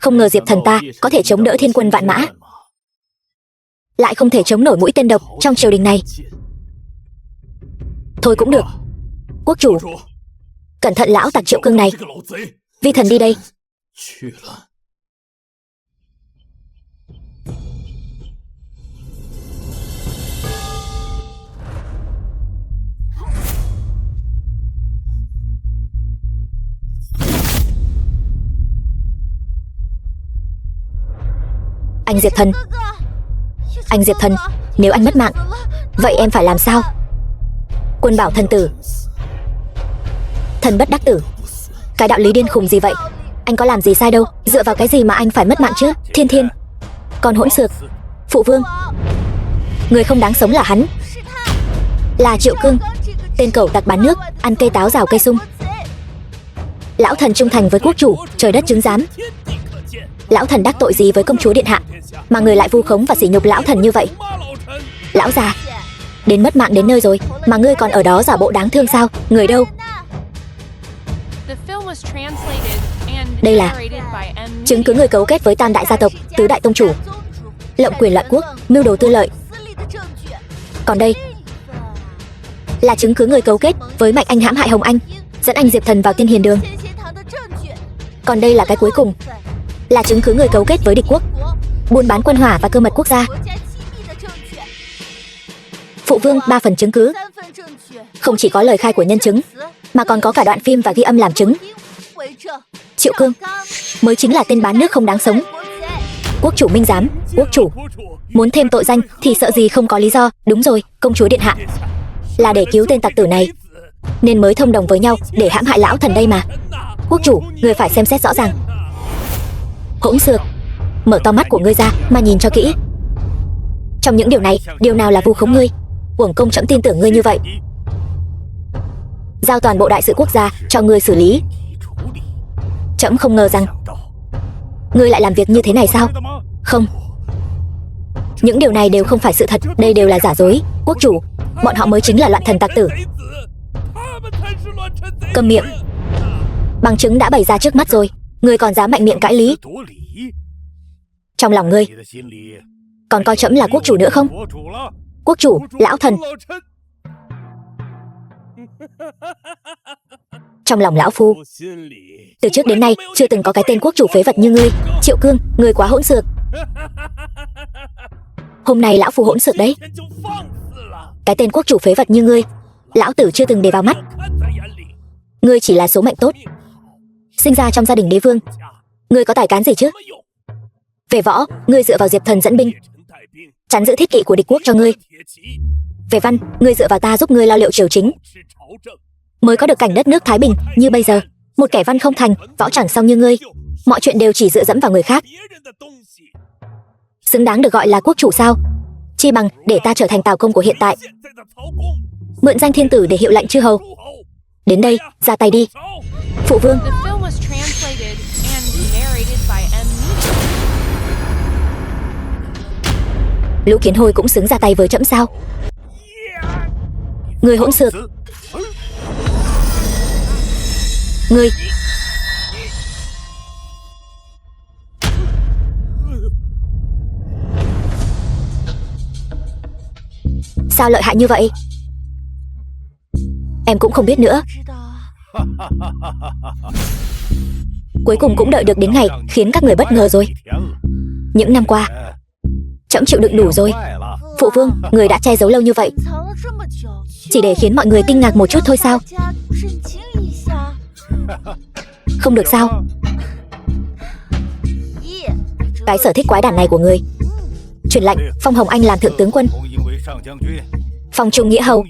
Không ngờ Diệp Thần ta có thể chống đỡ thiên quân vạn mã, lại không thể chống nổi mũi tên độc trong triều đình này. Thôi cũng được. Quốc chủ, cẩn thận lão tặc Triệu Cương này. Vi thần đi đây. Anh Diệp Thần, anh Diệp Thần, nếu anh mất mạng, vậy em phải làm sao? Quân bảo thần tử, thần bất đắc tử. Cái đạo lý điên khùng gì vậy? Anh có làm gì sai đâu, dựa vào cái gì mà anh phải mất mạng chứ? Thiên Thiên, còn hỗn xược. Phụ vương, người không đáng sống là hắn, là Triệu Cương, tên cẩu tặc bán nước, ăn cây táo rào cây sung. Lão thần trung thành với quốc chủ, trời đất chứng giám. Lão thần đắc tội gì với công chúa điện hạ mà người lại vu khống và sỉ nhục lão thần như vậy? Lão già, đến mất mạng đến nơi rồi mà ngươi còn ở đó giả bộ đáng thương sao? Người đâu? Đây là chứng cứ người cấu kết với tam đại gia tộc, tứ đại tông chủ, lộng quyền loạn quốc, mưu đồ tư lợi. Còn đây là chứng cứ người cấu kết với Mạnh Anh hãm hại Hồng Anh, dẫn anh Diệp Thần vào Tiên Hiền Đường. Còn đây là cái cuối cùng, là chứng cứ người cấu kết với địch quốc, buôn bán quân hỏa và cơ mật quốc gia. Phụ vương, 3 phần chứng cứ. Không chỉ có lời khai của nhân chứng, mà còn có cả đoạn phim và ghi âm làm chứng. Triệu Cương mới chính là tên bán nước không đáng sống. Quốc chủ minh giám. Quốc chủ muốn thêm tội danh thì sợ gì không có lý do. Đúng rồi, công chúa điện hạ là để cứu tên tặc tử này nên mới thông đồng với nhau để hãm hại lão thần đây mà. Quốc chủ, người phải xem xét rõ ràng. Hỗn xược, mở to mắt của ngươi ra mà nhìn cho kỹ. Trong những điều này, điều nào là vu khống ngươi? Uổng công trẫm tin tưởng ngươi như vậy. Giao toàn bộ đại sự quốc gia cho ngươi xử lý. Trẫm không ngờ rằng ngươi lại làm việc như thế này sao? Không, những điều này đều không phải sự thật, đây đều là giả dối. Quốc chủ, bọn họ mới chính là loạn thần tặc tử. Câm miệng, bằng chứng đã bày ra trước mắt rồi, ngươi còn dám mạnh miệng cãi lý? Trong lòng ngươi còn coi trẫm là quốc chủ nữa không? Quốc chủ, lão thần. Trong lòng lão phu, từ trước đến nay chưa từng có cái tên quốc chủ phế vật như ngươi. Triệu Cương, ngươi quá hỗn xược. Hôm nay lão phu hỗn xược đấy. Cái tên quốc chủ phế vật như ngươi, lão tử chưa từng để vào mắt. Ngươi chỉ là số mệnh tốt, sinh ra trong gia đình đế vương. Ngươi có tài cán gì chứ? Về võ, ngươi dựa vào Diệp Thần dẫn binh chắn giữ thiết kỵ của địch quốc cho ngươi. Về văn, ngươi dựa vào ta giúp ngươi lo liệu triều chính, mới có được cảnh đất nước thái bình như bây giờ. Một kẻ văn không thành, võ chẳng xong như ngươi, mọi chuyện đều chỉ dựa dẫm vào người khác. Xứng đáng được gọi là quốc chủ sao? Chi bằng để ta trở thành Tào Công của hiện tại, mượn danh thiên tử để hiệu lệnh chư hầu. Đến đây, ra tay đi. Phụ vương. Lũ kiến hôi cũng xứng ra tay với trẫm sao? Ngươi hỗn xược. Ngươi sao lợi hại như vậy? Em cũng không biết nữa. Cuối cùng cũng đợi được đến ngày khiến các người bất ngờ rồi. Những năm qua trẫm chịu đựng đủ rồi. Phụ vương, người đã che giấu lâu như vậy chỉ để khiến mọi người kinh ngạc một chút thôi sao? Không được sao? cái sở thích quái đản này của người. Truyền lệnh phong Hồng Anh làm thượng tướng quân, phong trung nghĩa hầu.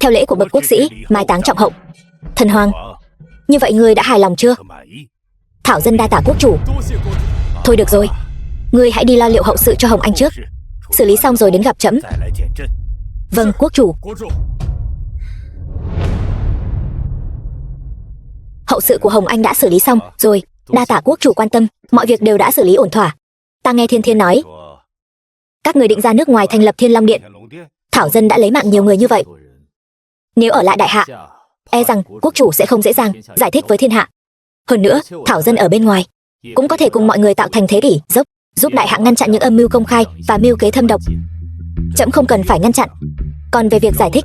Theo lễ của bậc quốc sĩ, mai táng trọng hậu. Thần hoàng, như vậy ngươi đã hài lòng chưa? Thảo dân đa tạ quốc chủ. Thôi được rồi, ngươi hãy đi lo liệu hậu sự cho Hồng Anh trước, xử lý xong rồi đến gặp trẫm. Vâng, quốc chủ. Hậu sự của Hồng Anh đã xử lý xong rồi, đa tạ quốc chủ quan tâm, mọi việc đều đã xử lý ổn thỏa. Ta nghe Thiên Thiên nói, các người định ra nước ngoài thành lập Thiên Long Điện. Thảo dân đã lấy mạng nhiều người như vậy, nếu ở lại đại hạ, e rằng quốc chủ sẽ không dễ dàng giải thích với thiên hạ. Hơn nữa, Thảo dân ở bên ngoài cũng có thể cùng mọi người tạo thành thế kỷ dốc, giúp đại hạ ngăn chặn những âm mưu công khai và mưu kế thâm độc. Trẫm không cần phải ngăn chặn. Còn về việc giải thích,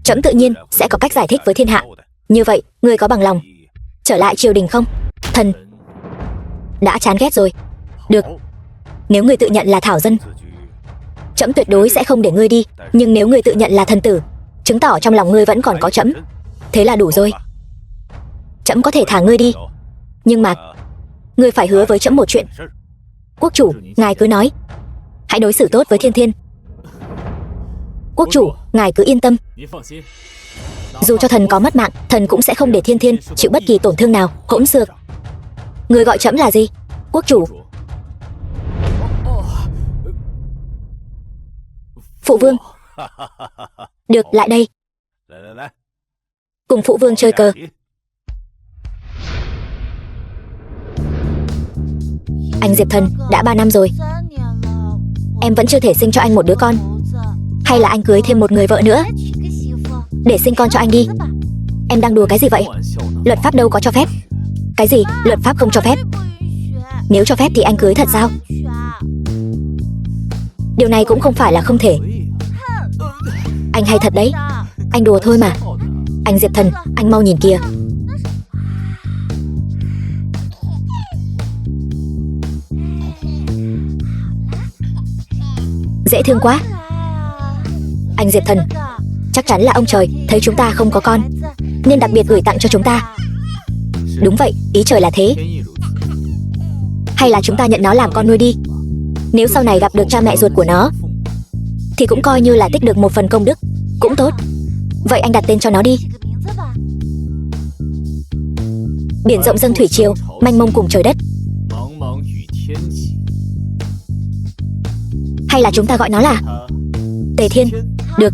trẫm tự nhiên sẽ có cách giải thích với thiên hạ. Như vậy, ngươi có bằng lòng trở lại triều đình không? Thần đã chán ghét rồi. Được, nếu ngươi tự nhận là Thảo dân, trẫm tuyệt đối sẽ không để ngươi đi. Nhưng nếu ngươi tự nhận là thần tử, chứng tỏ trong lòng ngươi vẫn còn có trẫm, thế là đủ rồi. Trẫm có thể thả ngươi đi, nhưng mà ngươi phải hứa với trẫm một chuyện. Quốc chủ, ngài cứ nói, hãy đối xử tốt với Thiên Thiên. Quốc chủ, ngài cứ yên tâm, dù cho thần có mất mạng, thần cũng sẽ không để Thiên Thiên chịu bất kỳ tổn thương nào. Hỗn xược. Ngươi gọi trẫm là gì? Quốc chủ. Phụ vương. Được, lại đây, cùng phụ vương chơi cờ. Anh Diệp Thần, đã 3 năm rồi, em vẫn chưa thể sinh cho anh một đứa con. Hay là anh cưới thêm một người vợ nữa để sinh con cho anh đi. Em đang đùa cái gì vậy? Luật pháp đâu có cho phép. Cái gì? Luật pháp không cho phép? Nếu cho phép thì anh cưới thật sao? Điều này cũng không phải là không thể. Anh hay thật đấy. Anh đùa thôi mà. Anh Diệp Thần, anh mau nhìn kìa. Dễ thương quá. Anh Diệp Thần, chắc chắn là ông trời thấy chúng ta không có con nên đặc biệt gửi tặng cho chúng ta. Đúng vậy, ý trời là thế. Hay là chúng ta nhận nó làm con nuôi đi. Nếu sau này gặp được cha mẹ ruột của nó thì cũng coi như là tích được một phần công đức, cũng tốt. Vậy anh đặt tên cho nó đi. Biển rộng dâng thủy triều, mênh mông cùng trời đất. Hay là chúng ta gọi nó là Tề Thiên. Được,